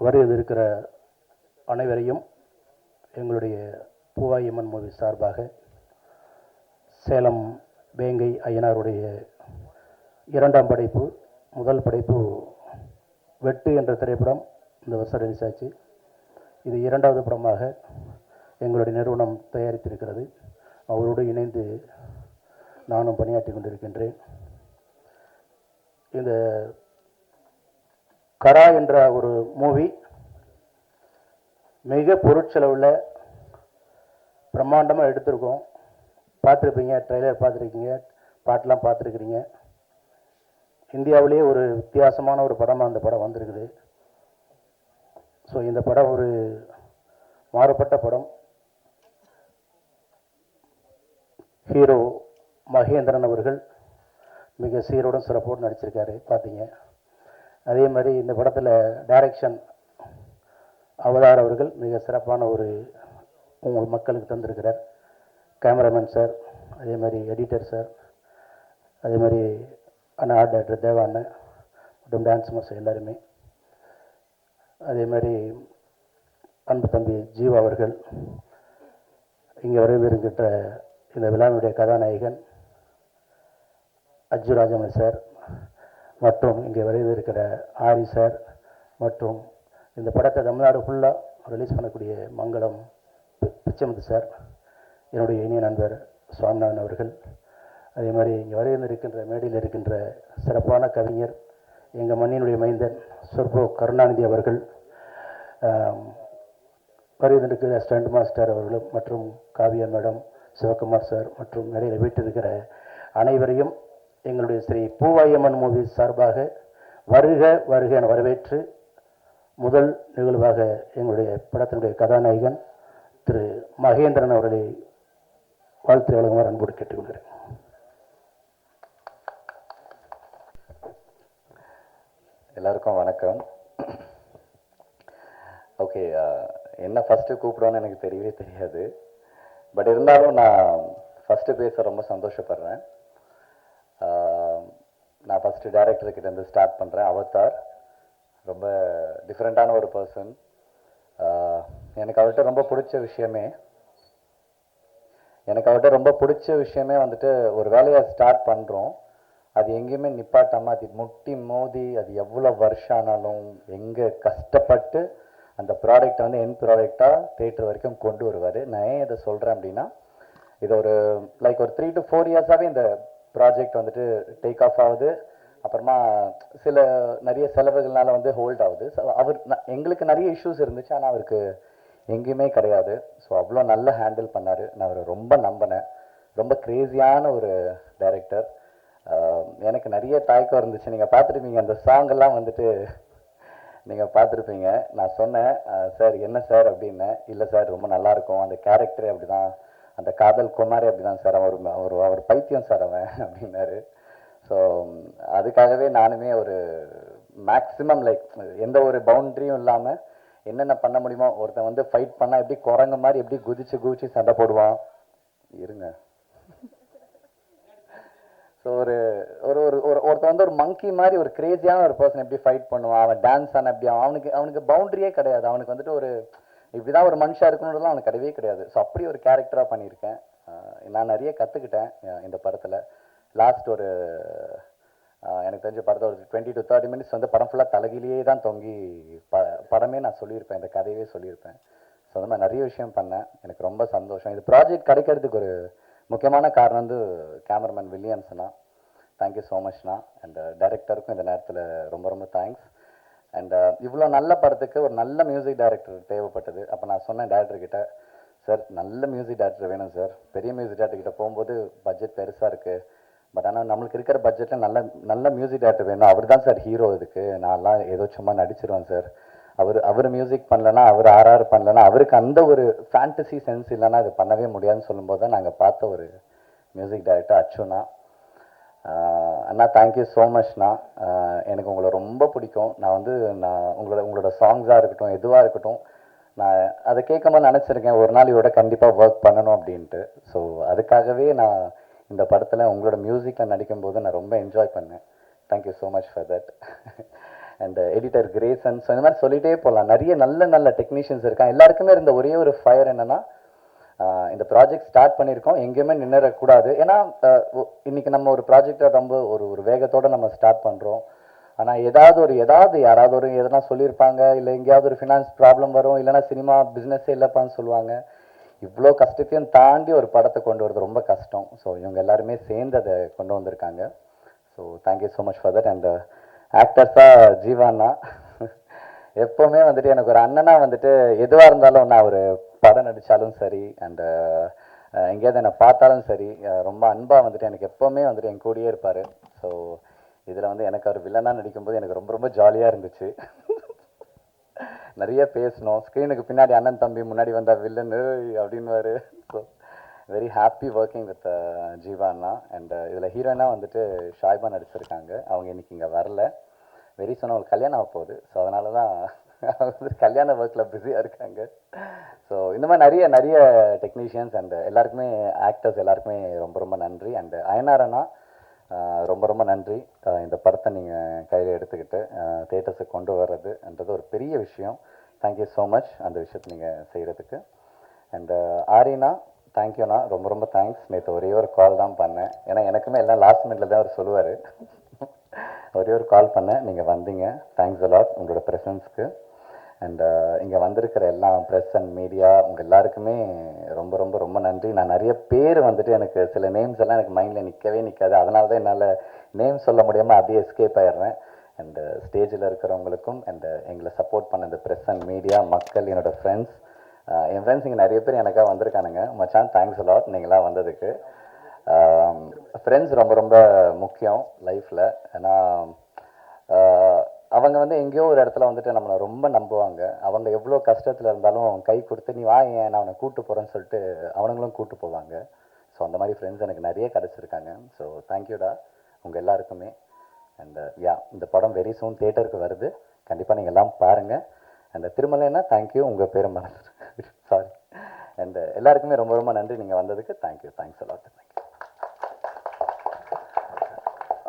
வருகிற அனைவரையும் எங்களுடைய பூவாயம்மன் மூவி சார்பாக சேலம் வேங்கை ஐயனாருடைய இரண்டாம் படைப்பு, முதல் படைப்பு வெட்டு என்ற திரைப்படம் இந்த வருஷம் ரிலீஸ் ஆச்சு. இது இரண்டாவது படமாக எங்களுடைய நிறுவனம் தயாரித்திருக்கிறது. அவரோடு இணைந்து நானும் பணியாற்றி கொண்டிருக்கின்றேன். இந்த கரா என்ற ஒரு மூவி மிக பொருட்செலவில் பிரம்மாண்டமாக எடுத்திருக்கோம். பார்த்துருப்பீங்க, ட்ரெய்லர் பார்த்துருக்கீங்க, பாட்டெலாம் பார்த்துருக்குறீங்க. இந்தியாவிலேயே ஒரு வித்தியாசமான ஒரு படமாக அந்த படம் வந்திருக்குது. ஸோ இந்த படம் ஒரு மாறுபட்ட படம். ஹீரோ மகேந்திரன் அவர்கள் மிக சீரோடும் சிறப்போடு நடிச்சிருக்காரு, பார்த்தீங்க. அதே மாதிரி இந்த படத்தில் டைரக்ஷன் அவதார் அவர்கள் மிக சிறப்பான ஒரு உங்கள் மக்களுக்கு தந்திருக்கிறார். கேமராமேன் சார், அதே மாதிரி எடிட்டர் சார், அதே மாதிரி அண்ணா ஆர்ட் டைரக்டர் தேவா அண்ணன் மற்றும் டான்ஸ் மாஸ்டர் எல்லாருமே, அதே மாதிரி அன்பு தம்பி ஜீவா அவர்கள், இங்கே வரவிருக்கின்ற இந்த விழாவினுடைய கதாநாயகன் அஜு ராஜமணி சார், மற்றும் இங்கே வரவிருக்கிற ஆரி சார், மற்றும் இந்த படத்தை தமிழ்நாடு ஃபுல்லாக ரிலீஸ் பண்ணக்கூடிய மங்களம் பிச்சமுத்து சார், என்னுடைய இனிய நண்பர் சுவாமிநாதன் அவர்கள், அதே மாதிரி இங்கே வரவிருக்கின்ற மேடையில் இருக்கின்ற சிறப்பான கவிஞர் எங்கள் மண்ணினுடைய மைந்தன் சொற்போ கருணாநிதி அவர்கள், வருகின்ற ஸ்டண்ட் மாஸ்டர் அவர்களும், மற்றும் காவியா மேடம், சிவகுமார் சார், மற்றும் மேடையில் வீட்டிருக்கிற அனைவரையும் எங்களுடைய ஸ்ரீ பூவாயம்மன் மூவி சார்பாக வருக வருக என வரவேற்று முதல் நிகழ்வாக எங்களுடைய படத்தினுடைய கதாநாயகன் திரு மகேந்திரன் அவர்களை வாழ்த்து வழங்குமாறு அன்போடு கேட்டுக்கொள்கிறேன். எல்லாருக்கும் வணக்கம். ஓகே, என்ன ஃபஸ்ட்டு கூப்பிடுவோன்னு எனக்கு தெரியவே தெரியாது. பட் இருந்தாலும் நான் ஃபஸ்ட்டு பேச ரொம்ப சந்தோஷப்படுறேன். நான் ஃபஸ்ட்டு டைரக்டர்கிட்டேருந்து ஸ்டார்ட் பண்ணுறேன். அவதார் ரொம்ப டிஃப்ரெண்ட்டான ஒரு பர்சன். எனக்கு அவர்கிட்ட ரொம்ப பிடிச்ச விஷயமே வந்துட்டு ஒரு வேலையை ஸ்டார்ட் பண்ணுறோம், அது எங்கேயுமே நிப்பாட்டாமல் அது முட்டி மோதி அது எவ்வளோ வருஷம் ஆனாலும் எங்கே கஷ்டப்பட்டு அந்த ப்ராடக்ட் வந்து என் ப்ராடக்டாக தேட்டர் வரைக்கும் கொண்டு வருவார். நான் ஏன் இதை சொல்கிறேன் அப்படின்னா, இது ஒரு ஒரு 3 to 4 இயர்ஸாகவே இந்த ப்ராஜெக்ட் வந்துட்டு டேக் ஆஃப் ஆகுது. அப்புறமா நிறைய செலவுகள்னால வந்து ஹோல்ட் ஆகுது. ஸோ எங்களுக்கு நிறைய இஷ்யூஸ் இருந்துச்சு, ஆனால் அவருக்கு எங்கேயுமே கிடையாது. ஸோ அவ்வளோ நல்லா ஹேண்டில் பண்ணார். நான் அவரை ரொம்ப நம்பினேன். ரொம்ப க்ரேஸியான ஒரு டைரக்டர். எனக்கு நிறைய தயக்கம் இருந்துச்சு. நீங்கள் பார்த்துருப்பீங்க, அந்த சாங்கெல்லாம் வந்துட்டு நீங்கள் பார்த்துருப்பீங்க. நான் சொன்னேன், சார் என்ன சார் அப்படின்னேன். இல்லை சார், ரொம்ப நல்லாயிருக்கும், அந்த கேரக்டரே அப்படி தான், அந்த காதல் குமாரே அப்படி தான் சார், அவர் பைத்தியம் சார் அவன் அப்படின்னாரு. ஸோ அதுக்காகவே நானுமே ஒரு மேக்ஸிமம் எந்த ஒரு பவுண்ட்ரியும் இல்லாமல் என்னென்ன பண்ண முடியுமோ, ஒருத்தன் வந்து ஃபைட் பண்ணால் எப்படி குரங்க மாதிரி எப்படி குதிச்சு சண்டை போடுவான், இருங்க. ஸோ ஒருத்தன் வந்து ஒரு மங்கி மாதிரி ஒரு கிரேசியான ஒரு பர்சன் எப்படி ஃபைட் பண்ணுவான், அவன் டான்ஸ் ஆன எப்படி, அவனுக்கு பவுண்டரியே கிடையாது. அவனுக்கு வந்துட்டு ஒரு இப்படிதான் ஒரு மனுஷா இருக்கணுன்றதுலாம் அவனுக்கு கிடையவே கிடையாது. ஸோ அப்படி ஒரு கேரக்டராக பண்ணியிருக்கேன். நான் நிறைய கற்றுக்கிட்டேன் இந்த படத்தில். லாஸ்ட் எனக்கு தெரிஞ்ச படத்தை ஒரு 20 to 30 minutes வந்து படம் ஃபுல்லாக தலைகிலேயே தான் தொங்கி படமே நான் சொல்லியிருப்பேன், இந்த கதையவே சொல்லியிருப்பேன். ஸோ அந்த மாதிரி நிறைய விஷயம் பண்ணேன். எனக்கு ரொம்ப சந்தோஷம். இது ப்ராஜெக்ட் கிடைக்கிறதுக்கு ஒரு முக்கியமான காரணம் வந்து கேமராமேன் வில்லியம்ஸ்னா. தேங்க்யூ ஸோ மச்ண்ணா. அண்ட் டைரக்டருக்கும் இந்த நேரத்தில் ரொம்ப ரொம்ப தேங்க்ஸ். அண்ட் இவ்வளோ நல்ல படத்துக்கு ஒரு நல்ல மியூசிக் டைரக்டர் தேவைப்பட்டது. அப்போ நான் சொன்னேன் டைரக்டர்கிட்ட, சார் நல்ல மியூசிக் டைரக்டர் வேணும் சார். பெரிய மியூசிக் டைரக்டர்கிட்ட போகும்போது பட்ஜெட் பெருசாக இருக்குது, பட் ஆனால் நம்மளுக்கு இருக்கிற பட்ஜெட்டில் நல்ல மியூசிக் டைரக்டர் வேணும். அவர் தான் சார் ஹீரோ. இதுக்கு நான்லாம் ஏதோ சும்மா நடிச்சிருவேன் சார். அவர் மியூசிக் பண்ணலன்னா, அவர் ஆர்ஆர் பண்ணலன்னா, அவருக்கு அந்த ஒரு ஃபேண்டசி சென்ஸ் இல்லைன்னா அது பண்ணவே முடியாதுன்னு சொல்லும்போது தான் நாங்கள் பார்த்த ஒரு மியூசிக் டைரக்டர் அச்சுண்ணா. அண்ணா தேங்க்யூ ஸோ மச்ண்ணா. எனக்கு உங்களை ரொம்ப பிடிக்கும். நான் உங்களோட சாங்ஸாக இருக்கட்டும், எதுவாக இருக்கட்டும், நான் அதை கேட்கும்போது நினச்சிருக்கேன் ஒரு நாள் இதோட கண்டிப்பாக ஒர்க் பண்ணணும் அப்படின்ட்டு. ஸோ அதுக்காகவே நான் இந்த படத்தில் உங்களோட மியூசிக்கில் நடிக்கும்போது நான் ரொம்ப என்ஜாய் பண்ணேன். Thank you so much for that. And editor Grayson. So இந்த மாதிரி சொல்லிட்டே போகலாம். நிறைய நல்ல நல்ல டெக்னீஷியன்ஸ் இருக்காங்க. எல்லாருக்குமே இருந்த ஒரே ஒரு ஃபயர் என்னன்னா, இந்த ப்ராஜெக்ட் ஸ்டார்ட் பண்ணியிருக்கோம், எங்கேயுமே நின்றுடக்கூடாது. ஏன்னா இன்னைக்கு நம்ம ஒரு ப்ராஜெக்டை ரொம்ப ஒரு வேகத்தோடு நம்ம ஸ்டார்ட் பண்ணுறோம். ஆனால் யாராவது எதனா சொல்லியிருப்பாங்க, இல்லை எங்கேயாவது ஒரு ஃபினான்ஸ் ப்ராப்ளம் வரும், இல்லைனா சினிமா பிஸ்னஸே இல்லைப்பான்னு சொல்லுவாங்க. இவ்வளோ கஷ்டத்தையும் தாண்டி ஒரு படத்தை கொண்டு வரது ரொம்ப கஷ்டம். ஸோ இவங்க எல்லாருமே சேர்ந்து அதை கொண்டு வந்திருக்காங்க. So thank you so much for that. And ஆக்டர்ஸாக ஜீவாண்ணா எப்போவுமே வந்துட்டு எனக்கு ஒரு அண்ணனா வந்துட்டு எதுவாக இருந்தாலும் நான் ஒரு படம் நடித்தாலும் சரி, அண்ட் எங்கேயாவது என்னை பார்த்தாலும் சரி, ரொம்ப அன்பாக வந்துட்டு எனக்கு எப்போவுமே வந்துட்டு என் கூடயே இருப்பார். ஸோ இதில் வந்து எனக்கு அவர் வில்லனாக நடிக்கும்போது எனக்கு ரொம்ப ரொம்ப ஜாலியாக இருந்துச்சு. நிறைய பேசணும். ஸ்க்ரீனுக்கு பின்னாடி அண்ணன் தம்பி, முன்னாடி வந்தால் வில்லனு அப்படின்வாரு. So very happy working with Jiiva அண்ணா. அண்ட் இதில் ஹீரோயினாக வந்துட்டு ஷாய்பா நடிச்சிருக்காங்க. அவங்க இன்னைக்கு இங்கே வரல. வெரி சொன்ன ஒரு கல்யாணம் ஆக போகுது. ஸோ அதனால தான் கல்யாண ஒர்க்கில் பிஸியாக இருக்காங்க. ஸோ இந்த மாதிரி நிறைய நிறைய டெக்னீஷியன்ஸ் அண்ட் எல்லாருக்குமே, ஆக்டர்ஸ் எல்லாருக்குமே ரொம்ப ரொம்ப நன்றி. அண்ட் அயனார் அண்ணா ரொம்ப ரொம்ப நன்றி. இந்த படத்தை நீங்கள் கையில் எடுத்துக்கிட்டு தேட்டர்ஸுக்கு கொண்டு வர்றதுன்றது ஒரு பெரிய விஷயம். தேங்க்யூ ஸோ மச் அந்த விஷயத்தை நீங்கள் செய்கிறதுக்கு. அண்ட் ஆரினா, தேங்க்யூண்ணா, ரொம்ப ரொம்ப தேங்க்ஸ். நேற்று ஒரே ஒரு கால் தான் பண்ணேன். ஏன்னா எனக்குமே எல்லாம் லாஸ்ட் மினிட்ல தான் அவர் சொல்லுவார். ஒரே ஒரு கால் பண்ணேன், நீங்கள் வந்தீங்க. தேங்க்ஸ் அலாட் உங்களோட ப்ரெசன்ஸ்க்கு. அண்ட் இங்கே வந்திருக்கிற எல்லா ப்ரெஸ் அண்ட் மீடியா உங்கள் எல்லாருக்குமே ரொம்ப ரொம்ப ரொம்ப நன்றி. நான் நிறைய பேர் வந்துட்டு எனக்கு சில நேம்ஸ் எல்லாம் எனக்கு மைண்டில் நிற்காது. அதனால தான் என்னால் நேம் சொல்ல முடியாமல் அப்படியே எஸ்கேப் ஆயிடுறேன். அண்ட் ஸ்டேஜில் இருக்கிறவங்களுக்கும் அண்ட் எங்களை சப்போர்ட் பண்ண இந்த ப்ரெஸ் அண்ட் மீடியா மக்கள், என்னோட ஃப்ரெண்ட்ஸ், என் ஃப்ரெண்ட்ஸ் இங்கே நிறைய பேர் எனக்காக வந்திருக்கானுங்க. மச்சான் தேங்க்ஸ் அலாட் நீங்களாம் வந்ததுக்கு. ஃப்ரெண்ட்ஸ் ரொம்ப ரொம்ப முக்கியம் லைஃப்பில். ஏன்னா அவங்க வந்து எங்கேயோ ஒரு இடத்துல வந்துட்டு நம்மளை ரொம்ப நம்புவாங்க. அவங்க எவ்வளோ கஷ்டத்தில் இருந்தாலும் கை கொடுத்து நீ வா, ஏன் நான் அவனை கூப்பிட்டு போகிறேன்னு சொல்லிட்டு அவனுங்களும் கூப்பிட்டு போவாங்க. ஸோ அந்த மாதிரி ஃப்ரெண்ட்ஸ் எனக்கு நிறைய கிடச்சிருக்காங்க. ஸோ தேங்க்யூடா உங்கள் எல்லாருக்குமே. அண்ட் இந்த படம் வெரி சூன் தேட்டருக்கு வருது. கண்டிப்பாக நீங்கள் எல்லாம் பாருங்கள். அண்ட் திருமலைன்னா தேங்க்யூ, உங்கள் பேரை மறந்துட்டு சாரி. அண்ட் எல்லாருக்குமே ரொம்ப ரொம்ப நன்றி நீங்கள் வந்ததுக்கு. Thank you, thanks a lot. தேங்க்யூ.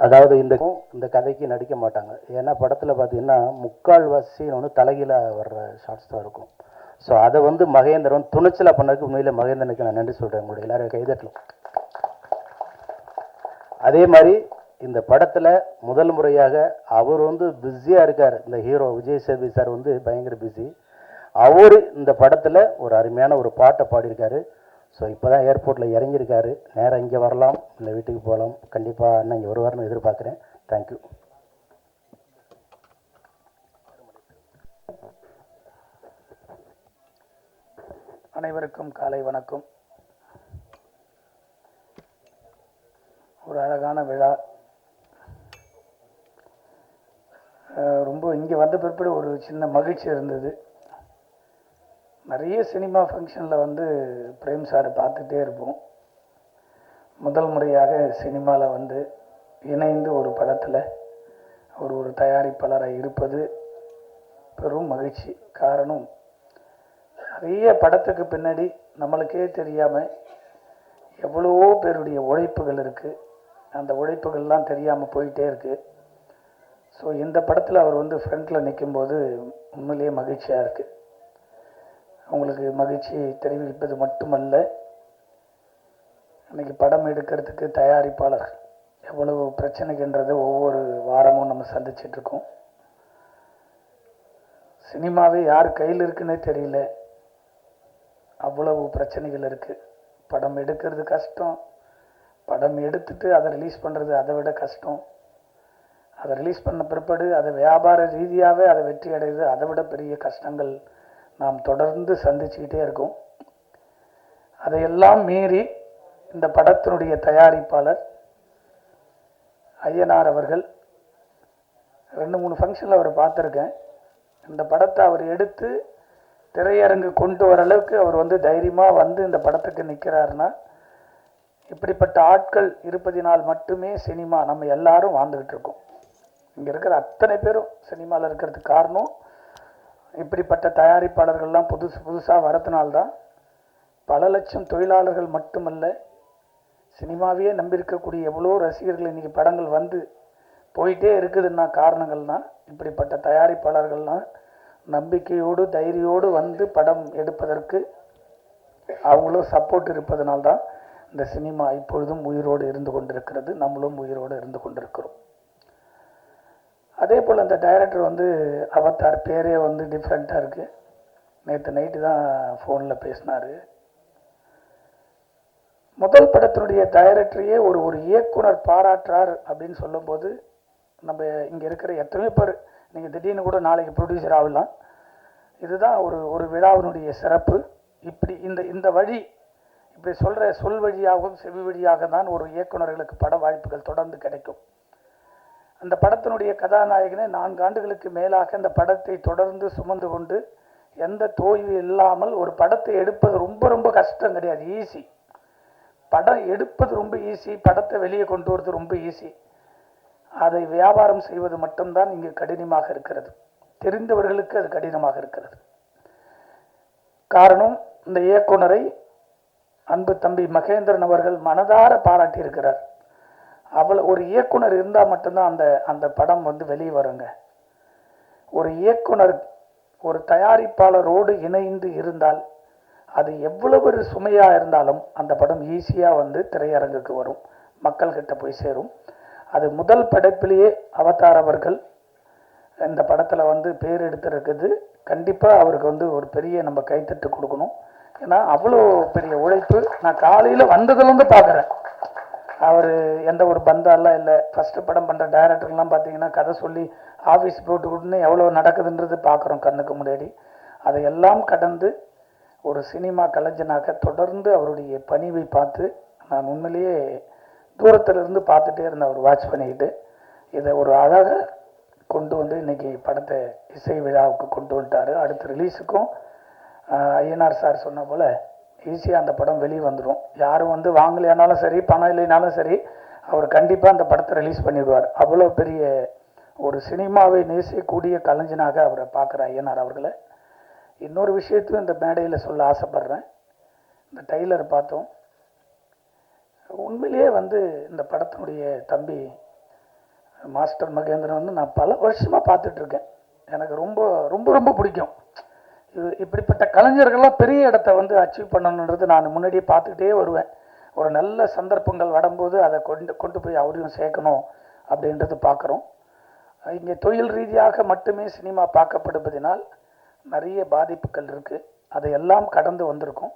அதாவது இந்த கதைக்கு நடிக்க மாட்டாங்க. ஏன்னா படத்தில் பார்த்தீங்கன்னா முக்கால்வாசி வந்து தலைகீழாக வர்ற ஷார்ட்ஸ் தான் இருக்கும். ஸோ அதை வந்து மகேந்திரன் துணிச்சலாக பண்ணதுக்கு உண்மையில் மகேந்திரனுக்கு நான் நன்றி சொல்கிறேன். உங்களுடைய எல்லாரும் கைதட்டலும். அதே மாதிரி இந்த படத்தில் முதல் முறையாக அவர் வந்து பிஸியாக இருக்கார். இந்த ஹீரோ விஜய் சேதுபதி சார் வந்து பயங்கர பிஸி. அவர் இந்த படத்தில் ஒரு அருமையான ஒரு பாட்டை பாடியிருக்காரு. ஸோ இப்போ தான் ஏர்போர்ட்டில் இறங்கியிருக்காரு. நேராக இங்கே வரலாம், இல்லை வீட்டுக்கு போகலாம். கண்டிப்பாக அண்ணன் இங்கே வருவார்னு எதிர்பார்க்குறேன். தேங்க்யூ. அனைவருக்கும் காலை வணக்கம். ஒரு அழகான விழா. ரொம்ப இங்கே வந்த பிற்பாடு ஒரு சின்ன மகிழ்ச்சி இருந்தது. நிறைய சினிமா ஃபங்க்ஷனில் வந்து பிரேம் சாரை பார்த்துட்டே இருப்போம். முதல் முறையாக சினிமாவில் வந்து இணைந்து ஒரு படத்தில் ஒரு தயாரிப்பாளராக இருப்பது பெரும் மகிழ்ச்சி. காரணம், நிறைய படத்துக்கு பின்னாடி நம்மளுக்கே தெரியாமல் எவ்வளவோ பேருடைய உழைப்புகள் இருக்குது. அந்த உழைப்புகள்லாம் தெரியாமல் போயிட்டே இருக்குது. ஸோ இந்த படத்தில் அவர் வந்து ஃப்ரண்ட்டில் நிற்கும்போது உண்மையிலேயே மகிழ்ச்சியாக இருக்குது. அவங்களுக்கு மகிழ்ச்சி தெரிவிப்பது மட்டுமல்ல, இன்றைக்கி படம் எடுக்கிறதுக்கு தயாரிப்பாளர் எவ்வளவு பிரச்சனைகின்றது ஒவ்வொரு வாரமும் நம்ம சந்திச்சிட்ருக்கோம். சினிமாவே யார் கையில் இருக்குன்னே தெரியல, அவ்வளவு பிரச்சனைகள் இருக்குது. படம் எடுக்கிறது கஷ்டம், படம் எடுத்துட்டு அதை ரிலீஸ் பண்ணுறது அதை விட கஷ்டம், அதை ரிலீஸ் பண்ண பிற்பாடு அதை வியாபார ரீதியாகவே அதை வெற்றி அடைகிறது அதை விட பெரிய கஷ்டங்கள் நாம் தொடர்ந்து சந்திச்சுக்கிட்டே இருக்கோம். அதையெல்லாம் மீறி இந்த படத்தினுடைய தயாரிப்பாளர் ஐயனார் அவர்கள் 2-3 ஃபங்க்ஷனில் அவர் பார்த்துருக்கேன். இந்த படத்தை அவர் எடுத்து திரையரங்கு கொண்டு வர அளவுக்கு அவர் வந்து தைரியமாக வந்து இந்த படத்துக்கு நிற்கிறாருன்னா, இப்படிப்பட்ட ஆட்கள் இருப்பதினால் மட்டுமே சினிமா நம்ம எல்லாரும் வாழ்ந்துக்கிட்டு இருக்கோம். இங்கே இருக்கிற அத்தனை பேரும் சினிமாவில் இருக்கிறதுக்கு காரணம் இப்படிப்பட்ட தயாரிப்பாளர்கள்லாம் புதுசாக வரதுனால்தான். பல லட்சம் தொழிலாளர்கள் மட்டுமல்ல, சினிமாவையே நம்பியிருக்கக்கூடிய எவ்வளோ ரசிகர்கள் இன்றைக்கி படங்கள் வந்து போயிட்டே இருக்குதுன்னா காரணங்கள்னா இப்படிப்பட்ட தயாரிப்பாளர்கள்லாம் நம்பிக்கையோடு தைரியோடு வந்து படம் எடுப்பதற்கு அவங்களும் சப்போர்ட் இருப்பதனால்தான் இந்த சினிமா இப்பொழுதும் உயிரோடு இருந்து கொண்டிருக்கிறது, நம்மளும் உயிரோடு இருந்து கொண்டிருக்கிறோம். அதே போல் அந்த டைரக்டர் வந்து அவதார் பேரே வந்து டிஃப்ரெண்ட்டாக இருக்குது. நேற்று நைட்டு தான் ஃபோனில் பேசினார். முதல் படத்தினுடைய டைரக்டரையே ஒரு இயக்குனர் பாராட்டுறார் அப்படின்னு சொல்லும்போது நம்ம இங்கே இருக்கிற எத்தனையோ பேர் நீங்கள் திடீர்னு கூட நாளைக்கு ப்ரொடியூசர் ஆகலாம். இதுதான் ஒரு விழாவினுடைய சிறப்பு. இப்படி இந்த வழி இப்படி சொல்கிற சொல் வழியாகவும் செவி வழியாக தான் ஒரு இயக்குநர்களுக்கு பட வாய்ப்புகள் தொடர்ந்து கிடைக்கும். அந்த படத்தினுடைய கதாநாயகனை 4 ஆண்டுகளுக்கு மேலாக அந்த படத்தை தொடர்ந்து சுமந்து கொண்டு எந்த தோய்வு இல்லாமல் ஒரு படத்தை எடுப்பது ரொம்ப ரொம்ப கஷ்டம் கிடையாது, ஈஸி. படம் எடுப்பது ரொம்ப ஈஸி, படத்தை வெளியே கொண்டு வரது ரொம்ப ஈஸி. அதை வியாபாரம் செய்வது மட்டும்தான் இங்கு கடினமாக இருக்கிறது. தெரிந்தவர்களுக்கு அது கடினமாக இருக்கிறது. காரணம், இந்த இயக்குனரை அன்பு தம்பி மகேந்திரன் அவர்கள் மனதார பாராட்டி இருக்கிறார். ஒரு இயக்குனர் இருந்தால் மட்டும்தான் அந்த படம் வந்து வெளியே வருங்க. ஒரு இயக்குனர் ஒரு தயாரிப்பாளரோடு இணைந்து இருந்தால் அது எவ்வளவு சுமையாக இருந்தாலும் அந்த படம் ஈஸியாக வந்து திரையரங்குக்கு வரும், மக்கள்கிட்ட போய் சேரும். அது முதல் படைப்பிலேயே அவதார் அவர்கள் இந்த படத்தில் வந்து பேர் எடுத்திருக்குது. கண்டிப்பாக அவருக்கு வந்து ஒரு பெரிய நம்ம கைத்தட்டு கொடுக்கணும். ஏன்னா அவ்வளோ பெரிய உழைப்பு. நான் காலையில் வந்ததுலேருந்து பார்க்குறேன். அவர் எந்த ஒரு பந்தாலாம் இல்லை. ஃபஸ்ட்டு படம் பண்ணுற டைரக்டர்லாம் பார்த்தீங்கன்னா கதை சொல்லி ஆஃபீஸ் போட்டு கொடுன்னு எவ்வளோ நடக்குதுன்றது பார்க்குறோம் கண்ணுக்கு முன்னாடி. அதையெல்லாம் கடந்து ஒரு சினிமா கலைஞனாக தொடர்ந்து அவருடைய பணிவை பார்த்து நான் உண்மையிலேயே தூரத்திலிருந்து பார்த்துட்டே இருந்தேன். அவர் வாட்ச் பண்ணிக்கிட்டு இதை ஒரு அழகாக கொண்டு வந்து இன்றைக்கி படத்தை இசை விழாவுக்கு கொண்டு வந்துட்டார். அடுத்த ரிலீஸுக்கும் ஐயனார் சார் சொன்ன போல் ஈஸியாக அந்த படம் வெளியே வந்துடும். யாரும் வந்து வாங்கலையானாலும் சரி, பணம் இல்லைனாலும் சரி, அவர் கண்டிப்பாக அந்த படத்தை ரிலீஸ் பண்ணிவிடுவார். அவ்வளோ பெரிய ஒரு சினிமாவை நேசிக்கக்கூடிய கலைஞனாக அவரை பார்க்குற ஐயனார் அவர்களை. இன்னொரு விஷயத்தையும் இந்த மேடையில் சொல்ல ஆசைப்பட்றேன். இந்த டைலர் பார்த்தோம். உண்மையிலேயே வந்து இந்த படத்தினுடைய தம்பி மாஸ்டர் மகேந்திரன் வந்து நான் பல வருஷமாக பார்த்துட்ருக்கேன். எனக்கு ரொம்ப ரொம்ப ரொம்ப பிடிக்கும். இப்படிப்பட்ட கலைஞர்கள்லாம் பெரிய இடத்த வந்து அச்சீவ் பண்ணணுன்றது நான் முன்னாடியே பார்த்துக்கிட்டே வருவேன். ஒரு நல்ல சந்தர்ப்பங்கள் வரும்போது அதை கொண்டு போய் அவரையும் சேர்க்கணும் அப்படின்றது பார்க்குறோம். இங்கே தொழில் ரீதியாக மட்டுமே சினிமா பார்க்கப்படுவதனால் நிறைய பாதிப்புகள் இருக்குது. அதையெல்லாம் கடந்து வந்திருக்கோம்.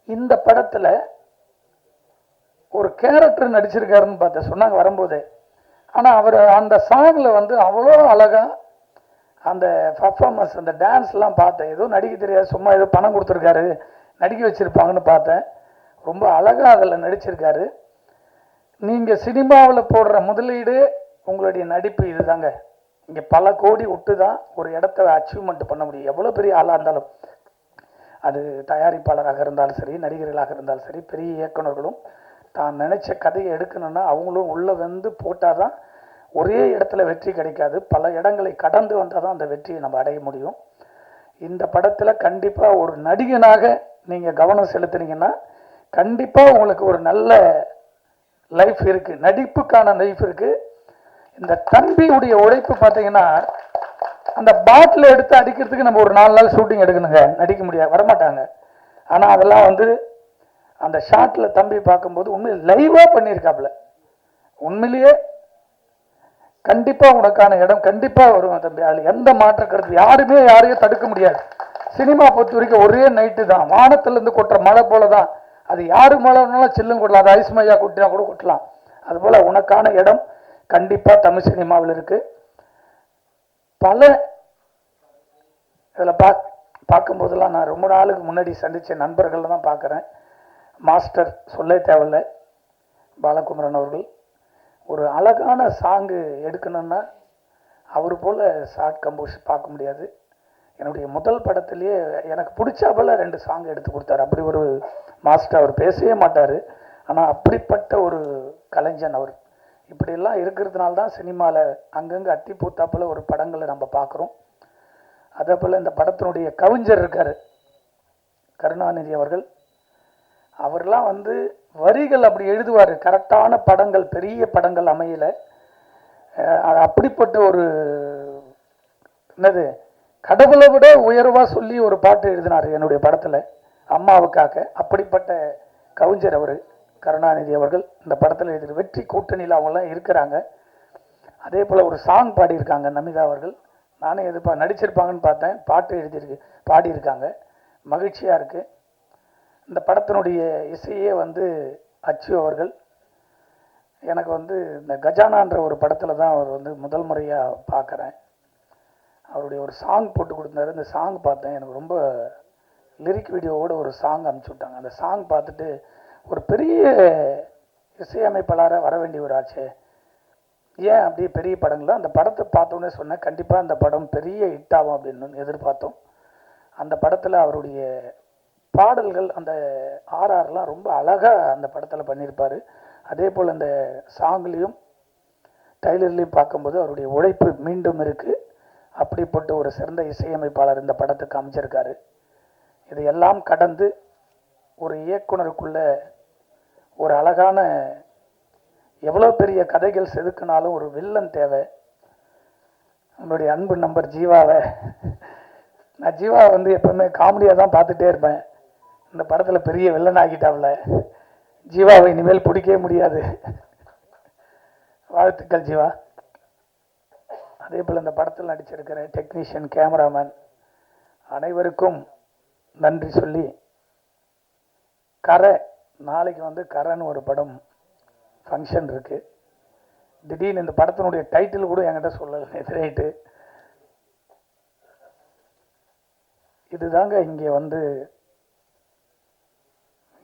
இந்த படத்தில் ஒரு கேரக்டர் நடிச்சிருக்காருன்னு பார்த்தேன் சொன்னாங்க வரும்போதே. ஆனால் அவர் அந்த சாங்கில் வந்து அவ்வளோ அழகாக அந்த பர்ஃபார்மன்ஸ், அந்த டான்ஸ்லாம் பார்த்தேன். ஏதோ நடிக்க தெரியாது, சும்மா ஏதோ பணம் கொடுத்துருக்காரு நடிக்க வச்சுருப்பாங்கன்னு பார்த்தேன். ரொம்ப அழகாக அதில் நடிச்சிருக்காரு. நீங்கள் சினிமாவில் போடுற முதலீடு உங்களுடைய நடிப்பு இதுதாங்க. இங்கே பல கோடி விட்டு தான் ஒரு இடத்த அச்சீவ்மெண்ட் பண்ண முடியும். எவ்வளோ பெரிய ஆளாக இருந்தாலும், அது தயாரிப்பாளராக இருந்தாலும் சரி, நடிகர்களாக இருந்தாலும் சரி, பெரிய இயக்குநர்களும் தான் நினச்ச கதையை எடுக்கணும்னா அவங்களும் உள்ளே வந்து போட்டால் தான் ஒரே இடத்துல வெற்றி கிடைக்காது. பல இடங்களை கடந்து வந்தால் தான் அந்த வெற்றியை நம்ம அடைய முடியும். இந்த படத்தில் கண்டிப்பாக ஒரு நடிகனாக நீங்கள் கவனம் செலுத்துனீங்கன்னா கண்டிப்பாக உங்களுக்கு ஒரு நல்ல லைஃப் இருக்குது, நடிப்புக்கான லைஃப் இருக்குது. இந்த தம்பியுடைய உழைப்பு பார்த்தீங்கன்னா, அந்த பாட்டில் எடுத்து அடிக்கிறதுக்கு நம்ம ஒரு 4 நாள் ஷூட்டிங் எடுக்கணுங்க, நடிக்க முடியாது, வரமாட்டாங்க. ஆனால் அதெல்லாம் வந்து அந்த ஷாட்டில் தம்பி பார்க்கும்போது உண்மையில் லைவாக பண்ணியிருக்காப்புல. உண்மையிலேயே கண்டிப்பாக உனக்கான இடம் கண்டிப்பாக வரும் தம்பி. அதில் எந்த மாற்ற கருத்து யாருமே யாரையும் தடுக்க முடியாது. சினிமா பொறுத்த வரைக்கும் ஒரே நைட்டு தான், வானத்திலேருந்து கொட்டுற மழை போல தான். அது யாரு மழைனாலும் சில்லும் கொட்டலாம், அது ஐஸ்மையா கொட்டினா கூட கொட்டலாம். அதுபோல் உனக்கான இடம் கண்டிப்பாக தமிழ் சினிமாவில் இருக்குது. பல இதில் பார்க்கும்போதெல்லாம் நான் ரொம்ப நாளுக்கு முன்னாடி சந்தித்த நண்பர்கள் தான் பார்க்குறேன். மாஸ்டர் சொல்ல தேவையில்லை, பாலகுமரன் அவர்கள் ஒரு அழகான சாங்கு எடுக்கணும்னா அவர் போல் ஷார்ட் கம்போஸ் பார்க்க முடியாது. என்னுடைய முதல் படத்துலேயே எனக்கு பிடிச்சா போல் 2 சாங் எடுத்து கொடுத்தாரு. அப்படி ஒரு மாஸ்டர். அவர் பேசவே மாட்டார், ஆனால் அப்படிப்பட்ட ஒரு கலைஞன் அவர். இப்படியெல்லாம் இருக்கிறதுனால தான் சினிமாவில் அங்கங்கே அத்தி பூத்தாப்பில் ஒரு படங்களை நம்ம பார்க்குறோம். அதே போல் இந்த படத்தினுடைய கவிஞர் இருக்கார் கருணாநிதி அவர்கள். அவர்லாம் வந்து வரிகள் அப்படி எழுதுவார். கரெக்டான படங்கள், பெரிய படங்கள் அமையலை. அது அப்படிப்பட்ட ஒரு என்னது கடவுளை விட உயர்வாக சொல்லி ஒரு பாட்டு எழுதினார் என்னுடைய படத்தில் அம்மாவுக்காக. அப்படிப்பட்ட கவிஞர் அவர் கருணாநிதி அவர்கள் இந்த படத்தில் எழுதி வெற்றி கூட்டணியில் அவங்களாம் இருக்கிறாங்க. அதே போல் ஒரு சாங் பாடியிருக்காங்க நமிதா அவர்கள். நானே நடிச்சிருப்பாங்கன்னு பார்த்தேன். பாட்டு எழுதியிருக்கு, பாடியிருக்காங்க. மகிழ்ச்சியாக இருக்குது. இந்த படத்தினுடைய இசையே அச்சு அவர்கள். எனக்கு இந்த கஜானான்ற ஒரு படத்தில் தான் அவர் முதல் முறையாக பார்க்குறேன். அவருடைய ஒரு சாங் போட்டு கொடுத்தாரு. இந்த சாங் பார்த்தேன். எனக்கு ரொம்ப லிரிக் வீடியோவோட ஒரு சாங் அனுப்பிச்சி விட்டாங்க. அந்த சாங் பார்த்துட்டு ஒரு பெரிய இசையமைப்பாளராக வர வேண்டிய ஒரு ஆச்சு, ஏன் அப்படியே பெரிய படங்களா அந்த படத்தை பார்த்தோன்னே சொன்னேன், கண்டிப்பாக அந்த படம் பெரிய ஹிட் ஆகும் அப்படின்னு எதிர்பார்த்தோம். அந்த படத்தில் அவருடைய பாடல்கள் அந்த ஆர்ஆர்லாம் ரொம்ப அழகாக அந்த படத்தில் பண்ணியிருப்பார். அதே போல் அந்த சாங்லேயும் டைலர்லேயும் பார்க்கும்போது அவருடைய உழைப்பு மீண்டும் இருக்குது. அப்படிப்பட்ட ஒரு சிறந்த இசையமைப்பாளர் இந்த படத்துக்கு அமைச்சிருக்காரு. இதையெல்லாம் கடந்து ஒரு இயக்குனருக்குள்ள ஒரு அழகான எவ்வளோ பெரிய கதைகள் செதுக்கினாலும் ஒரு வில்லன் தேவை. நம்மளுடைய அன்பு நம்பர் ஜீவாவை, நான் ஜீவா எப்பவுமே காமெடியாக தான் பார்த்துட்டே இருப்பேன். இந்த படத்தில் பெரிய வில்லன் ஆகிட்டாவில். ஜீவாவை இனிமேல் பிடிக்கவே முடியாது. வாழ்த்துக்கள் ஜீவா. அதே போல் இந்த படத்தில் நடிச்சிருக்கிற டெக்னீஷியன், கேமராமேன் அனைவருக்கும் நன்றி சொல்லி, கரை நாளைக்கு கரைன்னு ஒரு படம் ஃபங்க்ஷன் இருக்குது. திடீர்னு இந்த படத்தினுடைய டைட்டில் கூட என்கிட்ட சொல்லலை நேற்று. இதுதாங்க இங்கே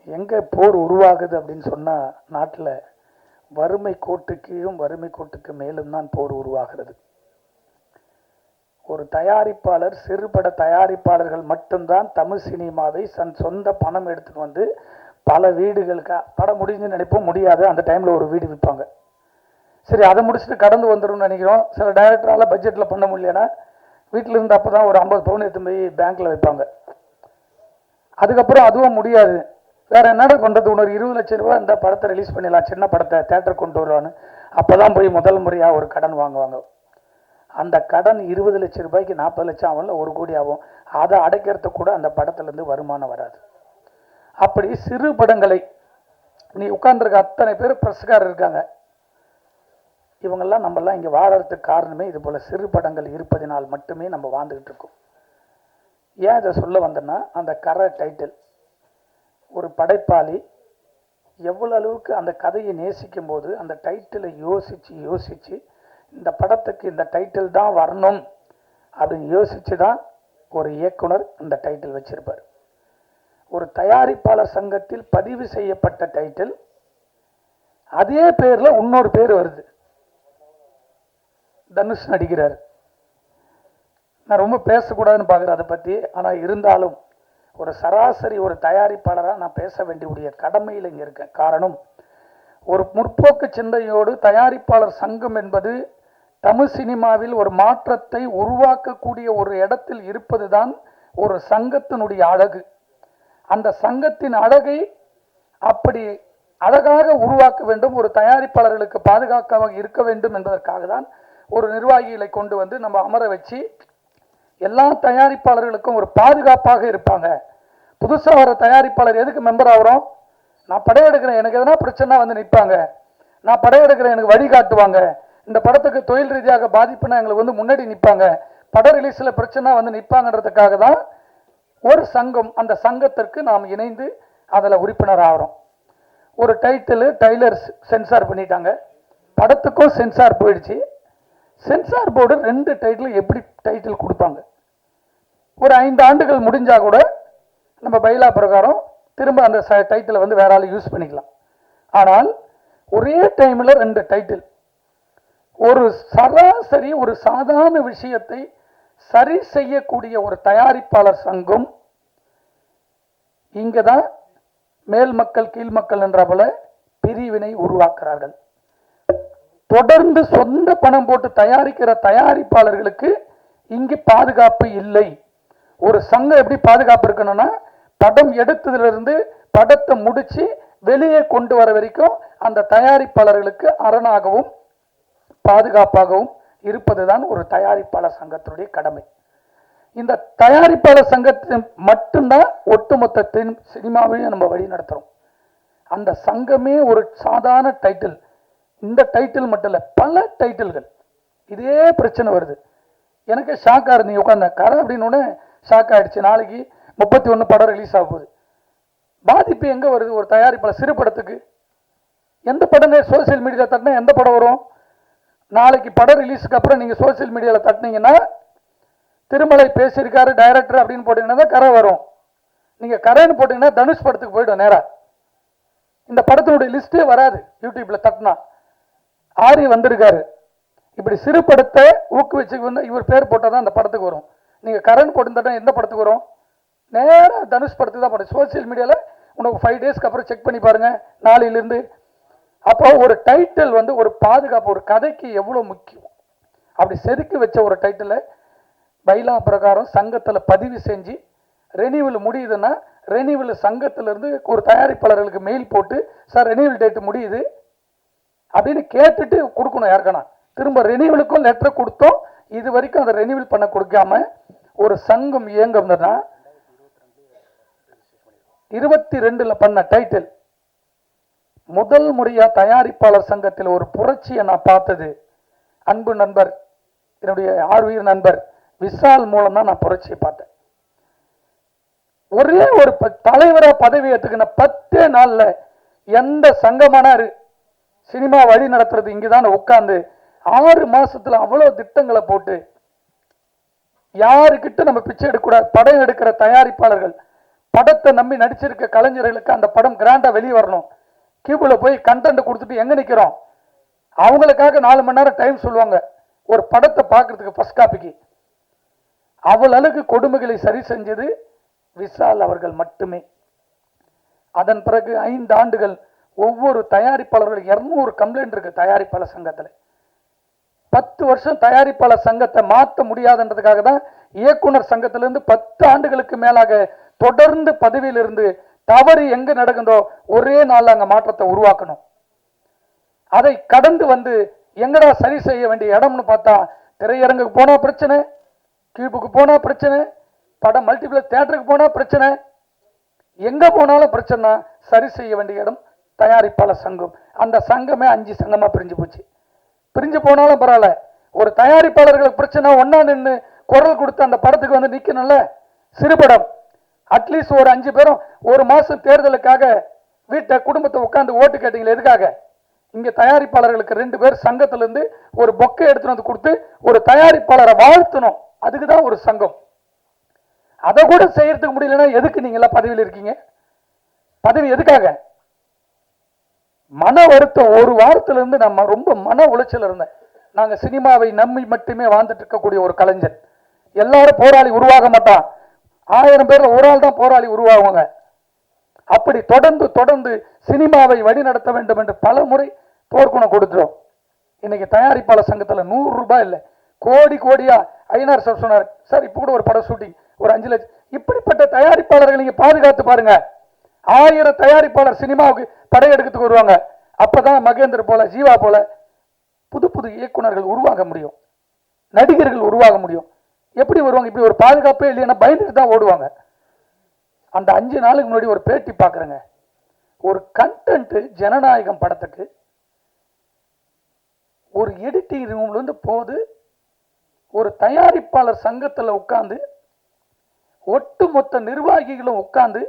எங்கே போர் உருவாகுது அப்படின்னு சொன்னால், நாட்டில் வறுமை கோட்டு கீழும் வறுமை கோட்டுக்கு மேலும் தான் போர் உருவாகிறது. ஒரு தயாரிப்பாளர், சிறுபட தயாரிப்பாளர்கள் மட்டும்தான் தமிழ் சினிமாவை சொந்த பணம் எடுத்துட்டு பல வீடுகளுக்கு படம் முடிஞ்சுன்னு நினைப்போம், முடியாது. அந்த டைமில் ஒரு வீடு விற்பாங்க. சரி, அதை முடிச்சுட்டு கடந்து வந்துடும் நினைக்கிறோம். சில டைரக்டரால் பட்ஜெட்டில் பண்ண முடியலன்னா வீட்டில் இருந்து அப்போ தான் ஒரு 50 பவுன் எடுத்து போய் பேங்க்கில் வைப்பாங்க. அதுக்கப்புறம் அதுவும் முடியாது, வேறு என்னடா பண்ணுறது, இன்னொரு 20 லட்சம் ரூபா இந்த படத்தை ரிலீஸ் பண்ணிடலாம், சின்ன படத்தை தேட்டருக்கு கொண்டு வருவான்னு அப்போ தான் போய் முதல் முறையாக ஒரு கடன் வாங்குவாங்க. அந்த கடன் 20 லட்சம் ரூபாய்க்கு 40 லட்சம் ஆகும், 1 கோடி ஆகும். அதை அடைக்கிறதுக்கு கூட அந்த படத்துலேருந்து வருமானம் வராது. அப்படி சிறு படங்களை நீ உட்கார்ந்துருக்க அத்தனை பேர் பிரஸ்காரர் இருக்காங்க. இவங்கெல்லாம் நம்மெல்லாம் இங்கே வாழறதுக்கு காரணமே இது போல் சிறு படங்கள் இருப்பதினால் மட்டுமே நம்ம வாழ்ந்துக்கிட்டு இருக்கோம். ஏன் இதை சொல்ல வந்தேன்னா, அந்த கரை டைட்டில் ஒரு படைப்பாளி எவ்வளோ அளவுக்கு அந்த கதையை நேசிக்கும் போது அந்த டைட்டிலை யோசித்து இந்த படத்துக்கு இந்த டைட்டில் தான் வரணும் அப்படின்னு யோசித்து தான் ஒரு இயக்குனர் இந்த டைட்டில் வச்சிருப்பார். ஒரு தயாரிப்பாளர் சங்கத்தில் பதிவு செய்யப்பட்ட டைட்டில், அதே பேரில் இன்னொரு பேர் வருது, தனுஷ் நடிக்கிறார். நான் ரொம்ப பேசக்கூடாதுன்னு பார்க்குறேன் அதை பற்றி. ஆனால் இருந்தாலும் ஒரு சராசரி ஒரு தயாரிப்பாளராக நான் பேச வேண்டிய கடமையில் இங்கே இருக்கேன். காரணம், ஒரு முற்போக்கு சிந்தையோடு தயாரிப்பாளர் சங்கம் என்பது தமிழ் சினிமாவில் ஒரு மாற்றத்தை உருவாக்கக்கூடிய ஒரு இடத்தில் இருப்பது தான் ஒரு சங்கத்தினுடைய அழகு. அந்த சங்கத்தின் அழகை அப்படி அழகாக உருவாக்க வேண்டும், ஒரு தயாரிப்பாளர்களுக்கு பாதுகாப்பாக இருக்க வேண்டும் என்பதற்காக தான் ஒரு நிர்வாகிகளை கொண்டு நம்ம அமர வச்சு எல்லா தயாரிப்பாளர்களுக்கும் ஒரு பாதுகாப்பாக இருப்பாங்க. புதுசாக வர தயாரிப்பாளர் எதுக்கு மெம்பர் ஆகிறோம், நான் படையெடுக்கிறேன், எனக்கு எதனா பிரச்சனை நிற்பாங்க, நான் படையெடுக்கிறேன், எனக்கு வழிகாட்டுவாங்க, இந்த படத்துக்கு தொழில் ரீதியாக பாதிப்புனா எங்களுக்கு முன்னாடி நிற்பாங்க, பட ரிலீஸில் பிரச்சனை நிற்பாங்கன்றதுக்காக தான் ஒரு சங்கம். அந்த சங்கத்திற்கு நாம் இணைந்து அதில் உறுப்பினர் ஆகிறோம். ஒரு டைலர் சென்சார் பண்ணிட்டாங்க, படத்துக்கும் சென்சார் போயிடுச்சு. சென்சார் போர்டு 2 டைட்டில் எப்படி டைட்டில் கொடுப்பாங்க? ஒரு 5 ஆண்டுகள் முடிஞ்சால் கூட நம்ம பைலா பிரகாரம் திரும்ப அந்த டைட்டிலை வேற ஆள் யூஸ் பண்ணிக்கலாம். ஆனால் ஒரே டைமில் 2 டைட்டில், ஒரு சராசரி ஒரு சாதாரண விஷயத்தை சரி செய்யக்கூடிய ஒரு தயாரிப்பாளர் சங்கம் இங்கே தான் மேல் மக்கள் கீழ் மக்கள் என்ற போல பிரிவினை உருவாக்குறார்கள். தொடர்ந்து சொந்த பணம் போட்டு தயாரிக்கிற தயாரிப்பாளர்களுக்கு இங்கு பாதுகாப்பு இல்லை. ஒரு சங்கம் எப்படி பாதுகாப்பு இருக்கணும்னா, படம் எடுத்ததிலிருந்து படத்தை முடிச்சு வெளியே கொண்டு வர வரைக்கும் அந்த தயாரிப்பாளர்களுக்கு அரணாகவும் பாதுகாப்பாகவும் இருப்பதுதான் ஒரு தயாரிப்பாளர் சங்கத்தினுடைய கடமை. இந்த தயாரிப்பாளர் சங்கத்தை மட்டும்தான் ஒட்டுமொத்த சினிமாவையும் நம்ம வழி நடத்துறோம். அந்த சங்கமே ஒரு சாதாரண டைட்டில், இந்த டைட்டில் மட்டும் இல்லை, பல டைட்டில்கள் இதே பிரச்சனை வருது. எனக்கு ஷாக்காக இருந்தீங்க உட்காந்த கரை அப்படின்னு ஷாக் ஆயிடுச்சு. நாளைக்கு 31 படம் ரிலீஸ் ஆக போகுது. பாதிப்பு எங்கே வருது? ஒரு தயாரிப்பாளர் சிறு படத்துக்கு எந்த படம் சோசியல் மீடியாவில் தட்டினா எந்த படம் வரும்? நாளைக்கு படம் ரிலீஸுக்கு அப்புறம் நீங்கள் சோசியல் மீடியாவில் தட்டினீங்கன்னா திருமலை பேசியிருக்காரு டைரக்டர் அப்படின்னு போட்டிங்கன்னா தான் கரை வரும். நீங்கள் கரைன்னு போட்டிங்கன்னா தனுஷ் படத்துக்கு போய்டும் நேராக. இந்த படத்தினுடைய லிஸ்ட்டே வராது யூடியூப்பில் தட்டினா. ஆரி வந்திருக்காரு, இப்படி சிறு படத்தை ஊக்குவிச்சு வந்து இவர் பேர் போட்டால் தான் அந்த படத்துக்கு வரும். நீங்கள் கரண்ட் போட்டு எந்த படத்துக்கு வரும்? நேராக தனுஷ் படத்துக்கு தான் படம். சோசியல் மீடியாவில் உனக்கு 5 டேஸ்க்கு அப்புறம் செக் பண்ணி பாருங்கள் நாளையிலேருந்து. அப்போ ஒரு டைட்டில் வந்து ஒரு பாதுகாப்பு, ஒரு கதைக்கு எவ்வளோ முக்கியம். அப்படி செதுக்கி வச்ச ஒரு டைட்டிலை பைலா பிரகாரம் சங்கத்தில் பதிவு செஞ்சு ரெனியூவல் முடியுதுன்னா ரெனியூவல் சங்கத்திலேருந்து ஒரு தயாரிப்பாளர்களுக்கு மெயில் போட்டு சார் ரெனியூவல் டேட்டு முடியுது அப்படின்னு கேட்டுட்டு கொடுக்கணும். யாருக்கானா திரும்ப ரெனியூவலுக்கும் லெட்டர் கொடுத்தோம். இது வரைக்கும் அதை ரெனியூவல் பண்ண கொடுக்காம ஒரு சங்கம் இயங்கும்னா 22 பண்ண டைட்டில் முதல் முறையா தயாரிப்பாளர் சங்கத்தில் ஒரு புரட்சியை நான் பார்த்தது அன்பு நண்பர், என்னுடைய ஆர்வீர் நண்பர் விஷால் மூலம் தான் நான் புரட்சியை பார்த்தேன். ஒரே ஒரு தலைவரா பதவி ஏற்றுக்கின 10 நாள்ல எந்த சங்கமானாரு சினிமா வழி நடத்துறது இங்கதான் உட்கார்ந்து 6 மாசத்துல அவ்வளவு திட்டங்களை போட்டு யாருக்கிட்ட நம்ம பிச்சை எடுக்கக்கூடாது. படம் எடுக்கிற தயாரிப்பாளர்கள், படத்தை நம்பி நடிச்சிருக்க கலைஞர்களுக்கு அந்த படம் கிராண்டா வெளியே வரணும். கியூபுல போய் கண்டென்ட் கொடுத்துட்டு எங்க நிக்கிறோம்? அவங்களுக்காக 4 மணி நேரம் டைம் சொல்லுவாங்க ஒரு படத்தை பார்க்கறதுக்கு ஃபர்ஸ்ட் காப்பிக்கு. அவ்வளவுக்கு கொடுமைகளை சரி செஞ்சது விஷால் அவர்கள் மட்டுமே. அதன் பிறகு 5 ஆண்டுகள் ஒவ்வொரு தயாரிப்பாளர்கள் 200 கம்ப்ளைண்ட் இருக்கு தயாரிப்பாளர் சங்கத்தில். 10 வருஷம் தயாரிப்பாளர் சங்கத்தை மாற்ற முடியாதுன்றதுக்காக தான் இயக்குனர் சங்கத்திலிருந்து 10 ஆண்டுகளுக்கு மேலாக தொடர்ந்து பதவியில் இருந்து தவறு எங்க நடக்குதோ ஒரே நாள் அங்க மாற்றத்தை உருவாக்கணும். அதை கடந்து வந்து எங்கடா சரி செய்ய வேண்டிய இடம்னு பார்த்தா திரையரங்குக்கு போனா பிரச்சனை, கியூபுக்கு போனா பிரச்சனை, படம் மல்டிபிளக்ஸ் தியேட்டருக்கு போனா பிரச்சனை, எங்க போனாலும் பிரச்சனை. சரி செய்ய வேண்டிய இடம் தயாரிப்பாளர் சங்கம். அந்த சங்கமே 5 சங்கமா பிரிஞ்சு போச்சு. பிரிஞ்சு போனாலும் பரவாயில்ல, ஒரு தயாரிப்பாளர்களுக்கு பிரச்சனை ஒன்னா நின்று குரல் கொடுத்து அந்த படத்துக்கு வந்து நிக்கணும்ல. சிறுபடம் அட்லீஸ்ட் ஒரு 5 பேரும் ஒரு மாசம் தேர்தலுக்காக வீட்டை குடும்பத்தை உட்காந்து ஓட்டு கேட்டீங்களா? எதுக்காக? இங்க தயாரிப்பாளர்களுக்கு 2 பேர் சங்கத்திலிருந்து ஒரு பொக்கை எடுத்துட்டு வந்து கொடுத்து ஒரு தயாரிப்பாளரை வாழ்த்தணும். அதுக்குதான் ஒரு சங்கம். அதை கூட செய்யறதுக்கு முடியலன்னா எதுக்கு நீங்க எல்லாம் பதவியில் இருக்கீங்க? பதவி எதுக்காக? மன வருத்தம். ஒரு வாரத்திலிருந்து நம்ம ரொம்ப மன உளைச்சல் இருந்தேன். நாங்க சினிமாவை நம்பி மட்டுமே வாழ்ந்துட்டு இருக்கக்கூடிய ஒரு கலைஞர். எல்லாரும் போராளி உருவாக மாட்டான், 1000 பேர்ல ஒரு ஆள் தான் போராளி உருவாகுவாங்க. அப்படி தொடர்ந்து தொடர்ந்து சினிமாவை வழி நடத்த வேண்டும் என்று பல முறை போர்க்குணம் கொடுத்துரும். இன்னைக்கு தயாரிப்பாளர் சங்கத்தில் 100 ரூபாய் இல்லை, கோடி கோடியா ஐநார் சார் சொன்னார் சார் இப்போ கூட ஒரு படம் ஷூட்டிங் ஒரு 5 லட்சம். இப்படிப்பட்ட தயாரிப்பாளர்கள் நீங்க பாதுகாத்து பாருங்க. 1000 தயாரிப்பாளர் சினிமாவுக்கு படையெடுக்கிறதுக்கு வருவாங்க. அப்பதான் மகேந்திர போல ஜீவா போல புது புது இயக்குனர்கள் உருவாக முடியும், நடிகர்கள் உருவாக முடியும். எப்படி வருவாங்க? இப்படி ஒரு பாதுகாப்பே இல்லைன்னா பயந்துட்டு தான் ஓடுவாங்க. அந்த 5 நாளுக்கு முன்னாடி ஒரு பேட்டி பார்க்குறேங்க. ஒரு கண்டென்ட் ஜனநாயகம் படத்துக்கு ஒரு எடிட்டிங் ரூம்ல இருந்து போது ஒரு தயாரிப்பாளர் சங்கத்தில் உட்கார்ந்து ஒட்டுமொத்த நிர்வாகிகளும் உட்கார்ந்து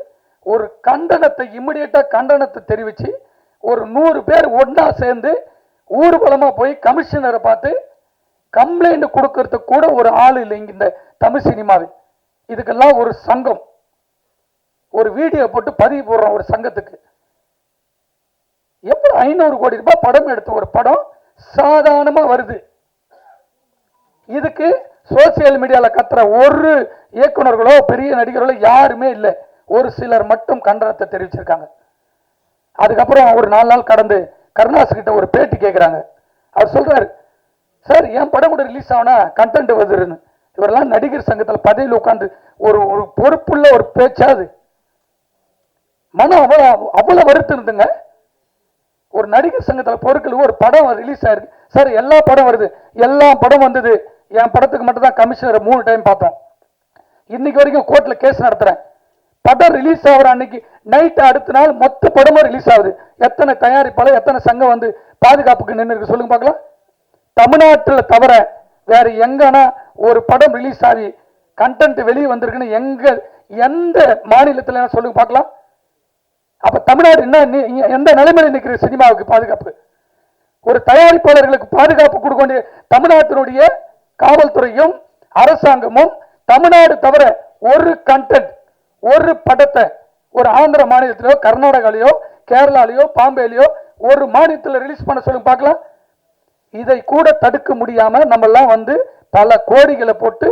ஒரு கண்டனத்தை இமிடியேட்டா கண்டனத்தை தெரிவிச்சு ஒரு 100 பேர் ஒன்னா சேர்ந்து ஊர்வலமா போய் கமிஷனரை பார்த்து கம்ப்ளைண்ட் கொடுக்கறதுக்கு கூட ஒரு ஆள் இல்லை இங்க இந்த தமிழ் சினிமாவில். இதுக்கெல்லாம் ஒரு சங்கம், ஒரு வீடியோ போட்டு பதிவு போடுறோம் ஒரு சங்கத்துக்கு. எப்படி 500 கோடி ரூபாய் படம் எடுத்த ஒரு படம் சாதாரணமா வருது. இதுக்கு சோசியல் மீடியால கத்துற ஒரு இயக்குனர்களோ பெரிய நடிகர்களோ யாருமே இல்லை. ஒரு சிலர் மட்டும் கண்டனத்தை தெரிவிச்சிருக்காங்க. அதுக்கப்புறம் ஒரு 4 நாள் கடந்து கருணாஸ் கிட்ட ஒரு பேட்டி கேட்கிறாங்க. அவர் சொல்றாரு சார் என் படம் கூட ரிலீஸ் ஆகுனா கண்டென்ட் வருதுன்னு. இவரெல்லாம் நடிகர் சங்கத்தில் பதவியில் உட்காந்து ஒரு ஒரு பொறுப்புள்ள ஒரு பேச்சாது மனம் அவ்வளவு வருத்தம் இருந்துங்க. ஒரு நடிகர் சங்கத்தில் பொருட்கள் ஒரு படம் ரிலீஸ் ஆயிருக்கு, சார் எல்லா படம் வருது, எல்லா படம் வந்தது, என் படத்துக்கு மட்டும் தான் கமிஷனர் 3 டைம் பார்த்தோம். இன்னைக்கு வரைக்கும் கோர்ட்ல கேஸ் நடத்துறேன். படம் ரிலீஸ் ஆகிற அன்னைக்கு நைட் அடுத்த நாள் மொத்த படமும் ரிலீஸ் ஆகுது. எத்தனை தயாரிப்பாளர் எத்தனை சங்கம் வந்து பாதுகாப்புக்கு நின்று இருக்கு சொல்லுங்க பார்க்கலாம். தமிழ்நாட்டில் தவிர வேற எங்கன்னா ஒரு படம் ரிலீஸ் ஆகி கண்டென்ட் வெளியே வந்திருக்குன்னு எந்த மாநிலத்தில் சொல்லுங்க பார்க்கலாம். அப்ப தமிழ்நாடு என்ன எந்த நிலைமையில் நிற்கிற சினிமாவுக்கு பாதுகாப்பு? ஒரு தயாரிப்பாளர்களுக்கு பாதுகாப்பு கொடுக்க வேண்டிய தமிழ்நாட்டினுடைய காவல்துறையும் அரசாங்கமும் தமிழ்நாடு தவிர ஒரு கண்டென்ட் ஒரு படத்தை ஒரு ஆந்திர மாநிலத்திலோ கர்நாடகாலையோ கேரளாலையோ பாம்பேலையோ ஒரு மாநிலத்தில் ரிலீஸ் பண்ண சொல்லுங்க பார்க்கலாம். இதை கூட தடுக்க முடியாம நம்ம எல்லாம் வந்து பல கோடிகளை போட்டு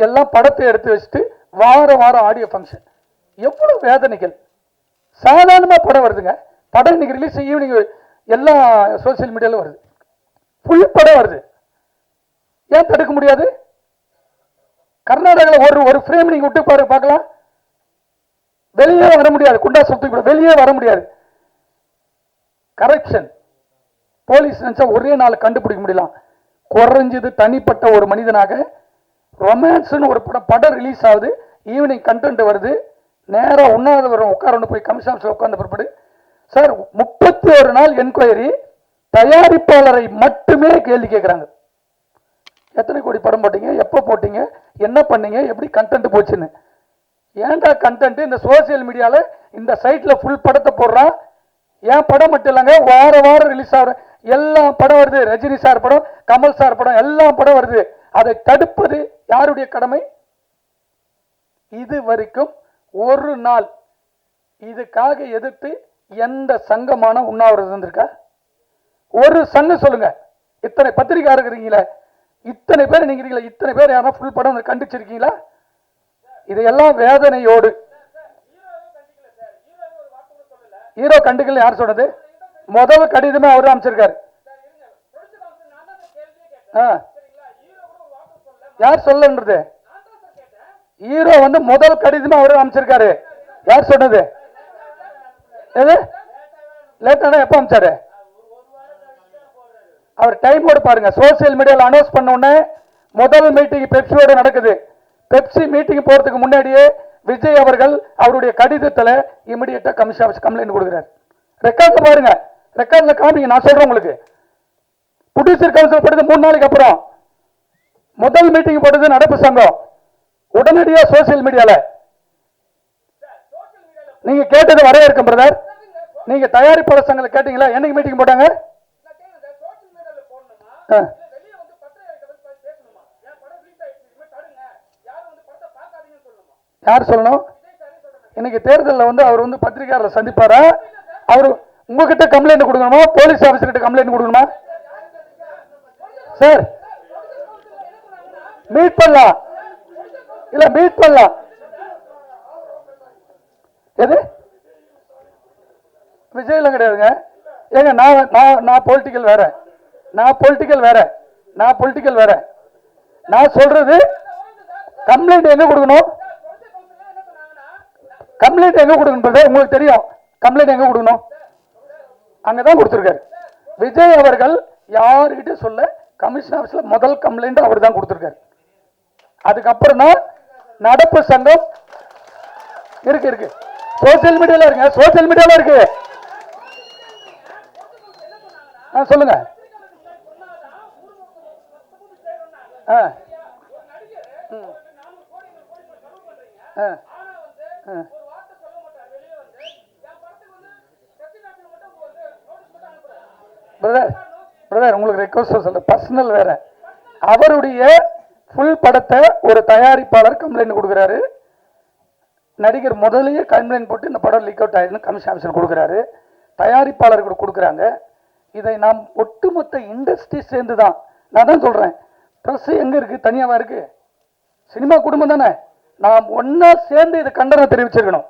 எல்லாம் படத்தை எடுத்து வச்சுட்டு வாரம் ஆடியோ ஃபங்க்ஷன். எவ்வளவு வேதனைகள். சாதாரணமா படம் வருதுங்க. படம் இன்னைக்கு ரிலீஸ் ஈவினிங் எல்லா சோசியல் மீடியாலும் வருது, ஃபுல் படம் வருது. ஏன் தடுக்க முடியாது? கர்நாடகாவில் ஒரு ஃப்ரேம் நீங்க விட்டு பாரு பார்க்கலாம், வெளியே வர முடியாது. குண்டா சொத்து வெளியே வர முடியாது. கரெக்ஷன் போலீஸ் நினைச்சா ஒரே நாள் கண்டுபிடிக்க முடியலாம். குறைஞ்சது தனிப்பட்ட ஒரு மனிதனாக ரொமான்ஸ்னு ஒரு படம் ரிலீஸ் ஆகுது, ஈவினிங் கண்டென்ட் வருது, நேரம் உண்ணாதவரும் உட்கார போய் கமிஷன் உட்கார்ந்த பிற்பாடு சார் 31 நாள் என்கொயரி, தயாரிப்பாளரை மட்டுமே கேள்வி கேட்கிறாங்க. எத்தனை கோடி படம் போட்டீங்க, எப்போ போட்டீங்க, என்ன பண்ணீங்க, எப்படி கண்டென்ட் போச்சுன்னு. ஏன்டா கண்டென்ட் இந்த சோசியல் மீடியால இந்த சைட்ல ஃபுல் படத்தை போடுறான். என் படம் மட்டும் இல்லைங்க, வாரம் ரிலீஸ் ஆகிற எல்லா படம் வருது. ரஜினி சார் படம், கமல் சார் படம், எல்லா படம் வருது. அதை தடுப்பது யாருடைய கடமை? இது வரைக்கும் ஒரு நாள் இதுக்காக எதிர்த்து எந்த சங்கமான உண்ணாவிரதம் இருந்திருக்கா? ஒரு சங்கம் சொல்லுங்க. இத்தனை பத்திரிகை இருக்கிறீங்களே, இத்தனை பேர் நீங்க இத்தனை பேர் யாரா ஃபுல் படம் கண்டிச்சிருக்கீங்களா? இதையெல்லாம் வேதனையோடு. ஹீரோ கண்டுக்கல யார் சொன்னது? முதல் கடிதமே அவரு அமைச்சிருக்காரு. யார் சொல்லன்றது? ஹீரோ வந்து முதல் கடிதமே அவரு அமைச்சிருக்காரு. யார் சொன்னது? எது லேட்டானா எப்ப அமைச்சாரு? அவர் டைமோட பாருங்க. சோசியல் மீடியாவில் அனௌன்ஸ் பண்ண உடனே முதல் மீட்டிங் பெப்சியோட நடக்குது. பெப்சி மீட்டிங் போறதுக்கு முன்னாடியே விஜய் அவர்கள் அவருடைய கடிதத்தில் இமிடியேட்டா கமிஷன் ஆஃபீஸ் கம்ப்ளைண்ட் கொடுக்கிறார். ரெக்கார்ட்ல பாருங்க, ரெக்கார்ட்ல காமிங்க. நான் சொல்றேன் உங்களுக்கு. ப்ரொடியூசர் கவுன்சில் போட்டது 3 நாளைக்கு அப்புறம் முதல் மீட்டிங் போட்டது நடப்பு சங்கம். உடனடியா சோசியல் மீடியால நீங்க கேட்டது வரவேற்கும் பிரதர். நீங்க தயாரிப்பாளர் சங்கத்தில் கேட்டீங்களா? என்னைக்கு மீட்டிங் போட்டாங்க? யார் சொல்லணும்? இன்னைக்கு தேர்தலில் வந்து அவர் வந்து பத்திரிகையாளர் சந்திப்பாரா? அவர் உங்ககிட்ட கம்ப்ளைண்ட் கொடுக்கணுமா, போலீஸ் ஆபீசர் கிட்ட கம்ப்ளைண்ட் கொடுக்கணுமா? சார் மீட் பண்ணலாம், இல்ல மீட் பண்ணலாம். எது விஜய்ல கிடையாதுங்க. ஏங்க நான் பொலிட்டிக்கல் வேற, நான் பொலிட்டிக்கல் வேற, நான் பொலிட்டிக்கல் வேற. நான் சொல்றது கம்ப்ளைண்ட் எங்க கொடுக்கணும்? கம்ப்ளைண்ட் எங்க கொடுக்கணும்? உங்களுக்கு தெரியும் கம்ப்ளைண்ட் எங்க கொடுக்கணும்? அங்கதான் கொடுத்திருக்காரு. விஜய் அவர்கள் யாருகிட்ட சொல்ல கமிஷன் ஆபீஸ்ல முதல் கம்ப்ளைண்ட் அவர் தான் கொடுத்திருக்காரு. அதுக்கப்புறம் தான் நடப்பு சங்கம் இருக்கு. சோசியல் மீடியால இருக்கு, சோசியல் மீடியால இருக்கு. சொல்லுங்க. பிரதர் உங்களுக்கு ரெக்வஸ்ட் சொல்ல, பர்சனல் வேற. அவருடைய ஃபுல் படத்தை ஒரு தயாரிப்பாளர் கம்ப்ளைண்ட் கொடுக்கிறாரு. நடிகர் முதலையே கம்ப்ளைண்ட் போட்டு இந்த படம் லீக் அவுட் ஆயிருந்து கமிஷன் ஆஃபீஸர் கொடுக்குறாரு. தயாரிப்பாளர்கள் கொடுக்குறாங்க. இதை நாம் ஒட்டுமொத்த இண்டஸ்ட்ரி சேர்ந்து தான். நான் தான் சொல்றேன், ப்ரெஸ் எங்க இருக்கு? தனியாவா இருக்கு? சினிமா குடும்பம் தானே. நாம் ஒன்னா சேர்ந்து இதை கண்டனம் தெரிவிச்சிருக்கணும்.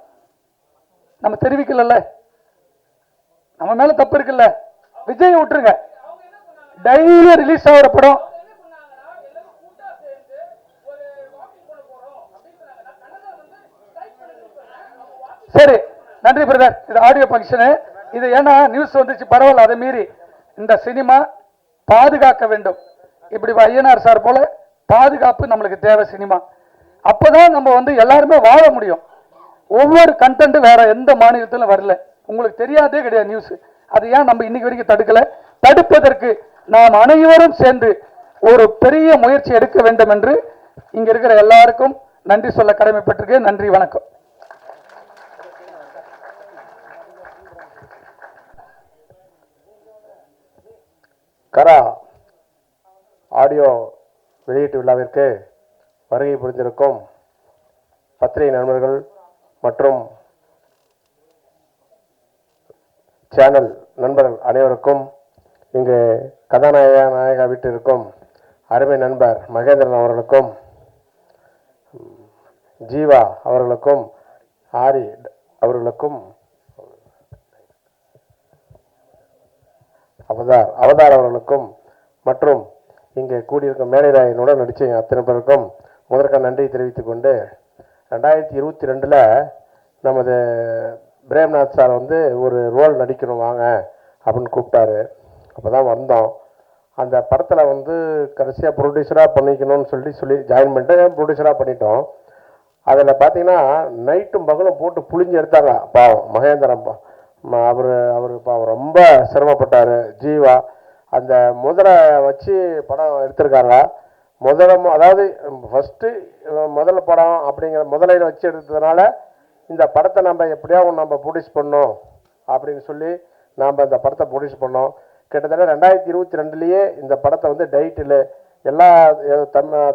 நம்ம தெரிவிக்கல, நம்ம மேல தப்பு இருக்குல்ல. விஜய் விட்டுருங்க, டெய்லி ரிலீஸ் ஆகிற படம். சரி, நன்றி பிரதர். இது ஆடியோ ஃபங்க்ஷனு. இது ஏன்னா நியூஸ் வந்துச்சு, பரவாயில்ல. அதை மீறி இந்த சினிமா பாதுகாக்க வேண்டும். இப்படி ஐயனார் சார் போல பாதுகாப்பு நம்மளுக்கு தேவை சினிமா. அப்பதான் நம்ம வந்து எல்லாருமே வாழ முடியும். ஒவ்வொரு கண்டென்ட் வேற எந்த மாநிலத்திலும் வரல, உங்களுக்கு தெரியாதே கிடையாது நியூஸ். அது ஏன் நம்ம இன்னைக்கு வரைக்கும் தடுக்கல? தடுப்பதற்கு நாம் அனைவரும் சேர்ந்து ஒரு பெரிய முயற்சி எடுக்க வேண்டும் என்று இங்க இருக்கிற எல்லாருக்கும் நன்றி சொல்ல கடமைப்பட்டிருக்கேன். நன்றி, வணக்கம். கரா ஆடியோ வெளியீட்டு விழாவிற்கு வருகை புரிந்திருக்கும் பத்திரிகை நண்பர்கள் மற்றும் சேனல் நண்பர்கள் அனைவருக்கும், இங்கு கதாநாயகா வீட்டிற்கும் அருமை நண்பர் மகேந்திரன் அவர்களுக்கும், ஜீவா அவர்களுக்கும், ஆரி அவர்களுக்கும், அவதார் அவர்களுக்கும் மற்றும் இங்கே கூடியிருக்கும் மேடையினுடன் நடித்த அத்தனை பேருக்கும் முதற்க நன்றி தெரிவித்துக் கொண்டு, 2022 நமது பிரேம்நாத் சார் வந்து ஒரு ரோல் நடிக்கணும் வாங்க அப்படின்னு கூப்பிட்டாரு. அப்போ தான் வந்தோம். அந்த படத்தில் வந்து கடைசியாக ப்ரொடியூசராக பண்ணிக்கணும்னு சொல்லி ஜாயின் பண்ணிட்டு ப்ரொடியூசராக பண்ணிட்டோம். அதில் பார்த்தீங்கன்னா நைட்டும் பகலும் போட்டு புழிஞ்சு எடுத்தாங்க. பாவம் மகேந்திரன் அவர் பாவம் ரொம்ப சிரமப்பட்டார். ஜீவா அந்த முதலை வச்சு படம் எடுத்திருக்காங்க. அதாவது முதல் படம் அப்படிங்கிற முதலையில் வச்சு எடுத்ததுனால இந்த படத்தை நம்ம எப்படியாவது நம்ம ப்ரொடியூஸ் பண்ணோம் அப்படின்னு சொல்லி நாம் இந்த படத்தை ப்ரொடியூஸ் பண்ணோம். கிட்டத்தட்ட 2022 இந்த படத்தை வந்து டைட்டில் எல்லா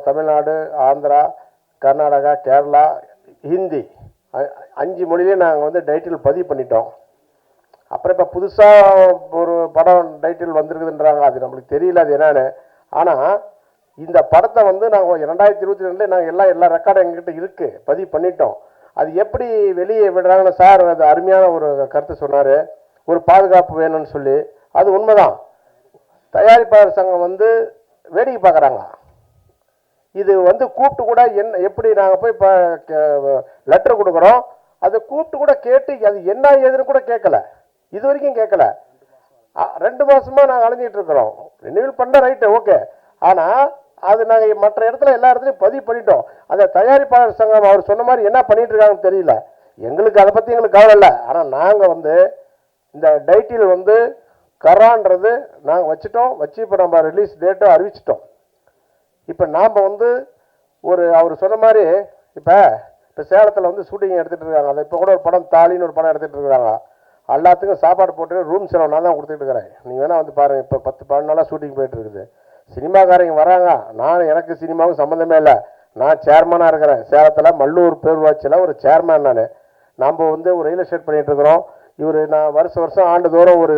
தமிழ்நாடு, ஆந்திரா, கர்நாடகா, கேரளா, ஹிந்தி 5 மொழியிலே நாங்கள் வந்து டைட்டில் பதிவு பண்ணிட்டோம். அப்புறம் இப்போ புதுசாக ஒரு படம் டைட்டில் வந்திருக்குதுன்றாங்க. அது நம்மளுக்கு தெரியல அது என்னன்னு. ஆனால் இந்த படத்தை வந்து நாங்கள் 2022 நாங்கள் எல்லா ரெக்கார்டும் எங்ககிட்ட இருக்குது, பதிவு பண்ணிட்டோம். அது எப்படி வெளியே விடுறாங்கன்னு சார் அது அருமையான ஒரு கருத்து சொன்னார். ஒரு பாதுகாப்பு வேணும்னு சொல்லி. அது உண்மைதான். தயாரிப்பாளர் சங்கம் வந்து வேடிக்கை பார்க்குறாங்க. இது வந்து கூப்பிட்டு கூட எப்படி நாங்கள் போய் இப்போ லெட்டர் கொடுக்குறோம், அதை கூப்பிட்டு கூட கேட்டு அது என்ன ஏதுன்னு கூட கேட்கல, இது வரைக்கும் கேட்கல. 2 மாதமாக நாங்கள் அலைஞ்சிட்டு இருக்கிறோம். ரினியூவல் பண்ண ரைட்டு ஓகே, ஆனால் அது நாங்கள் மற்ற இடத்துல எல்லா இடத்துலையும் பதிவு பண்ணிட்டோம். அந்த தயாரிப்பாளர் சங்கம் அவர் சொன்ன மாதிரி என்ன பண்ணிட்டு இருக்காங்கன்னு தெரியல. எங்களுக்கு அதை பற்றி எங்களுக்கு கவலை இல்லை. ஆனால் நாங்கள் வந்து இந்த டைட்டில் வந்து கரான்றது நாங்கள் வச்சு இப்போ நம்ம ரிலீஸ் டேட்டும் அறிவிச்சிட்டோம். இப்போ நாம் வந்து அவர் சொன்ன மாதிரி இப்போ சேலத்தில் வந்து ஷூட்டிங் எடுத்துகிட்டு இருக்காங்க. அதை இப்போ கூட ஒரு படம் தாலின்னு ஒரு படம் எடுத்துகிட்டு இருக்கிறாங்க. எல்லாத்துக்கும் சாப்பாடு போட்டு ரூம் செலவு நான் தான் கொடுத்துட்டு இருக்கிறேன். நீங்கள் வேணால் வந்து பாருங்கள். இப்போ 10-12 நாளாக ஷூட்டிங் போயிட்டு இருக்குது. சினிமாக்காரங்க வராங்க. எனக்கு சினிமாவுக்கும் சம்மந்தமே இல்லை. நான் சேர்மனாக இருக்கிறேன். சேலத்தில் மல்லூர் பேரூராட்சியில் ஒரு சேர்மேன். நம்ம வந்து ஒரு ரியல் எஸ்டேட் பண்ணிகிட்டு இருக்கிறோம். நான் வருஷம் ஆண்டுதோறும் ஒரு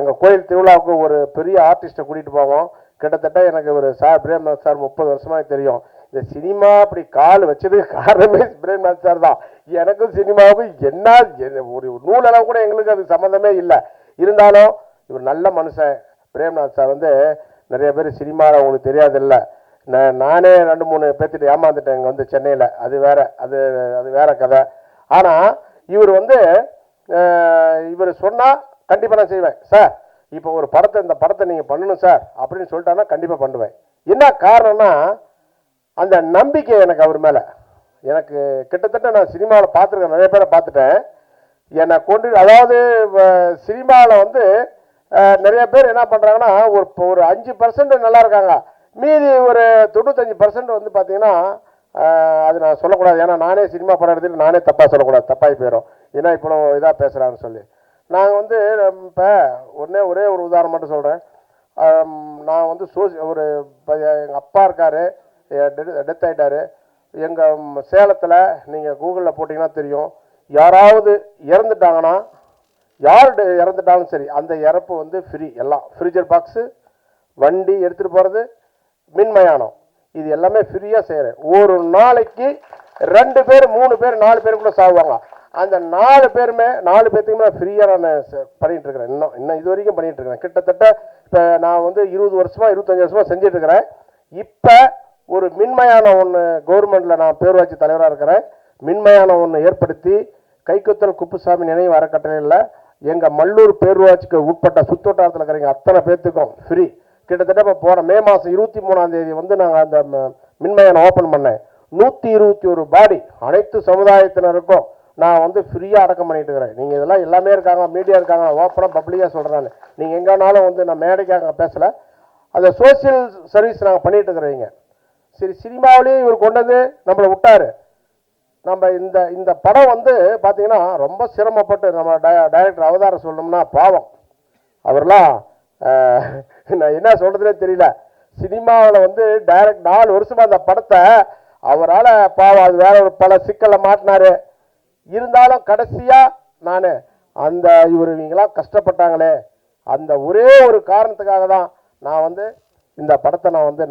எங்கள் கோயில் திருவிழாவுக்கு ஒரு பெரிய ஆர்டிஸ்ட்டை கூட்டிகிட்டு போவோம். கிட்டத்தட்ட எனக்கு ஒரு பிரேம்நாத் சார் 30 வருஷமாக தெரியும். இந்த சினிமா அப்படி கால் வச்சதுக்கு காரணமே பிரேம்நாத் சார் தான். எனக்கும் சினிமாவுக்கும் என்ன ஒரு நூலளவு கூட எங்களுக்கு அது சம்மந்தமே இல்லை. இருந்தாலும் இவர் நல்ல மனுஷன். பிரேம்நாத் சார் வந்து நிறைய பேர் சினிமாவில் அவங்களுக்கு தெரியாதில்லை. நானே 2-3 பேர்த்திட்டு ஏமாந்துட்டேன் இங்கே வந்து சென்னையில். அது வேற கதை. ஆனால் இவர் வந்து இவர் சொன்னால் கண்டிப்பாக நான் செய்வேன். சார் இப்போ ஒரு இந்த படத்தை நீங்கள் பண்ணணும் சார் அப்படின்னு சொல்லிட்டாங்கன்னா கண்டிப்பாக பண்ணுவேன். என்ன காரணம்னா அந்த நம்பிக்கை எனக்கு அவர் மேலே. எனக்கு கிட்டத்தட்ட நான் சினிமாவில் பார்த்துருக்கேன், நிறைய பேரை பார்த்துட்டேன். என்னை அதாவது சினிமாவில் வந்து நிறைய பேர் என்ன பண்ணுறாங்கன்னா ஒரு 5% நல்லா இருக்காங்க, மீதி ஒரு 95% வந்து பார்த்தீங்கன்னா அது நான் சொல்லக்கூடாது. ஏன்னா நானே சினிமா படம் எடுத்துட்டு நானே தப்பாக சொல்லக்கூடாது, தப்பாகி போயிடும். ஏன்னா இப்போ இதாக பேசுகிறான்னு சொல்லி நாங்கள் வந்து இப்போ ஒரே ஒரு உதாரணம் மட்டும் சொல்கிறேன். நான் வந்து எங்கள் அப்பா இருக்கார், டெத் ஆகிட்டார். எங்கள் சேலத்தில் நீங்கள் கூகுளில் போட்டிங்கன்னா தெரியும். யாராவது இறந்துட்டாங்கன்னா, யார் இறந்துட்டாலும் சரி, அந்த இறப்பு வந்து ஃப்ரீ. எல்லாம் ஃப்ரீஜர் பாக்ஸு, வண்டி எடுத்துகிட்டு போகிறது, மின்மயானம், இது எல்லாமே ஃப்ரீயாக செய்கிறேன். ஒரு நாளைக்கு 2 பேர் 3 பேர் 4 பேர் கூட சாகுவாங்க. அந்த 4 பேர்த்துக்குமே நான் ஃப்ரீயாக நான் பண்ணிகிட்டு இருக்கிறேன். இன்னும் இது வரைக்கும் பண்ணிகிட்டு இருக்கிறேன். கிட்டத்தட்ட இப்போ நான் வந்து 20 வருஷமாக 25 வருஷமாக செஞ்சுட்டு இருக்கிறேன். இப்போ ஒரு மின்மயானம் ஒன்று கவர்மெண்ட்டில் நான் பேரூராட்சி தலைவராக இருக்கிறேன். மின்மயானம் ஒன்று ஏற்படுத்தி கைக்குத்தல் குப்புசாமி நினைவு அறக்கட்டளையில் எங்கள் மல்லூர் பேரூராட்சிக்கு உட்பட்ட சுற்றுவட்டாரத்தில் இருக்கிறவங்க அத்தனை பேர்த்துக்கும் ஃப்ரீ. கிட்டத்தட்ட இப்போ போன மே மாதம் 23ஆம் தேதி நாங்கள் அந்த மின்மயானம் ஓப்பன் பண்ணேன். 121 பாடி அனைத்து சமுதாயத்தினருக்கும் நான் ஃப்ரீயாக அடக்கம் பண்ணிட்டு இருக்கிறேன். நீங்கள் இதெல்லாம் எல்லாமே இருக்காங்க, மீடியா இருக்காங்க, ஓப்பனாக பப்ளிக்காக சொல்கிறேன். நீங்கள் எங்கேனாலும் நான் மேடைக்காக பேசலை. அதை சோசியல் சர்வீஸ் நாங்கள் பண்ணிட்டு இருக்கிறீங்க. சரி, சினிமாவிலேயே இவர் கொண்டு வந்து நம்மளை விட்டார். நம்ம இந்த படம் பார்த்தீங்கன்னா ரொம்ப சிரமப்பட்டு நம்ம டைரக்டர் அவதாரம் சொல்லணும்னா பாவம் அவர்லாம் நான் என்ன சொல்கிறதுனே தெரியல. சினிமாவில் டைரக்ட் 4 வருஷமாக அந்த படத்தை அவரால் பாவம் அது வேற ஒரு பல சிக்கலை மாட்டினாரு. இருந்தாலும் கடைசியாக நான் அந்த இவங்களாம் கஷ்டப்பட்டாங்களே அந்த ஒரே ஒரு காரணத்துக்காக தான் நான் இந்த படத்தை நான்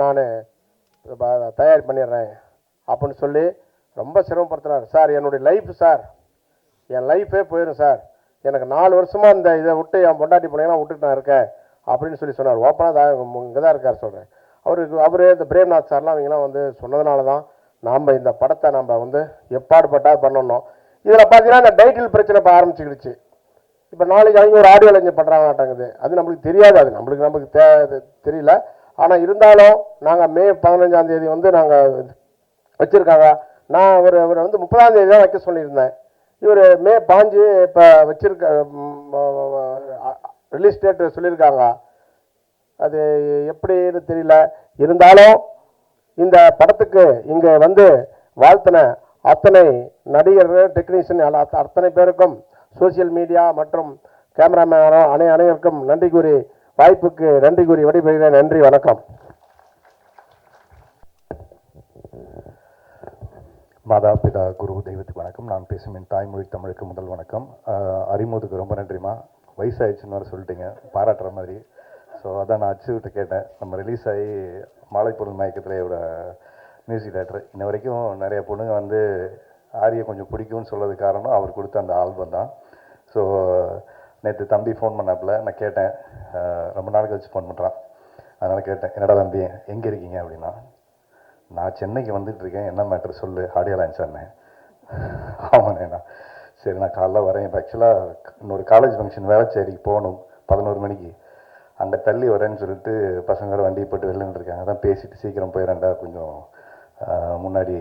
தயார் பண்ணிடுறேன் அப்படின்னு சொல்லி ரொம்ப சிரமப்படுத்துறாரு. சார் என்னுடைய லைஃப் சார், என் லைஃபே போயிடும் சார், எனக்கு 4 வருஷமாக இந்த இதை விட்டு என் பொண்டாட்டி பிள்ளைங்களாம் விட்டுட்டு நான் இருக்கேன் அப்படின்னு சொல்லி சொன்னார். ஓப்பனாக இங்கே தான் இருக்கார் சொல்கிறேன். அவரே இந்த பிரேம்நாத் சார்லாம் அவங்களாம் சொன்னதுனால தான் நாம் இந்த படத்தை நம்ம எப்பாடுபட்டா பண்ணணும். இதில் பார்த்தீங்கன்னா இந்த டைட்டில் பிரச்சனை இப்போ ஆரம்பிச்சுக்கிடுச்சு. இப்போ நாளைக்கு அவங்க ஒரு ஆடியோ லைன் பண்ணுறாங்கட்டாங்குது. அது நம்மளுக்கு தெரியாது, அது நம்மளுக்கு தெரியல. ஆனால் இருந்தாலும் நாங்கள் மே 15ஆம் தேதி நாங்கள் வச்சுருக்காங்க. நான் ஒரு 30ஆம் தேதி தான் வைக்க சொல்லியிருந்தேன். இவர் மே 5 இப்போ வச்சிருக்க ரிலீஸ் டேட் சொல்லியிருக்காங்க. அது எப்படின்னு தெரியல. இருந்தாலும் இந்த படத்துக்கு இங்கே வாழ்த்தின அத்தனை நடிகர்கள், டெக்னீஷியன் அத்தனை பேருக்கும், சோசியல் மீடியா மற்றும் கேமராமேனோ அனைவருக்கும் நன்றி கூறி வாய்ப்புக்கு நன்றி கூறி விடைபெறுகிறேன். நன்றி, வணக்கம். மாதா பிதா குரு தெய்வத்துக்கு வணக்கம். நான் பேசும் என் தாய்மொழி தமிழுக்கு முதல் வணக்கம். அறிமுகத்துக்கு ரொம்ப நன்றிமா. வயசாகிடுச்சுன்னு வர சொல்லிட்டீங்க, பாராட்டுற மாதிரி. ஸோ அதான் நான் அச்சுக்கிட்ட கேட்டேன். நம்ம ரிலீஸ் ஆகி மாலை பொருள் மயக்கத்திலேயோட மியூசிக் டைரக்டர் இன்ன வரைக்கும் நிறைய பொண்ணுங்க ஆரியை கொஞ்சம் பிடிக்கும்னு சொல்கிறது காரணம் அவர் கொடுத்த அந்த ஆல்பம் தான். ஸோ நேற்று தம்பி ஃபோன் பண்ணாப்புல நான் கேட்டேன், ரொம்ப நாள் கழிச்சு ஃபோன் பண்ணுறான். அதனால் கேட்டேன், என்னடா தம்பி எங்கே இருக்கீங்க அப்படின்னா, நான் சென்னைக்கு வந்துட்டுருக்கேன், என்ன மேட்ரு சொல்லு, ஆடியோ லான்ச் சொன்னேன். ஆமாண்ணேண்ணா, சரி நான் காலைல வரேன். இப்போ ஆக்சுவலாக இன்னொரு காலேஜ் ஃபங்க்ஷன் வேளச்சேரிக்கு போகணும் 11 மணிக்கு. அங்கே தள்ளி வரேன்னு சொல்லிட்டு பசங்க வண்டியை போட்டு வெளிலன்னு இருக்காங்க. அதான் பேசிட்டு சீக்கிரம் போயிடறேன்டா, கொஞ்சம் முன்னாடி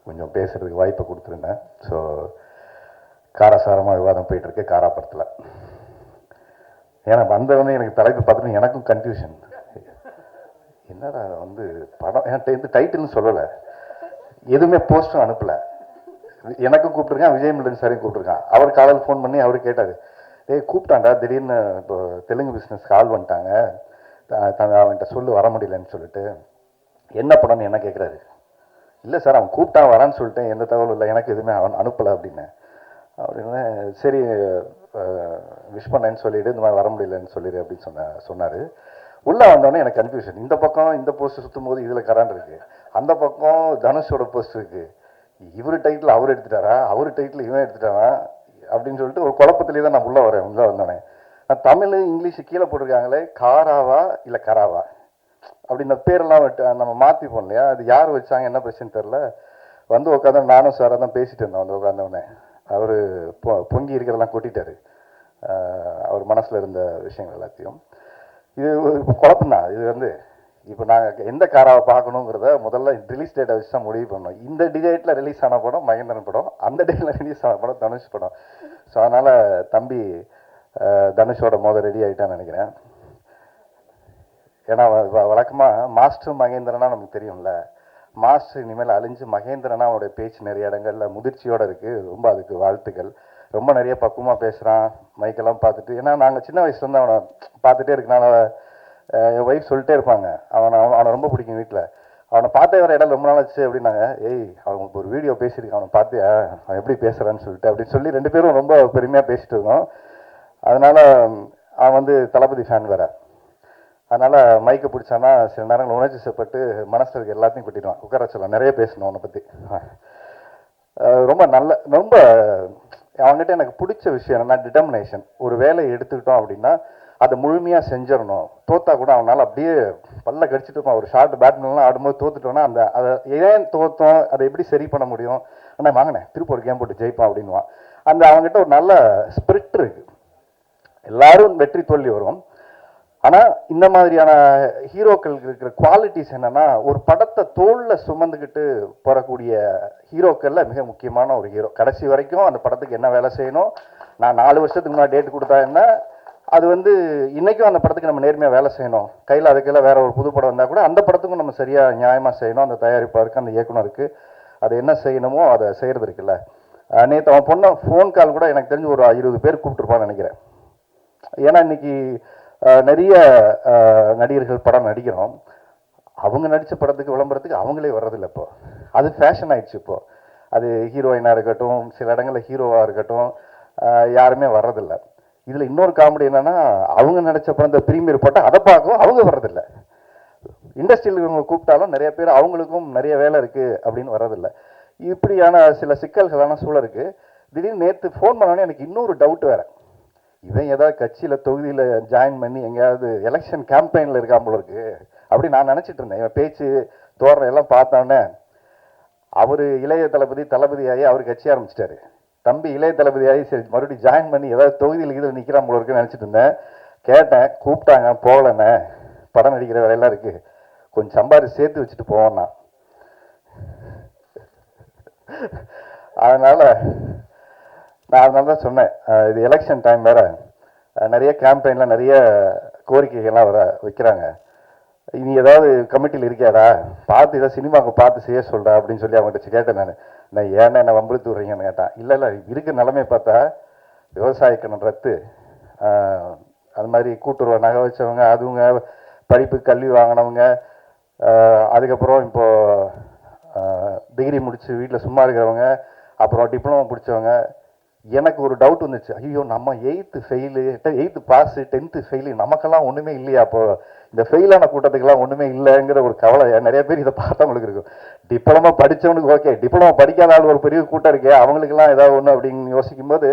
கொஞ்சம் பேசுகிறதுக்கு வாய்ப்பை கொடுத்துருந்தேன். ஸோ காரசாரமாக விவாதம் போயிட்டுருக்கு காராப்படத்தில். ஏன்னா வந்தவொடனே எனக்கு தலைப்பு பார்த்துட்டு எனக்கும் கன்ஃபியூஷன். என்னடா படம் என்கிட்ட டைட்டில்னு சொல்லலை, எதுவுமே போஸ்டும் அனுப்பலை. எனக்கும் கூப்பிட்ருக்கான், விஜய் மில்லன் சாரையும் கூப்பிட்ருக்கான். அவர் காலையில் ஃபோன் பண்ணி அவர் கேட்டார், கூப்பிட்டாண்டா திடீர்னு இப்போ தெலுங்கு பிஸ்னஸ் கால் பண்ணிட்டாங்க, அவன்கிட்ட சொல்லு வர முடியலன்னு சொல்லிட்டு. என்ன படம்னு என்ன கேட்குறாரு. இல்லை சார் அவன் கூப்பிட்டான் வரான்னு சொல்லிட்டேன், எந்த தகவலும் இல்லை, எனக்கு எதுவுமே அவன் அனுப்பலை அப்படின்னு. சரி விஷ் பண்ணேன்னு சொல்லிவிடு, இந்த மாதிரி வர முடியலன்னு சொல்லிடு அப்படின்னு சொன்னார். உள்ளே வந்தோடனே எனக்கு கன்ஃபியூஷன். இந்த பக்கம் இந்த போஸ்ட் சுற்றும் போது இதில் கரான் இருக்குது, அந்த பக்கம் தனுஷோட போஸ்ட் இருக்குது. இவர் டைட்டில் அவர் எடுத்துட்டாரா, அவர் டைட்டில் இவன் எடுத்துட்டாரா அப்படின்னு சொல்லிட்டு ஒரு குழப்பத்திலே தான் நான் உள்ளே வந்தோடனே. நான் தமிழ் இங்கிலீஷ் கீழே போட்டிருக்காங்களே, காராவா இல்லை கராவா அப்படின்ற பேரெல்லாம் நம்ம மாற்றிப்போம் இல்லையா, அது யார் வச்சாங்க என்ன பிரச்சனை தெரில. உட்காந்து நானும் சாராக தான் பேசிட்டு இருந்தேன். உட்காந்தவொடனே அவர் பொங்கி இருக்கிறதெல்லாம் கொட்டிட்டார், அவர் மனசில் இருந்த விஷயங்கள் எல்லாத்தையும். இது இப்போ குழப்பம்தான். இது இப்போ நாங்கள் எந்த காராவை பார்க்கணுங்கிறத முதல்ல ரிலீஸ் டேட்டை வச்சு தான் முடிவு பண்ணோம். இந்த டேட்டில் ரிலீஸ் ஆன படம் மகேந்திரன் படம், அந்த டேட்டில் ரிலீஸ் ஆன படம் தனுஷ் படம். ஸோ அதனால் தம்பி தனுஷோட ரெடி ஆகிட்டான்னு நினைக்கிறேன். ஏன்னா வழக்கமாக மாஸ்டர் மகேந்திரனா நமக்கு தெரியும்ல, மாஸ்டர் இனிமேல் அழிஞ்சு மகேந்திரனா அவனுடைய பேச்சு நிறைய இடங்களில் முதிர்ச்சியோடு இருக்குது. ரொம்ப அதுக்கு வாழ்த்துக்கள். ரொம்ப நிறைய பக்குவமாக பேசுகிறான், மைக்கெல்லாம் பார்த்துட்டு. ஏன்னா நாங்கள் சின்ன வயசுலேருந்து அவனை பார்த்துட்டே இருக்கனால என் ஒய்ஃப் சொல்லிட்டே இருப்பாங்க, அவனை ரொம்ப பிடிக்கும் வீட்டில். அவனை பார்த்தே வர இடம் ரொம்ப நாள் ஆச்சு அப்படின்னாங்க. அவனுக்கு ஒரு வீடியோ பேசியிருக்கான், அவனை பார்த்தியா அவன் எப்படி பேசுகிறான்னு சொல்லிட்டு அப்படின்னு சொல்லி 2 பேரும் ரொம்ப பெருமையாக பேசிட்டு இருக்கோம். அதனால் அவன் தளபதி ஃபேன் வேறு. அதனால் மைக்கை பிடிச்சானா சில நேரங்கள் உணர்ச்சிப்பட்டு மனசில் இருக்க எல்லாத்தையும் கொட்டிடுவான். உட்கார சொல்லலாம், நிறைய பேசணும் அவனை பற்றி. ரொம்ப ரொம்ப அவங்ககிட்ட எனக்கு பிடிச்ச விஷயம் என்னன்னா டிட்டர்மினேஷன். ஒரு வேலையை எடுத்துக்கிட்டோம் அப்படின்னா அதை முழுமையாக செஞ்சிடணும். தோத்தா கூட அவனால் அப்படியே பல்ல கடிச்சிட்டு இருப்பான். ஒரு ஷார்ட் பேட்மின்லாம் ஆடும்போது தோத்துட்டோன்னா அதை ஏன் தோத்தோம், அதை எப்படி சரி பண்ண முடியும், ஆனால் வாங்கினேன் திருப்பி ஒரு கேம் போட்டு ஜெயிப்பான் அப்படின்வான். அவங்ககிட்ட ஒரு நல்ல ஸ்பிரிட் இருக்குது. எல்லாரும் வெற்றி தோல்வி வரும். ஆனால் இந்த மாதிரியான ஹீரோக்களுக்கு இருக்கிற குவாலிட்டிஸ் என்னன்னா, ஒரு படத்தை தோளில் சுமந்துக்கிட்டு போகக்கூடிய ஹீரோக்களில் மிக முக்கியமான ஒரு ஹீரோ. கடைசி வரைக்கும் அந்த படத்துக்கு என்ன வேலை செய்யணும், நான் 4 வருஷத்துக்கு முன்னாடி டேட் கொடுத்தா என்ன, அது இன்னைக்கும் அந்த படத்துக்கு நம்ம நேர்மையாக வேலை செய்யணும். கையில் அதுக்கெல்லாம் வேற ஒரு புது படம் வந்தால் கூட அந்த படத்துக்கும் நம்ம சரியாக நியாயமாக செய்யணும். அந்த தயாரிப்பாருக்கு, அந்த இயக்குனருக்கு அது என்ன செய்யணுமோ அதை செய்கிறது இருக்குல்ல. நேற்று அவன் பொண்ணை ஃபோன் கால் கூட எனக்கு தெரிஞ்சு ஒரு 20 பேர் கூப்பிட்டுருப்பான்னு நினைக்கிறேன். ஏன்னா இன்னைக்கு நிறைய நடிகர்கள் படம் நடிக்கிறோம், அவங்க நடித்த படத்துக்கு விளம்பரத்துக்கு அவங்களே வர்றதில்லை. இப்போ அது ஃபேஷன் ஆயிடுச்சு. இப்போ அது ஹீரோயினாக இருக்கட்டும், சில இடங்களில் ஹீரோவாக இருக்கட்டும், யாருமே வர்றதில்லை. இதில் இன்னொரு காமெடி என்னன்னா, அவங்க நடித்த படம் இந்த ப்ரீமியர் போட்டால் அதை பார்க்கவும் அவங்க வர்றதில்லை. இண்டஸ்ட்ரியில் இவங்க கூப்பிட்டாலும் நிறைய பேர் அவங்களுக்கும் நிறைய வேலை இருக்குது அப்படின்னு வர்றதில்லை. இப்படியான சில சிக்கல்களான சூழல் இருக்குது. திடீர்னு நேற்று ஃபோன் பண்ணோன்னே எனக்கு இன்னொரு டவுட் வேறு. இவன் ஏதாவது கட்சியில் தொகுதியில் ஜாயின் பண்ணி எங்கேயாவது எலெக்ஷன் கேம்பெயினில் இருக்காம போல இருக்கு அப்படி நான் நினச்சிட்டு இருந்தேன். இவன் பேச்சு தோரணை எல்லாம் பார்த்தோன்னே அவர் இளைய தளபதியாகி அவர் கட்சி ஆரம்பிச்சிட்டாரு. தம்பி இளைய தளபதியாகி சரி மறுபடியும் ஜாயின் பண்ணி ஏதாவது தொகுதியில் இதில் நிற்கிறான் போல இருக்குன்னு நினச்சிட்டு இருந்தேன். கேட்டேன், கூப்பிட்டாங்க, போகலண்ணே, படம் நடிக்கிற வேலையெல்லாம் இருக்குது, கொஞ்சம் சம்பாதிச்சு சேர்த்து வச்சுட்டு போவோம்னா. அதனால் நான் அதனால தான் சொன்னேன், இது எலெக்ஷன் டைம் வேறு, நிறைய கேம்பெயினில் நிறைய கோரிக்கைகள்லாம் வைக்கிறாங்க. இனி ஏதாவது கமிட்டியில் இருக்கியாடா, பார்த்து ஏதாவது சினிமாவுக்கு பார்த்து செய்ய சொல்கிறா அப்படின்னு சொல்லி அவங்ககிட்ட கேட்டேன். நான் ஏன்னா என்ன வம்புழுத்து விட்றீங்கன்னு கேட்டான். இல்லை இருக்கிற நிலைமை பார்த்தா விவசாய கடன் ரத்து, அது மாதிரி கூட்டுறவு நகை வச்சவங்க, அதுவங்க படிப்பு கல்வி வாங்கினவங்க, அதுக்கப்புறம் இப்போது டிகிரி முடித்து வீட்டில் சும்மா இருக்கிறவங்க, அப்புறம் டிப்ளமோ முடித்தவங்க. எனக்கு ஒரு டவுட் வந்துச்சு, ஐயோ நம்ம 8th fail, 8th pass, 10th fail, நமக்கெல்லாம் ஒன்றுமே இல்லையா? அப்போ இந்த ஃபெயிலான கூட்டத்துக்கெல்லாம் ஒன்றுமே இல்லைங்கிற ஒரு கவலை நிறைய பேர் இதை பார்த்தவங்களுக்கு இருக்கும். டிப்ளமோ படித்தவனுக்கு ஓகே, டிப்ளமோ படிக்காத ஆள் ஒரு பெரிய கூட்டம் இருக்கே, அவங்களுக்கெல்லாம் ஏதாவது ஒன்று அப்படின்னு யோசிக்கும்போது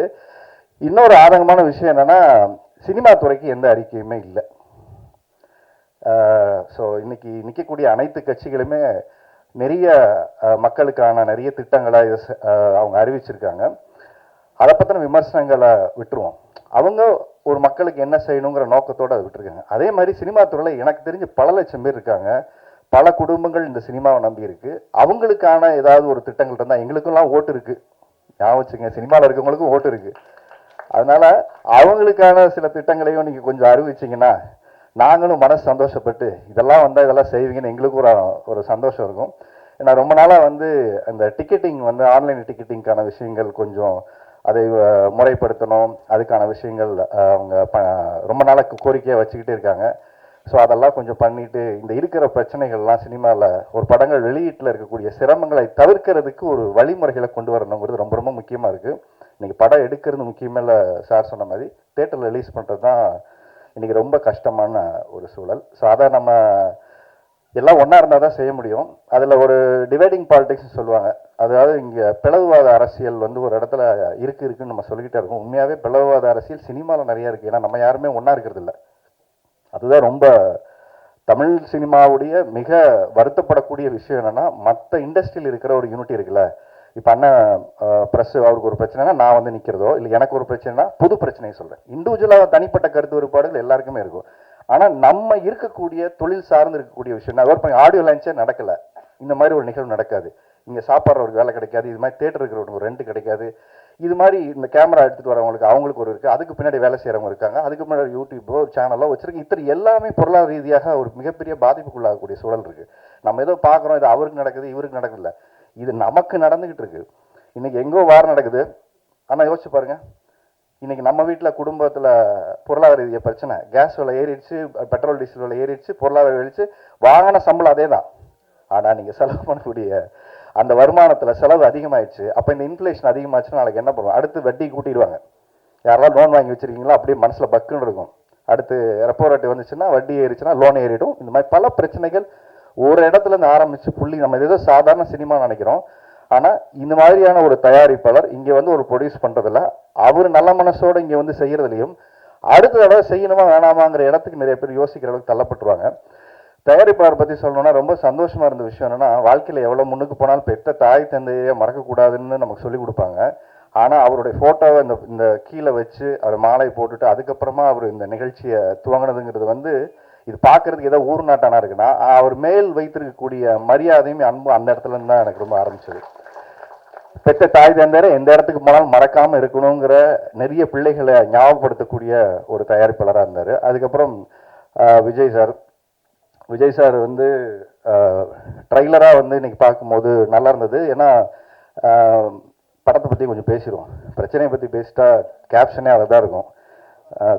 இன்னொரு ஆதங்கமான விஷயம் என்னென்னா, சினிமா துறைக்கு எந்த அறிக்கையுமே இல்லை. ஸோ இன்னைக்கு நிற்கக்கூடிய அனைத்து கட்சிகளுமே நிறைய மக்களுக்கான நிறைய திட்டங்களை அவங்க அறிவிச்சிருக்காங்க. அதை பற்றின விமர்சனங்களை விட்டுருவோம். அவங்க ஒரு மக்களுக்கு என்ன செய்யணுங்கிற நோக்கத்தோடு அதை விட்டுருக்காங்க. அதே மாதிரி சினிமா துறையில் எனக்கு தெரிஞ்சு பல லட்சம் பேர் இருக்காங்க, பல குடும்பங்கள் இந்த சினிமாவை நம்பி இருக்கு. அவங்களுக்கான ஏதாவது ஒரு திட்டங்கள் இருந்தால், எங்களுக்கெல்லாம் ஓட்டு இருக்கு, ஞாபகம் வச்சுங்க, சினிமாவில் இருக்கவங்களுக்கும் ஓட்டு இருக்கு. அதனால அவங்களுக்கான சில திட்டங்களையும் நீங்கள் கொஞ்சம் அறிவிச்சிங்கன்னா நாங்களும் மனசு சந்தோஷப்பட்டு இதெல்லாம் வந்தால் இதெல்லாம் செய்வீங்கன்னு எங்களுக்கும் ஒரு சந்தோஷம் இருக்கும். ஏன்னா ரொம்ப நாளாக அந்த டிக்கெட்டிங் ஆன்லைன் டிக்கெட்டிங்கான விஷயங்கள் கொஞ்சம் அதை முறைப்படுத்தணும், அதுக்கான விஷயங்கள் அவங்க ரொம்ப நாளைக்கு கோரிக்கையாக வச்சுக்கிட்டே இருக்காங்க. ஸோ அதெல்லாம் கொஞ்சம் பண்ணிட்டு இந்த இருக்கிற பிரச்சனைகள்லாம் சினிமாவில் ஒரு படங்கள் வெளியீட்டில் இருக்கக்கூடிய சிரமங்களை தவிர்க்கிறதுக்கு ஒரு வழிமுறைகளை கொண்டு வரணுங்கிறது ரொம்ப ரொம்ப முக்கியமாக இருக்குது. இன்றைக்கி படம் எடுக்கிறது முக்கியமாக இல்லை, சார் சொன்ன மாதிரி தேட்டரில் ரிலீஸ் பண்ணுறது தான் இன்றைக்கி ரொம்ப கஷ்டமான ஒரு சூழல். ஸோ அதை நம்ம எல்லாம் ஒன்றா இருந்தால் தான் செய்ய முடியும். அதில் ஒரு டிவைடிங் பாலிடிக்ஸ் சொல்லுவாங்க, அதாவது இங்கே பிளவுவாத அரசியல் ஒரு இடத்துல இருக்குன்னு நம்ம சொல்லிக்கிட்டே இருக்கோம். உண்மையாகவே பிளவுவாத அரசியல் சினிமாவில் நிறையா இருக்குது. ஏன்னா நம்ம யாருமே ஒன்றா இருக்கிறது இல்லை. அதுதான் ரொம்ப தமிழ் சினிமாவுடைய மிக வருத்தப்படக்கூடிய விஷயம். என்னென்னா, மற்ற இண்டஸ்ட்ரியில் இருக்கிற ஒரு யூனிட்டி இருக்குல்ல, இப்போ அண்ணன் ப்ரெஸ் அவருக்கு ஒரு பிரச்சனைனா நான் நிற்கிறதோ, இல்லை எனக்கு ஒரு பிரச்சனைனா புது பிரச்சனையை சொல்கிறேன். இண்டிவிஜுவலாக தனிப்பட்ட கருத்து வேறுபாடுகள் எல்லாருக்குமே இருக்கும். ஆனால் நம்ம இருக்கக்கூடிய தொழில் சார்ந்து இருக்கக்கூடிய விஷயம், நான் ஒர்க் பண்ணி ஆடியோ லான்ச்சே நடக்கலை, இந்த மாதிரி ஒரு நிகழ்வு நடக்காது. இங்கே சாப்பாடுறவருக்கு வேலை கிடைக்காது, இது மாதிரி தேட்டர் இருக்கிறவங்களுக்கு ரெண்ட் கிடைக்காது, இது மாதிரி இந்த கேமரா எடுத்துகிட்டு வரவங்களுக்கு அவங்களுக்கு ஒரு இருக்குது, அதுக்கு பின்னாடி வேலை செய்கிறவங்க இருக்காங்க, அதுக்கு முன்னாடி யூடியூப்போ ஒரு சேனலோ வச்சுருக்கு. இத்தனை எல்லாமே பொருளாதார ரீதியாக ஒரு மிகப்பெரிய பாதிப்புக்குள்ளாகக்கூடிய சூழல் இருக்குது. நம்ம ஏதோ பார்க்குறோம், இது அவருக்கு நடக்குது இவருக்கு நடக்குதுல்ல, இது நமக்கு நடந்துக்கிட்டு இருக்கு. இன்றைக்கி எங்கோ வாரம் நடக்குது. ஆனால் யோசிச்சு பாருங்கள், இன்றைக்கி நம்ம வீட்டில் குடும்பத்தில் பொருளாதார ரீதியாக பிரச்சனை, கேஸ் விலை ஏறிடுச்சு, பெட்ரோல் டீசல் விலை ஏறிடுச்சு, பொருளாதார ஏறிடுச்சு, வாங்கின சம்பளம் அதே தான். ஆனால் நீங்கள் செலவு பண்ணக்கூடிய அந்த வருமானத்தில் செலவு அதிகமாகிடுச்சு. அப்போ இந்த இன்ஃப்ளேஷன் அதிகமாச்சுன்னா நாளைக்கு என்ன பண்ணுவோம்? அடுத்து வட்டி கூட்டிடுவாங்க. யாரெல்லாம் லோன் வாங்கி வச்சுருக்கீங்களோ அப்படியே மனசில் பக்குன்னு இருக்கும். அடுத்து ரெப்போ ரேட்டு வந்துச்சுன்னா வட்டி ஏறிச்சுன்னா லோன் ஏறிடும். இந்த மாதிரி பல பிரச்சனைகள் ஒரு இடத்துலேருந்து ஆரம்பித்து புள்ளி. நம்ம ஏதோ சாதாரண சினிமா நினைக்கிறோம், ஆனால் இந்த மாதிரியான ஒரு தயாரிப்பாளர் இங்கே ஒரு ப்ரொடியூஸ் பண்ணுறதில்ல, அவர் நல்ல மனசோடு இங்கே செய்கிறதுலையும் அடுத்த தடவை செய்யணுமா வேணாமாங்கிற இடத்துக்கு நிறைய பேர் யோசிக்கிற அளவுக்கு தள்ளப்பட்டுருவாங்க. தயாரிப்பாளர் பற்றி சொல்லணும்னா ரொம்ப சந்தோஷமாக இருந்த விஷயம் என்னென்னா, வாழ்க்கையில் எவ்வளோ முன்னுக்கு போனாலும் பெற்ற தாய் தந்தையை மறக்கக்கூடாதுன்னு நமக்கு சொல்லிக் கொடுப்பாங்க. ஆனால் அவருடைய ஃபோட்டோவை இந்த கீழே வச்சு அவர் மாலை போட்டுட்டு அதுக்கப்புறமா அவர் இந்த நிகழ்ச்சியை துவங்கினதுங்கிறது வந்து இது பார்க்கறதுக்கு ஏதோ ஊர் நாட்டானா இருக்குன்னா அவர் மேல் வைத்திருக்கக்கூடிய மரியாதையும் அன்பும் அந்த இடத்துல இருந்து தான் எனக்கு ரொம்ப ஆரம்பிச்சது. பெற்ற தாய் தந்தையரை எந்த இடத்துக்கு போனாலும் மறக்காமல் இருக்கணுங்கிற நிறைய பிள்ளைகளை ஞாபகப்படுத்தக்கூடிய ஒரு தயாரிப்பாளராக இருந்தார். அதுக்கப்புறம் விஜய் சார் வந்து ட்ரைலராக வந்து இன்னைக்கு பார்க்கும்போது நல்லா இருந்தது. ஏன்னா படத்தை பற்றி கொஞ்சம் பேசிடுவோம், பிரச்சனையை பற்றி பேசிட்டா கேப்ஷனே அதை தான் இருக்கும்,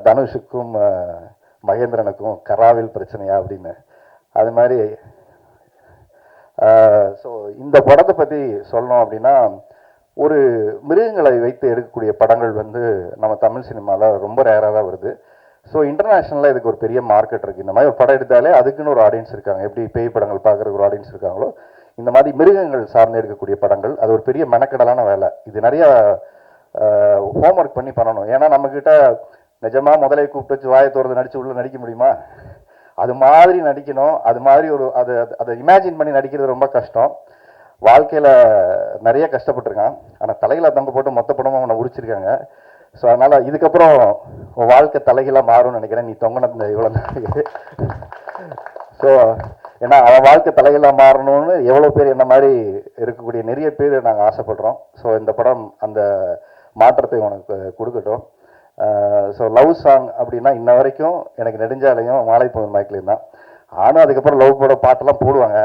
தனுஷுக்கும் மகேந்திரனுக்கும் கராவில் பிரச்சனையா அப்படின்னு. அது மாதிரி ஸோ இந்த படத்தை பற்றி சொல்லணும் அப்படின்னா, ஒரு மிருகங்களை வைத்து எடுக்கக்கூடிய படங்கள் வந்து நம்ம தமிழ் சினிமாவில் ரொம்ப ரேராக தான் வருது. ஸோ இன்டர்நேஷ்னலில் இதுக்கு ஒரு பெரிய மார்க்கெட் இருக்குது. இந்த மாதிரி ஒரு படம் எடுத்தாலே அதுக்குன்னு ஒரு ஆடியன்ஸ் இருக்காங்க. எப்படி பேய் படங்கள் பார்க்குறதுக்கு ஒரு ஆடியன்ஸ் இருக்காங்களோ, இந்த மாதிரி மிருகங்கள் சார்ந்து எடுக்கக்கூடிய படங்கள் அது ஒரு பெரிய மெனக்கடலான வேலை. இது நிறைய ஹோம்ஒர்க் பண்ணி பண்ணணும். ஏன்னா நம்மக்கிட்ட நிஜமாக முதலே கூப்பிட்டு வச்சு வாயை தோறது நடிச்சு உள்ள நடிக்க முடியுமா? அது மாதிரி நடிக்கணும். அது மாதிரி ஒரு அதை இமேஜின் பண்ணி நடிக்கிறது ரொம்ப கஷ்டம். வாழ்க்கையில் நிறைய கஷ்டப்பட்டுருக்கான். ஆனால் தலையில் தங்க போட்டு மொத்த படமும் அவனை உரிச்சிருக்காங்க. ஸோ அதனால் இதுக்கப்புறம் உன் வாழ்க்கை தலைகளாக மாறும்னு நினைக்கிறேன். நீ தொங்கின இவ்வளோ நாளைக்கு. ஸோ ஏன்னா அவன் வாழ்க்கை தலைகளாக மாறணும்னு எவ்வளோ பேர் என்ன மாதிரி இருக்கக்கூடிய நிறைய பேர் நாங்கள் ஆசைப்படுறோம். ஸோ இந்த படம் அந்த மாற்றத்தை உனக்கு கொடுக்கட்டும். ஸோ லவ் சாங் அப்படின்னா இன்ன வரைக்கும் எனக்கு நெடுஞ்சாலையும் மாலை போகும் மைக்கிலையும் தான். ஆனால் அதுக்கப்புறம் லவ் போட பாட்டெல்லாம் போடுவாங்க.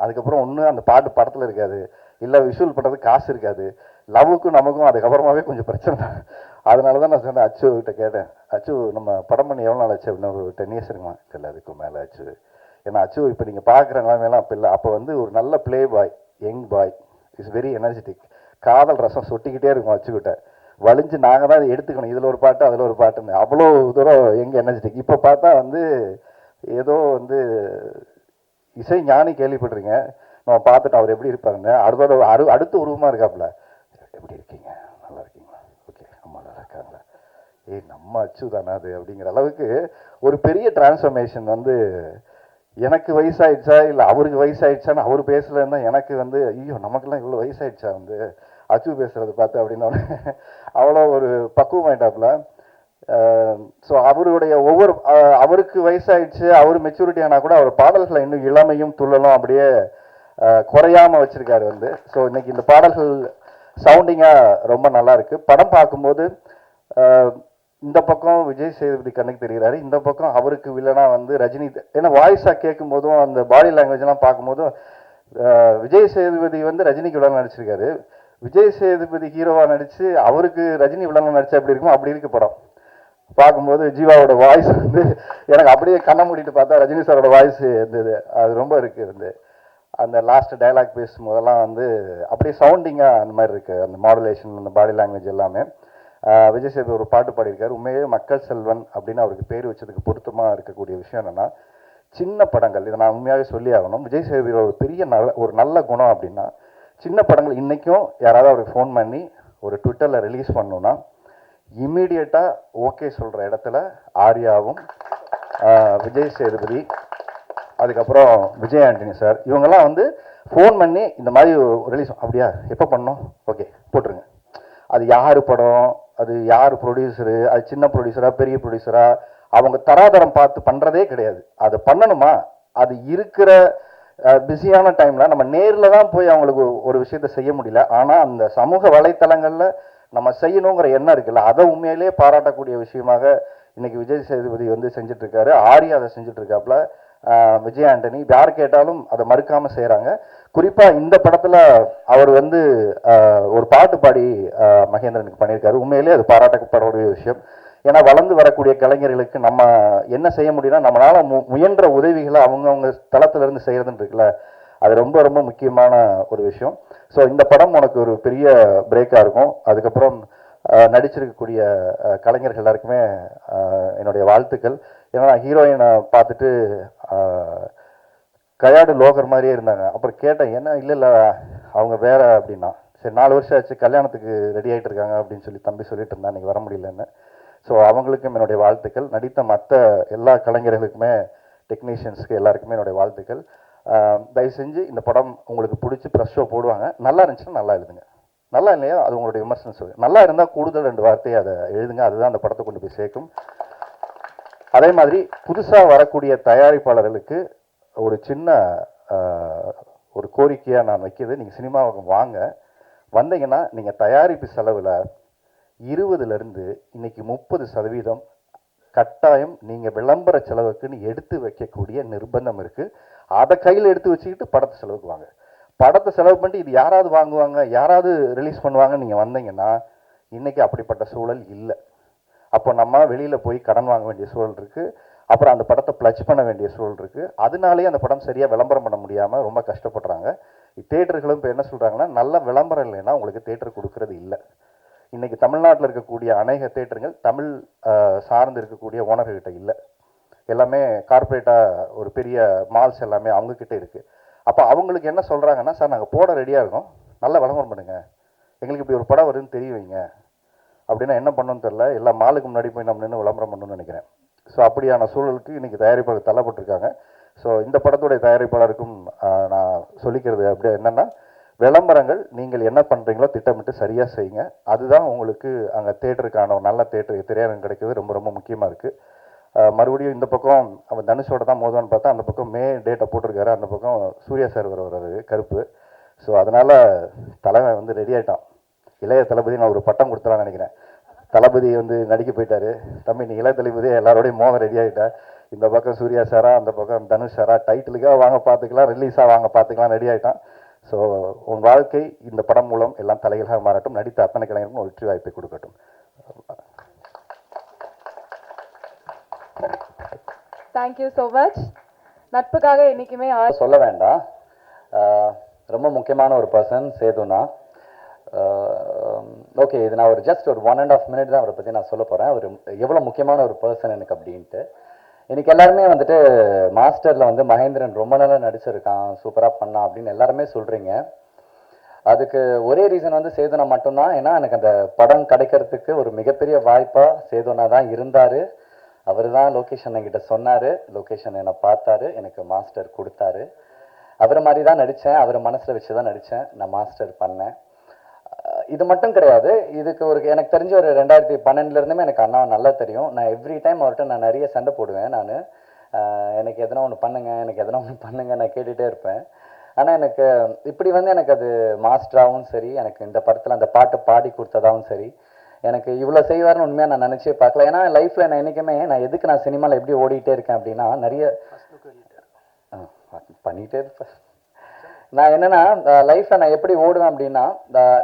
அதுக்கப்புறம் ஒன்று அந்த பாட்டு படத்தில் இருக்காது, இல்லை விஷுவல் பண்ணுறதுக்கு காசு இருக்காது. லவ்வுக்கும் நமக்கும் அதுக்கப்புறமாவே கொஞ்சம் பிரச்சனை தான். அதனால தான் நான் சொன்னேன், அச்சு கிட்ட கேட்டேன், அச்சு நம்ம படம் பண்ணி எவ்வளோ நாள் ஆச்சு அப்படின்னு. ஒரு 10 years இருக்குமா? இல்லை அதுக்கும் மேலே ஆச்சு. ஏன்னா அச்சு இப்போ நீங்கள் பார்க்குற நிலைமையெல்லாம் அப்போ இல்லை. அப்போ வந்து ஒரு நல்ல play boy, young boy, is very energetic. காதல் ரசம் சொட்டிக்கிட்டே இருக்கும் அச்சுக்கிட்ட. வலிஞ்சு நாங்கள் தான் அதை எடுத்துக்கணும், இதில் ஒரு பாட்டு அதில் ஒரு பாட்டுன்னு. அவ்வளோ தூரம் எங்கே எனர்ஜெட்டிக். இப்போ பார்த்தா வந்து ஏதோ வந்து இசை ஞானி கேள்விப்பட்டிருங்க, நம்ம பார்த்துட்டு அவர் எப்படி இருப்பாருன்னு. அடுத்த உருவமாக இருக்காப்புல. எப்படி இருக்கீங்க, நல்லா இருக்கீங்களா, ஓகே அம்மா நல்லா இருக்காங்களா, நம்ம அச்சு தானே அது அப்படிங்கிற அளவுக்கு ஒரு பெரிய டிரான்ஸ்ஃபர்மேஷன் வந்து. எனக்கு வயசாயிடுச்சா இல்லை அவருக்கு வயசாயிடுச்சான்னு அவர் பேசலன்னா எனக்கு வந்து ஐயோ நமக்கெல்லாம் இவ்வளோ வயசாயிடுச்சா வந்து அச்சு பேசுறது பார்த்து அப்படின்னா அவ்வளோ ஒரு பக்குவமாயிட்டாப்புல. ஸோ அவருடைய அவருக்கு வயசாயிடுச்சு, அவர் மெச்சூரிட்டி ஆனால் கூட அவர் பாடல்களை இன்னும் இளமையும் துள்ளலும் அப்படியே குறையாமல் வச்சிருக்காரு வந்து. ஸோ இன்னைக்கு இந்த பாடல்கள் சவுண்டிங்காக ரொம்ப நல்லா இருக்கு. படம் பார்க்கும்போது இந்த பக்கம் விஜய் சேதுபதி கண்ணுக்கு தெரிகிறாரு, இந்த பக்கம் அவருக்கு வில்லனா வந்து ரஜினி. ஏன்னா வாய்ஸாக கேட்கும் போதும் அந்த பாடி லாங்குவேஜ்லாம் பார்க்கும்போதும் விஜய் சேதுபதி வந்து ரஜினிக்கு வில்லனா நடிச்சிருக்காரு. விஜய் சேதுபதி ஹீரோவா நடிச்சு அவருக்கு ரஜினி வில்லனா நடிச்சா எப்படி இருக்குமோ அப்படி இருக்கு படம். பார்க்கும்போது ஜீவாவோட வாய்ஸ் வந்து எனக்கு அப்படியே கண்ணை மூடிட்டு பார்த்தா ரஜினி சாரோட வாய்ஸ் இருந்தது. அது ரொம்ப இருக்கு வந்து அந்த லாஸ்ட் டயலாக் பேசும்போதெல்லாம் வந்து அப்படியே சவுண்டிங்காக அந்த மாதிரி இருக்குது. அந்த மாடுலேஷன், அந்த பாடி லாங்குவேஜ் எல்லாமே. விஜய் சேதுபதி ஒரு பாட்டு பாடியிருக்காரு. உண்மையே மக்கள் செல்வன் அப்படின்னு அவருக்கு பேர் வச்சதுக்கு பொருத்தமாக இருக்கக்கூடிய விஷயம் என்னென்னா, சின்ன படங்கள், இதை நான் உண்மையாகவே சொல்லி ஆகணும். விஜய் சேதுபதியோட ஒரு பெரிய ஒரு நல்ல குணம் அப்படின்னா, சின்ன படங்கள் இன்றைக்கும் யாராவது அவருக்கு ஃபோன் பண்ணி ஒரு ட்விட்டரில் ரிலீஸ் பண்ணணுன்னா இம்மீடியட்டாக ஓகே சொல்கிற இடத்துல ஆர்யாவும் விஜய் சேதுபதி, அதுக்கப்புறம் விஜய் ஆண்டனி சார், இவங்கெல்லாம் வந்து ஃபோன் பண்ணி இந்த மாதிரி ரிலீஸ் அப்படியா எப்போ பண்ணோம், ஓகே போட்டுருங்க. அது யார் படம், அது யார் ப்ரொடியூசரு, அது சின்ன ப்ரொடியூசரா பெரிய ப்ரொடியூசரா, அவங்க தராதரம் பார்த்து பண்ணுறதே கிடையாது. அதை பண்ணணுமா, அது இருக்கிற பிஸியான டைமில் நம்ம நேரில் தான் போய் அவங்களுக்கு ஒரு விஷயத்த செய்ய முடியல. ஆனால் அந்த சமூக வலைத்தளங்களில் நம்ம செய்யணுங்கிற எண்ணம் இருக்குல்ல, அதை உண்மையிலே பாராட்டக்கூடிய விஷயமாக இன்னைக்கு விஜய் சேதுபதி வந்து செஞ்சிட்ருக்காரு. ஆர்யா அதை செஞ்சிட்ருக்காப்புல. விஜய் ஆண்டனி யார் கேட்டாலும் அதை மறுக்காமல் செய்கிறாங்க. குறிப்பாக இந்த படத்தில் அவர் வந்து ஒரு பாட்டு பாடி மகேந்திரனுக்கு பண்ணியிருக்காரு. உண்மையிலே அது பாராட்டப்படக்கூடிய விஷயம். ஏன்னா வளர்ந்து வரக்கூடிய கலைஞர்களுக்கு நம்ம என்ன செய்ய முடியும்னா, நம்மளால் முயன்ற உதவிகளை அவங்கவுங்க தளத்திலிருந்து செய்கிறதுன்னு இருக்குல்ல, அது ரொம்ப ரொம்ப முக்கியமான ஒரு விஷயம். ஸோ இந்த படம் உனக்கு ஒரு பெரிய பிரேக்காக இருக்கும். அதுக்கப்புறம் நடிச்சிருக்கக்கூடிய கலைஞர்கள் எல்லாருக்குமே என்னுடைய வாழ்த்துக்கள். ஏன்னா நான் ஹீரோயினை பார்த்துட்டு கயாடு லோகர் மாதிரியே இருந்தாங்க. அப்புறம் கேட்டேன், என்ன இல்லை அவங்க வேற அப்படின்னா, சரி 4 வருஷம் ஆச்சு கல்யாணத்துக்கு ரெடி ஆகிட்டு இருக்காங்க அப்படின்னு சொல்லி தம்பி சொல்லிட்டு இருந்தா, இன்னைக்கு வர முடியலன்னு. ஸோ அவங்களுக்கும் என்னுடைய வாழ்த்துக்கள். நடித்த மற்ற எல்லா கலைஞர்களுக்குமே, டெக்னீஷியன்ஸ்க்கு எல்லாருக்குமே என்னுடைய வாழ்த்துக்கள். தயவு செஞ்சு இந்த படம் உங்களுக்கு பிடிச்சி ப்ரெஸ் ஷோ போடுவாங்க, நல்லா இருந்துச்சுன்னா நல்லா எழுதுங்க. நல்லா இல்லையா அது உங்களுடைய விமர்சனம் சொல்லுங்கள். நல்லா இருந்தால் கூடுதல் 2 வார்த்தையை அதை எழுதுங்க, அதுதான் அந்த படத்தை கொண்டு போய் சேர்க்கும். அதே மாதிரி புதுசாக வரக்கூடிய தயாரிப்பாளர்களுக்கு ஒரு சின்ன ஒரு கோரிக்கையாக நான் வைக்கிறது, நீங்கள் சினிமாவுக்கு வாங்க, வந்தீங்கன்னா நீங்கள் தயாரிப்பு செலவில் 20லேருந்து இன்னைக்கு 30% கட்டாயம் நீங்கள் விளம்பர செலவுக்குன்னு எடுத்து வைக்கக்கூடிய நிர்பந்தம் இருக்குது. அதை கையில் எடுத்து வச்சுக்கிட்டு படத்தை செலவுக்கு வாங்க. படத்தை செலவு பண்ணிட்டு இது யாராவது வாங்குவாங்க, யாராவது ரிலீஸ் பண்ணுவாங்கன்னு நீங்கள் வந்தீங்கன்னா இன்றைக்கி அப்படிப்பட்ட சூழல் இல்லை. அப்போ நம்ம வெளியில் போய் கடன் வாங்க வேண்டிய சூழல் இருக்குது. அப்புறம் அந்த படத்தை ப்ளச் பண்ண வேண்டிய சூழல் இருக்குது. அதனாலேயே அந்த படம் சரியாக விளம்பரம் பண்ண முடியாமல் ரொம்ப கஷ்டப்படுறாங்க. தேட்டர்களும் இப்போ என்ன சொல்கிறாங்கன்னா, நல்ல விளம்பரம் இல்லைன்னா உங்களுக்கு தேட்டர் கொடுக்கறது இல்லை. இன்றைக்கி தமிழ்நாட்டில் இருக்கக்கூடிய அநேக தேட்டர்கள் தமிழ் சார்ந்து இருக்கக்கூடிய ஓனர்கிட்ட இல்லை. எல்லாமே கார்ப்பரேட்டாக ஒரு பெரிய மால்ஸ் எல்லாமே அவங்கக்கிட்ட இருக்குது. அப்போ அவங்களுக்கு என்ன சொல்கிறாங்கன்னா, சார் நாங்கள் போட ரெடியாக இருக்கோம், நல்ல விளம்பரம் பண்ணுங்கள், எங்களுக்கு இப்படி ஒரு படம் வருதுன்னு தெரிய வைங்க. அப்படின்னா என்ன பண்ணணும்னு தெரில, எல்லா மாலுக்கு முன்னாடி போய் நம்ம நின்று விளம்பரம் பண்ணணும்னு நினைக்கிறேன். ஸோ அப்படியான சூழலுக்கு இன்றைக்கி தயாரிப்பாளர் தள்ளப்பட்டிருக்காங்க. ஸோ இந்த படத்துடைய தயாரிப்பாளருக்கும் நான் சொல்லிக்கிறது அப்படியே என்னென்னா, விளம்பரங்கள் நீங்கள் என்ன பண்ணுறீங்களோ திட்டமிட்டு சரியாக செய்யுங்க. அதுதான் உங்களுக்கு அங்கே தேட்டருக்கான ஒரு நல்ல தேட்டர் திரையரங்கம் கிடைக்கிறது ரொம்ப ரொம்ப முக்கியமாக இருக்குது. மறுபடியும் இந்த பக்கம் அவன் தனுஷோட தான் மோதுவான்னு பார்த்தா அந்த பக்கம் மே டேட்டை போட்டிருக்காரு, அந்த பக்கம் சூர்யா சார் வர்றாரு கருப்பு. ஸோ அதனால் தலைமை வந்து ரெடி ஆகிட்டான். இளைய தளபதி நான் ஒரு பட்டம் கொடுத்துலான்னு நினைக்கிறேன். தளபதி வந்து நடிக்க போயிட்டாரு. தம்பி நீ இளைய தளபதி எல்லாரோடையும் மோகம் ரெடி ஆகிட்டேன். இந்த பக்கம் சூர்யா சாரா, அந்த பக்கம் தனுஷ் சாரா, டைட்டிலுக்காக வாங்க பார்த்துக்கலாம், ரிலீஸாக வாங்க பார்த்துக்கலாம், ரெடி ஆகிட்டான். ஸோ உன் வாழ்க்கை இந்த படம் மூலம் எல்லாம் தலைகளாக மாறட்டும். நடித்த அத்தனை கலைஞருக்கும் வெற்றி வாய்ப்பை கொடுக்கட்டும். Thank you so much. நட்புக்காக என்றைக்குமே சொல்ல வேண்டாம். ரொம்ப முக்கியமான ஒரு பர்சன் சேதுனா. ஓகே, இது நான் ஒரு ஜஸ்ட் ஒரு 1.5 minute தான் அவரை பற்றி நான் சொல்ல போகிறேன். அவர் எவ்வளோ முக்கியமான ஒரு பர்சன் எனக்கு அப்படின்ட்டு. இன்னைக்கு எல்லாருமே வந்துட்டு மாஸ்டரில் வந்து மகேந்திரன் ரொம்ப நல்லா நடிச்சிருக்கான், சூப்பராக பண்ணான் அப்படின்னு எல்லாருமே சொல்கிறீங்க. அதுக்கு ஒரே ரீசன் வந்து சேதுனா மட்டும்தான். ஏன்னா எனக்கு அந்த படம் கிடைக்கிறதுக்கு ஒரு மிகப்பெரிய வாய்ப்பாக சேதுனா தான் இருந்தார். அவர் தான் லொக்கேஷன் என்கிட்ட சொன்னார், லொக்கேஷன் என்னை பார்த்தாரு, எனக்கு மாஸ்டர் கொடுத்தாரு. அவரை மாதிரி தான் நடித்தேன், அவரை மனசில் வச்சு தான் நடித்தேன், நான் மாஸ்டர் பண்ணேன். இது மட்டும் கிடையாது, இதுக்கு ஒரு எனக்கு தெரிஞ்ச ஒரு 2012 எனக்கு அண்ணா நல்லா தெரியும். நான் எவ்ரி டைம் அவர்கிட்ட நான் நிறைய சண்டை போடுவேன். நான் எனக்கு எதனா ஒன்று பண்ணுங்க, எனக்கு எதனா ஒன்று பண்ணுங்க நான் கேட்டுகிட்டே இருப்பேன். ஆனால் எனக்கு இப்படி வந்து எனக்கு அது மாஸ்டராகவும் சரி, எனக்கு இந்த படத்தில் அந்த பாட்டை பாடி கொடுத்ததாகவும் சரி, எனக்கு இவ்வளோ செய்வார்னு உண்மையாக நான் நினச்சே பார்க்கல. ஏன்னா லைஃப்பில் நான் என்றைக்குமே எதுக்கு நான் சினிமாவில் எப்படி ஓடிக்கிட்டே இருக்கேன் அப்படின்னா, நிறைய பண்ணிகிட்டே இருப்பேன். நான் என்னென்னா லைஃப்பில் நான் எப்படி ஓடுவேன் அப்படின்னா,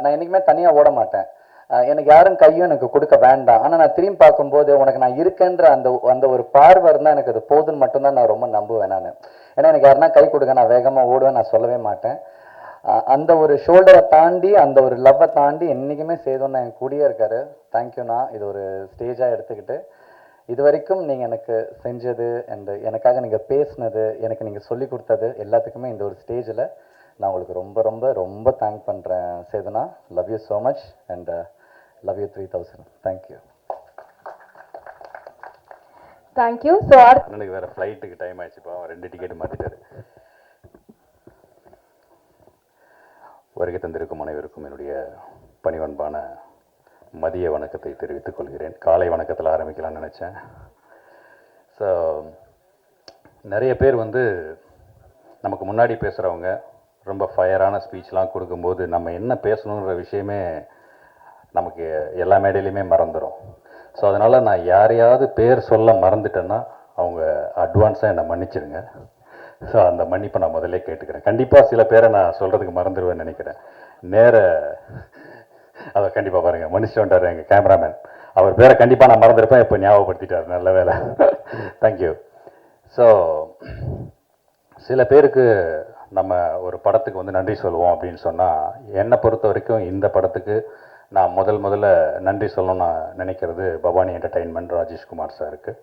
நான் என்றைக்குமே தனியாக ஓட மாட்டேன். எனக்கு யாரும் கையும் எனக்கு கொடுக்க வேண்டாம். ஆனால் நான் திரும்பி பார்க்கும்போது உனக்கு நான் இருக்கேன்ற அந்த ஒரு பார்வை இருந்தால் எனக்கு அது போதுன்னு மட்டும்தான் நான் ரொம்ப நம்புவேன் நான். ஏன்னா எனக்கு யாருன்னா கை கொடுக்க நான் வேகமாக ஓடுவேன், நான் சொல்லவே மாட்டேன். அந்த ஒரு ஷோல்டரை தாண்டி, அந்த ஒரு லவ்வை தாண்டி என்றைக்குமே சேதுன்னா என் கூடயே இருக்காரு. தேங்க்யூண்ணா. இது ஒரு ஸ்டேஜாக எடுத்துக்கிட்டு இது வரைக்கும் நீங்கள் எனக்கு செஞ்சது, அண்ட் எனக்காக நீங்கள் பேசினது, எனக்கு நீங்கள் சொல்லி கொடுத்தது எல்லாத்துக்குமே இந்த ஒரு ஸ்டேஜில் நான் உங்களுக்கு ரொம்ப ரொம்ப ரொம்ப தேங்க் பண்ணுறேன் சேதுனா. Love you so much and love you 3000. Thank you. Thank you. So அண்ணனுக்கு வேறு ஃப்ளைட்டுக்கு டைம் ஆயிடுச்சுப்பா, அவன் 2 டிக்கெட் மாற்றிட்டாரு. வருகை தந்திருக்கும் அனைவருக்கும் என்னுடைய பணிவன்பான மதிய வணக்கத்தை தெரிவித்துக் கொள்கிறேன். காலை வணக்கத்தில் ஆரம்பிக்கலாம்னு நினச்சேன். ஸோ நிறைய பேர் வந்து நமக்கு முன்னாடி பேசுகிறவங்க ரொம்ப ஃபயரான ஸ்பீச்லாம் கொடுக்கும்போது நம்ம என்ன பேசணுன்ற விஷயமே நமக்கு எல்லா மேடையிலையுமே மறந்துடும். ஸோ அதனால் நான் யாரையாவது பேர் சொல்ல மறந்துட்டேன்னா அவங்க அட்வான்ஸாக என்னை மன்னிச்சிடுங்க. ஸோ அந்த மன்னிப்பை நான் முதல்ல கேட்டுக்கிறேன். கண்டிப்பாக சில பேரை நான் சொல்கிறதுக்கு மறந்துடுவேன்னு நினைக்கிறேன். அதை கண்டிப்பாக பாருங்கள், மன்னிச்சு வந்துட்டார் எங்கள் கேமராமேன். அவர் பேரை கண்டிப்பாக நான் மறந்துருப்பேன், இப்போ ஞாபகப்படுத்திட்டார், நல்ல வேலை. தேங்க்யூ. ஸோ சில பேருக்கு நம்ம ஒரு படத்துக்கு வந்து நன்றி சொல்லுவோம் அப்படின்னு சொன்னால், என்னை பொறுத்த வரைக்கும் இந்த படத்துக்கு நான் முதல்ல நன்றி சொல்லணும்னு நான் நினைக்கிறது பவானி என்டர்டெயின்மெண்ட் ராஜேஷ்குமார் சாருக்கு.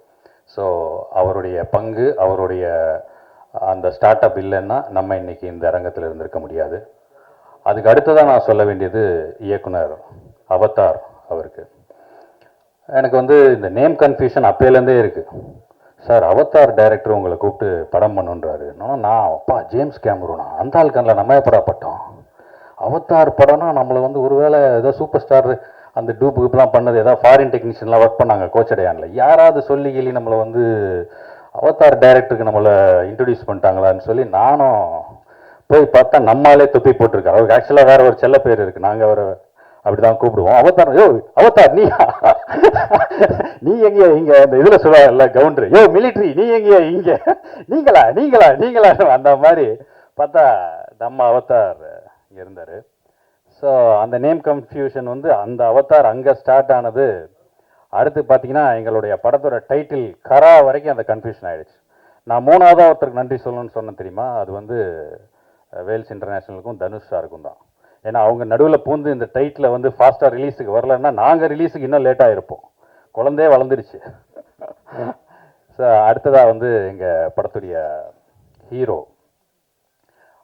ஸோ அவருடைய பங்கு, அவருடைய அந்த ஸ்டார்ட் அப் இல்லைன்னா நம்ம இன்றைக்கி இந்த அரங்கத்தில் இருந்திருக்க முடியாது. அதுக்கு அடுத்ததான் நான் சொல்ல வேண்டியது இயக்குனர் அவதார் அவருக்கு. எனக்கு வந்து இந்த நேம் கன்ஃபியூஷன் அப்பையிலேருந்தே இருக்குது. சார் அவதார் டைரக்டர் உங்களை கூப்பிட்டு படம் பண்ணுன்றாரு. நான் அப்பா ஜேம்ஸ் கேமரூனா, அந்த ஆளுக்கனில் நம்ம எப்படா பட்டோம், அவதார் படம்னா நம்மளை வந்து ஒருவேளை ஏதோ சூப்பர் ஸ்டார் அந்த டூப்புக்குலாம் பண்ணது ஏதாவது ஃபாரின் டெக்னீஷியன்லாம் ஒர்க் பண்ணாங்க கோச்சடையான்ல, யாராவது சொல்லி கேள்வி நம்மளை வந்து அவதார் டைரக்டருக்கு நம்மளை இன்ட்ரடியூஸ் பண்ணிட்டாங்களான்னு சொல்லி நானும் போய் பார்த்தா நம்மளாலே தொப்பி போட்டிருக்காரு. அவருக்கு ஆக்சுவலாக வேற ஒரு செல்ல பேர் இருக்குது, நாங்கள் அவரை அப்படிதான் கூப்பிடுவோம். அவதார், யோ அவதார் நீ நீ எங்கேயா இங்கே அந்த இதில் சொல்லுவாங்கல்ல கவுண்டர், யோ மிலிட்ரி நீ எங்கேயா இங்கே, நீங்களா நீங்களா நீங்களா அந்த மாதிரி பார்த்தா நம்ம அவதார் இங்கே இருந்தார். ஸோ அந்த நேம் கன்ஃபியூஷன் வந்து அந்த அவதார் அங்கே ஸ்டார்ட் ஆனது. அடுத்து பார்த்தீங்கன்னா எங்களுடைய படத்தோட டைட்டில் கரா வரைக்கும் அந்த கன்ஃபியூஷன் ஆகிடுச்சு. நான் மூணாவதாக ஒருத்தருக்கு நன்றி சொல்லணும்னு சொன்னேன் தெரியுமா, அது வந்து வேல்ஸ் இன்டர்நேஷ்னலுக்கும் தனுஷ் சாருக்கும் தான். ஏன்னா அவங்க நடுவில் பூந்து இந்த டைட்டில் வந்து ஃபாஸ்ட்டாக ரிலீஸுக்கு வரலன்னா நாங்கள் ரிலீஸுக்கு இன்னும் லேட்டாக இருப்போம், குழந்தையே வளர்ந்துருச்சு. ஸோ அடுத்ததாக வந்து எங்கள் படத்துடைய ஹீரோ,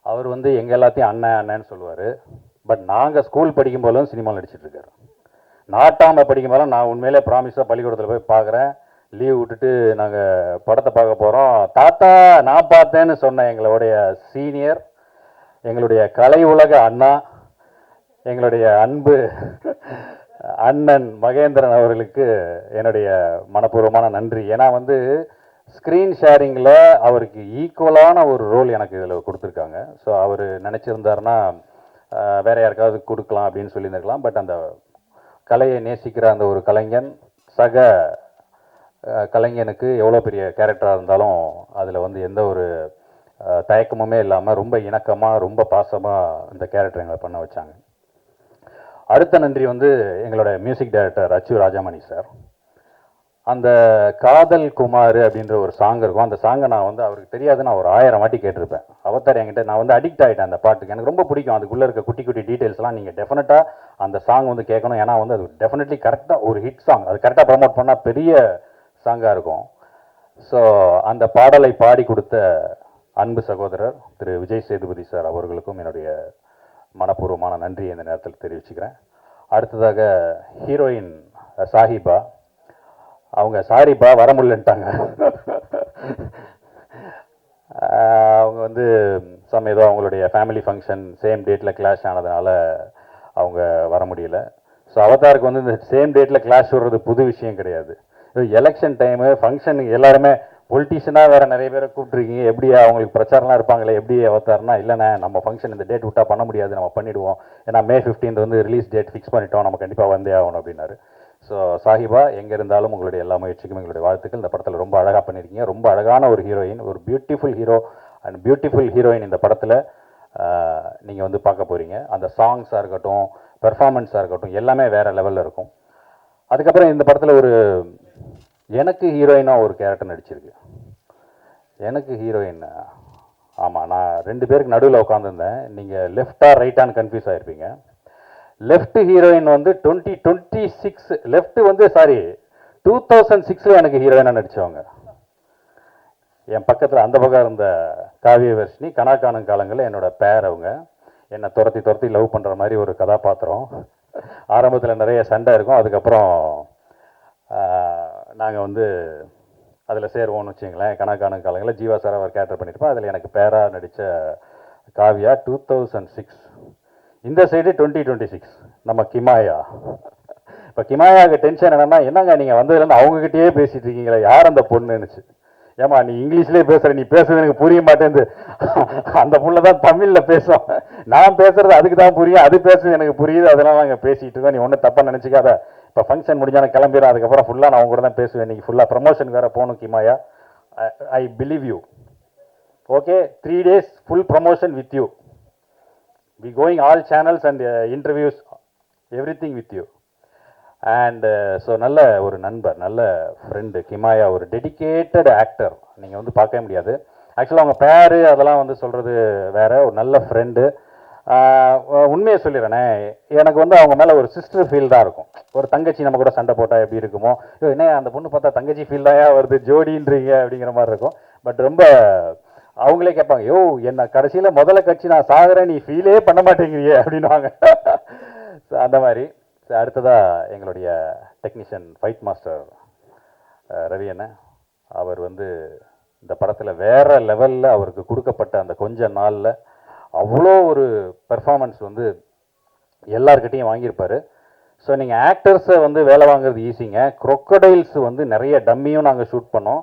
அவர் வந்து எங்கள் எல்லாத்தையும் அண்ணன் அண்ணன்னு சொல்லுவார். பட் நாங்கள் ஸ்கூல் படிக்கும் போதும் சினிமாவில் நடிச்சிட்ருக்காரு. நாட்டாமல் படிக்கும் போதெல்லாம் நான் உண்மையிலே ப்ராமிஸாக பள்ளிக்கூடத்தில் போய் பார்க்குறேன், லீவ் விட்டுட்டு நாங்கள் படத்தை பார்க்க போகிறோம், தாத்தா நான் பார்த்தேன்னு சொன்ன எங்களுடைய சீனியர், எங்களுடைய கலை உலக அண்ணா, எங்களுடைய அன்பு அண்ணன் மகேந்திரன் அவர்களுக்கு என்னுடைய மனப்பூர்வமான நன்றி. ஏன்னா வந்து ஸ்க்ரீன் ஷேரிங்கில் அவருக்கு ஈக்குவலான ஒரு ரோல் எனக்கு இதில் கொடுத்துருக்காங்க. ஸோ அவர் நினச்சிருந்தாருன்னா வேற யாருக்காவது கொடுக்கலாம் அப்படின்னு சொல்லியிருந்திருக்கலாம். பட் அந்த கலையை நேசிக்கிற அந்த ஒரு கலைஞன் சக கலைஞனுக்கு எவ்வளோ பெரிய கேரக்டராக இருந்தாலும் அதில் வந்து எந்த ஒரு தயக்கமுமே இல்லாமல் ரொம்ப இணக்கமாக ரொம்ப பாசமாக இந்த கேரக்டர் எங்களை பண்ண வச்சாங்க. அடுத்த நன்றி வந்து எங்களோட மியூசிக் டைரக்டர் அச்சு ராஜாமணி சார். அந்த காதல் குமார் அப்படின்ற ஒரு சாங் இருக்கும், அந்த சாங்கை நான் வந்து அவருக்கு தெரியாது, நான் ஒரு 1000 வாட்டி கேட்டிருப்பேன். அவதார் என்கிட்ட நான் வந்து அடிக்ட் ஆகிட்டேன் அந்த பாட்டுக்கு, எனக்கு ரொம்ப பிடிக்கும். அதுக்குள்ளே இருக்க குட்டி குட்டி டீட்டெயில்ஸ்லாம் நீங்கள் டெஃபினட்டாக அந்த சாங் வந்து கேட்கணும். ஏன்னா வந்து அது டெஃபினெட்லி கரெக்டாக ஒரு ஹிட் சாங், அது கரெக்டாக ப்ரமோட் பண்ணால் பெரிய சாங்காக இருக்கும். ஸோ அந்த பாடலை பாடி கொடுத்த அன்பு சகோதரர் திரு விஜய் சேதுபதி சார் அவர்களுக்கும் என்னுடைய மனப்பூர்வமான நன்றியை இந்த நேரத்தில் தெரிவிச்சுக்கிறேன். அடுத்ததாக ஹீரோயின் சாஹிபா, அவங்க சாரிப்பா வர முடியலன்ட்டாங்க. அவங்க வந்து ஏதோ அவங்களுடைய ஃபேமிலி ஃபங்க்ஷன் சேம் டேட்டில் கிளாஷ் ஆனதுனால அவங்க வர முடியல. ஸோ அவதாருக்கு வந்து இந்த சேம் டேட்டில் கிளாஷ் வர்றது புது விஷயம் கிடையாது. எலெக்ஷன் டைமு ஃபங்க்ஷன் எல்லாருமே பொலிட்டீஷியனாக வேறு நிறைய பேரை கூப்பிட்ருக்கீங்க, எப்படி அவங்களுக்கு பிரச்சாரம்லாம் இருப்பாங்களே, எப்படி அவதார்னா இல்லைண்ணே நம்ம ஃபங்க்ஷன் இந்த டேட் விட்டால் பண்ண முடியாது, நம்ம பண்ணிவிடுவோம், ஏன்னா May 15 வந்து ரிலீஸ் டேட் ஃபிக்ஸ் பண்ணிட்டோம், நம்ம கண்டிப்பாக வந்தே ஆகணும் அப்படின்னாரு. ஸோ சாஹிபா எங்கே இருந்தாலும் உங்களுடைய எல்லா முயற்சிக்கும் எங்களுடைய வாழ்த்துக்கள். இந்த படத்தில் ரொம்ப அழகாக பண்ணியிருக்கீங்க, ரொம்ப அழகான ஒரு ஹீரோயின், ஒரு beautiful hero and beautiful heroine இந்த படத்தில் நீங்கள் வந்து பார்க்க போகிறீங்க. அந்த சாங்ஸாக இருக்கட்டும், பெர்ஃபார்மன்ஸாக இருக்கட்டும், எல்லாமே வேறு லெவலில் இருக்கும். அதுக்கப்புறம் இந்த படத்தில் ஒரு எனக்கு ஹீரோயினாக ஒரு கேரக்டர் நடிச்சிருக்கு. எனக்கு ஹீரோயின், ஆமாம், நான் 2 பேருக்கு நடுவில் உட்காந்துருந்தேன், நீங்கள் லெஃப்டாக ரைட்டான்னு கன்ஃபியூஸ் ஆகிருப்பீங்க. லெஃப்ட் ஹீரோயின் வந்து 2026 லெஃப்ட் வந்து 2006 எனக்கு ஹீரோயினாக நடித்தவங்க. என் பக்கத்தில் அந்த பக்கம் இருந்த காவிய வர்ஷினி கணக்கான காலங்களில் என்னோட பேர், அவங்க என்னை துரத்தி லவ் பண்ணுற மாதிரி ஒரு கதாபாத்திரம். ஆரம்பத்தில் நிறைய சண்டை இருக்கும், அதுக்கப்புறம் நாங்கள் வந்து அதில் சேருவோம்னு வச்சுங்களேன். கணக்கான காலங்களில் ஜீவா சார் அவர் கேரக்டர் பண்ணியிருப்போம், அதில் எனக்கு பேராக நடித்த காவியா 2006. இந்த சைடு 2026 நம்ம கிமாயா. இப்போ கிமாயாவுக்கு டென்ஷன் என்னங்க நீங்கள் வந்ததுலேருந்து அவங்ககிட்டயே பேசிகிட்டு இருக்கீங்களா, யார் அந்த பொண்ணுன்னுச்சு. ஏமா நீ இங்கிலீஷ்லேயே பேசுகிற, நீ பேசுறது எனக்கு புரிய மாட்டேங்குது. அந்த பொண்ணு தான் தமிழில் பேசும், நான் பேசுறது அதுக்கு தான் புரியும், அது பேசுறது எனக்கு புரியுது, அதெல்லாம் நாங்கள் பேசிகிட்டு இருக்கோம், நீ ஒன்றும் தப்பாக நினச்சிக்காத. இப்போ ஃபங்க்ஷன் முடிஞ்சான கிளம்பிடும், அதுக்கப்புறம் ஃபுல்லாக நான் அவங்க கூட தான் பேசுவேன். இன்றைக்கி ஃபுல்லாக ப்ரமோஷன் வேறு போகணும் கிமாயா. I believe you. Okay, 3 days full promotion with you. We going all channels and interviews everything with you. And so நல்ல ஒரு நண்பர், நல்ல ஃப்ரெண்டு கிமாயா, ஒரு டெடிக்கேட்டட் ஆக்டர், நீங்கள் வந்து பார்க்கவே முடியாது. ஆக்சுவலாக அவங்க பேர் அதெல்லாம் வந்து சொல்கிறது வேறு, ஒரு நல்ல ஃப்ரெண்டு. உண்மையை சொல்லிடுறேனே, எனக்கு வந்து அவங்க மேலே ஒரு சிஸ்டர் ஃபீல் தான் இருக்கும். ஒரு தங்கச்சி நம்ம கூட சண்டை போட்டால் எப்படி இருக்குமோ, என்ன அந்த பொண்ணு பார்த்தா தங்கச்சி ஃபீல் தான் வருது, ஜோடின்றீங்க அப்படிங்கிற மாதிரி இருக்கும். பட் ரொம்ப அவங்களே கேட்பாங்க, யோ என்ன கடைசியில் முதல்ல கட்சி நான் சாகுறேன், நீ ஃபீலே பண்ண மாட்டேங்கிறியே அப்படின்வாங்க. ஸோ அந்த மாதிரி. அடுத்ததாக எங்களுடைய டெக்னீஷியன் ஃபைட் மாஸ்டர் ரவி அண்ணன், அவர் வந்து இந்த படத்தில் வேறு லெவலில் அவருக்கு கொடுக்கப்பட்ட அந்த கொஞ்ச நாளில் அவ்வளோ ஒரு பெர்ஃபார்மன்ஸ் வந்து எல்லார்கிட்டையும் வாங்கியிருப்பாரு. ஸோ நீங்கள் ஆக்டர்ஸை வந்து வேலை வாங்குறது ஈஸிங்க. crocodiles வந்து நிறைய டம்மியும் நாங்கள் ஷூட் பண்ணோம்.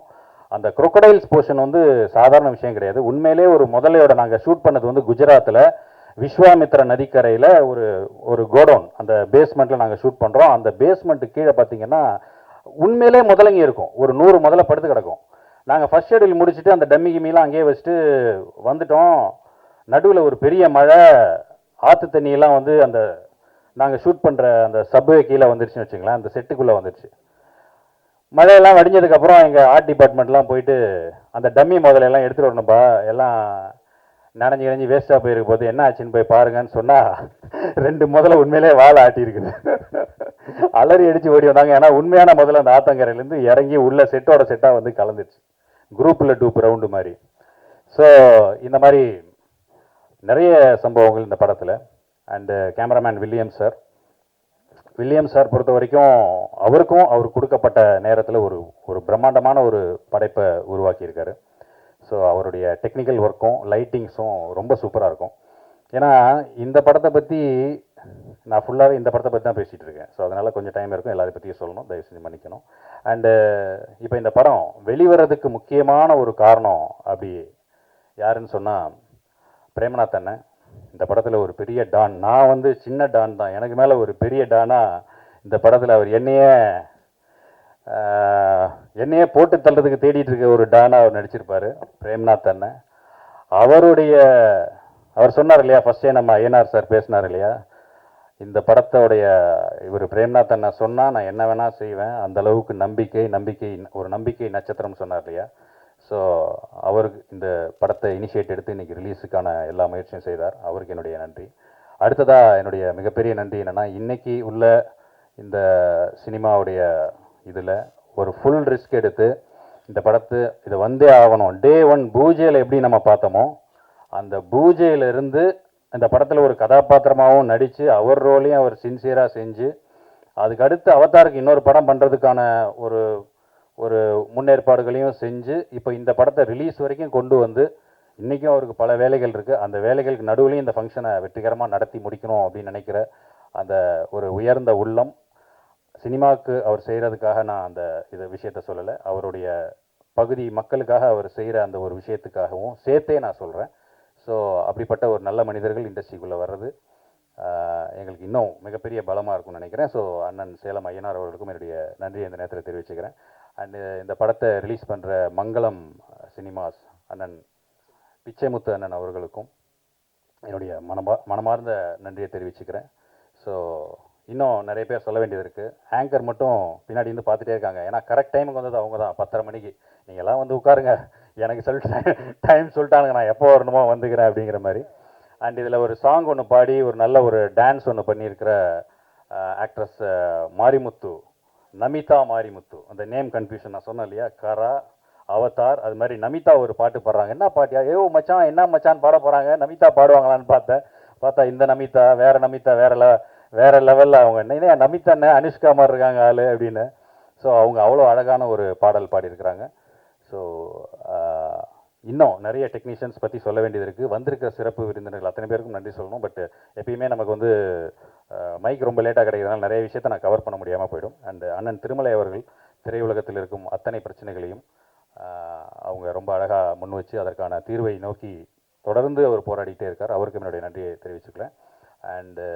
அந்த crocodiles போர்ஷன் வந்து சாதாரண விஷயம் கிடையாது. உண்மையிலே ஒரு முதலையோட நாங்கள் ஷூட் பண்ணது வந்து குஜராத்தில் விஸ்வாமித்ரா நதிக்கரையில் ஒரு கோடவுன், அந்த பேஸ்மெண்ட்டில் நாங்கள் ஷூட் பண்ணுறோம். அந்த பேஸ்மெண்ட்டு கீழே பார்த்தீங்கன்னா உண்மையிலே முதலைங்க இருக்கும். ஒரு 100 முதல்ல படுத்து கிடக்கும். நாங்கள் ஃபர்ஸ்ட் ஷெடியூல் முடிச்சுட்டு அந்த டம்மி கிம்மிலாம் அங்கேயே வச்சுட்டு வந்துட்டோம். நடுவில் ஒரு பெரிய மழை, ஆற்று தண்ணியெல்லாம் வந்து அந்த நாங்கள் ஷூட் பண்ணுற அந்த சப்வே கீழே வந்துருச்சுன்னு வச்சுங்களேன், அந்த செட்டுக்குள்ளே வந்துருச்சு. மழையெல்லாம் வடிஞ்சதுக்கப்புறம் எங்கள் ஆர்ட் டிபார்ட்மெண்ட்லாம் போயிட்டு அந்த டம்மி முதலையெல்லாம் எடுத்துகிட்டு வரணும்பா, எல்லாம் நனைஞ்சு நனைஞ்சு வேஸ்ட்டாக போயிருக்கு போது என்ன ஆச்சுன்னு போய் பாருங்கன்னு சொன்னால் 2 முதல்ல உண்மையிலே வாழை ஆட்டியிருக்குது. அலறி அடித்து ஓடி வந்தாங்க. ஏன்னா உண்மையான முதல்ல அந்த ஆத்தங்கரையிலேருந்து இறங்கி உள்ள செட்டோட செட்டாக வந்து கலந்துச்சு, குரூப்பில் 2 ரவுண்டு மாதிரி. ஸோ இந்த மாதிரி நிறைய சம்பவங்கள் இந்த படத்தில். அண்டு கேமராமேன் வில்லியம் சார் பொறுத்த வரைக்கும் அவருக்கும் அவர் கொடுக்கப்பட்ட நேரத்தில் ஒரு பிரம்மாண்டமான ஒரு படைப்பை உருவாக்கியிருக்காரு. ஸோ அவருடைய டெக்னிக்கல் ஒர்க்கும் லைட்டிங்ஸும் ரொம்ப சூப்பராக இருக்கும். ஏன்னா இந்த படத்தை பற்றி நான் ஃபுல்லாகவே இந்த படத்தை பற்றி தான் பேசிகிட்டு இருக்கேன். ஸோ அதனால் கொஞ்சம் டைம் இருக்கும், எல்லாரையும் பற்றியும் சொல்லணும், தயவு செஞ்சு மன்னிக்கணும். அண்டு இப்போ இந்த படம் வெளிவரதுக்கு முக்கியமான ஒரு காரணம் அப்படி யாருன்னு சொன்னால் பிரேமநாத் அண்ணன். இந்த படத்தில் ஒரு பெரிய டான், நான் வந்து சின்ன டான் தான், எனக்கு மேலே ஒரு பெரிய டானா இந்த படத்தில் அவர் என்னையே போட்டு தள்ளுறதுக்கு தேடிட்டு இருக்க ஒரு டானா அவர் நடிச்சிருப்பார் பிரேம்நாத் அண்ணன். அவர் சொன்னார் இல்லையா, ஃபர்ஸ்டே நம்ம ஐயனார் சார் பேசினார் இல்லையா, இந்த படத்தோடைய இவர் பிரேம்நாத் அண்ணன் சொன்னால் நான் என்ன வேணால் செய்வேன், அந்த அளவுக்கு நம்பிக்கை நட்சத்திரம் சொன்னார் இல்லையா. ஸோ அவருக்கு இந்த படத்தை இனிஷியேட் எடுத்து இன்றைக்கி ரிலீஸுக்கான எல்லா முயற்சியும் செய்தார். அவருக்கு என்னுடைய நன்றி. அடுத்ததாக என்னுடைய மிகப்பெரிய நன்றி என்னென்னா, இன்றைக்கி உள்ள இந்த சினிமாவுடைய இதில் ஒரு ஃபுல் ரிஸ்க் எடுத்து இந்த படத்தை இதை வந்தே ஆகணும். டே 1 பூஜையில் எப்படி நம்ம பார்த்தோமோ அந்த பூஜையிலிருந்து இந்த படத்தில் ஒரு கதாபாத்திரமாகவும் நடித்து அவர் ரோலையும் அவர் சின்சியராக செஞ்சு அதுக்கு அடுத்து அவதாருக்கு இன்னொரு படம் பண்ணுறதுக்கான ஒரு முன்னேற்பாடுகளையும் செஞ்சு இப்போ இந்த படத்தை ரிலீஸ் வரைக்கும் கொண்டு வந்து இன்றைக்கும் அவருக்கு பல வேலைகள் இருக்குது. அந்த வேலைகளுக்கு நடுவுலையும் இந்த ஃபங்க்ஷனை வெற்றிகரமாக நடத்தி முடிக்கணும் அப்படின்னு நினைக்கிற அந்த ஒரு உயர்ந்த உள்ளம், சினிமாவுக்கு அவர் செய்கிறதுக்காக நான் அந்த விஷயத்த சொல்லலை, அவருடைய பகுதி மக்களுக்காக அவர் செய்கிற அந்த ஒரு விஷயத்துக்காகவும் சேர்த்தே நான் சொல்கிறேன். ஸோ அப்படிப்பட்ட ஒரு நல்ல மனிதர்கள் இண்டஸ்ட்ரிக்குள்ளே வர்றது எங்களுக்கு இன்னும் மிகப்பெரிய பலமாக இருக்கும்னு நினைக்கிறேன். ஸோ அண்ணன் சேலம் ஐயனார் அவர்களுக்கும் என்னுடைய நன்றியை இந்த நேரத்தில் தெரிவிச்சுக்கிறேன். அண்டு இந்த படத்தை ரிலீஸ் பண்ணுற மங்களம் சினிமாஸ் அண்ணன் பிச்சைமுத்து அண்ணன் அவர்களுக்கும் என்னுடைய மனமார்ந்த நன்றியை தெரிவிச்சுக்கிறேன். ஸோ இன்னும் நிறைய பேர் சொல்ல வேண்டியது இருக்குது. ஆங்கர் மட்டும் பின்னாடி இருந்து பார்த்துட்டே இருக்காங்க. ஏன்னா கரெக்ட் டைமுக்கு வந்தது அவங்க தான், 10:30 மணிக்கு. நீங்கள்லாம் வந்து உட்காருங்க, எனக்கு டைம் சொல்லிட்டானுங்க, நான் எப்போ வரணுமோ வந்துக்கிறேன் அப்படிங்கிற மாதிரி. அண்ட் இதில் ஒரு சாங் ஒன்று பாடி ஒரு நல்ல ஒரு டான்ஸ் ஒன்று பண்ணியிருக்கிற ஆக்ட்ரஸ் மாரிமுத்து, நமிதா மாரிமுத்து. அந்த நேம் கன்ஃபியூஷன் நான் சொன்னேன் இல்லையா, கரா அவதார், அது மாதிரி நமிதா ஒரு பாட்டு பாடுறாங்க. என்ன பாட்டியா, மச்சான் என்ன மச்சான் பாட போகிறாங்க, நமிதா பாடுவாங்களான்னு பார்த்தா இந்த நமிதா வேற லெவலில் அவங்க என்ன நமிதா என்ன அனுஷ்கா மாதிரி இருக்காங்க ஆளு அப்படின்னு. ஸோ அவங்க அவ்வளோ அழகான ஒரு பாடல் பாடியிருக்கிறாங்க. ஸோ இன்னும் நிறைய டெக்னீஷியன்ஸ் பற்றி சொல்ல வேண்டியது இருக்குது. வந்திருக்கிற சிறப்பு விருந்தினர்கள் அத்தனை பேருக்கும் நன்றி சொல்லணும். பட் எப்பயுமே நமக்கு வந்து மைக் ரொம்ப லேட்டாக கிடைக்கிறதுனால நிறைய விஷயத்தை நான் கவர் பண்ண முடியாமல் போயிடும். அண்ட் அண்ணன் திருமலை அவர்கள் திரையுலகத்தில் இருக்கும் அத்தனை பிரச்சனைகளையும் அவங்க ரொம்ப அழகாக முன் வச்சு அதற்கான தீர்வை நோக்கி தொடர்ந்து அவர் போராடிட்டே இருக்கார். அவருக்கு என்னுடைய நன்றியை தெரிவிச்சுக்கிறேன். அண்டு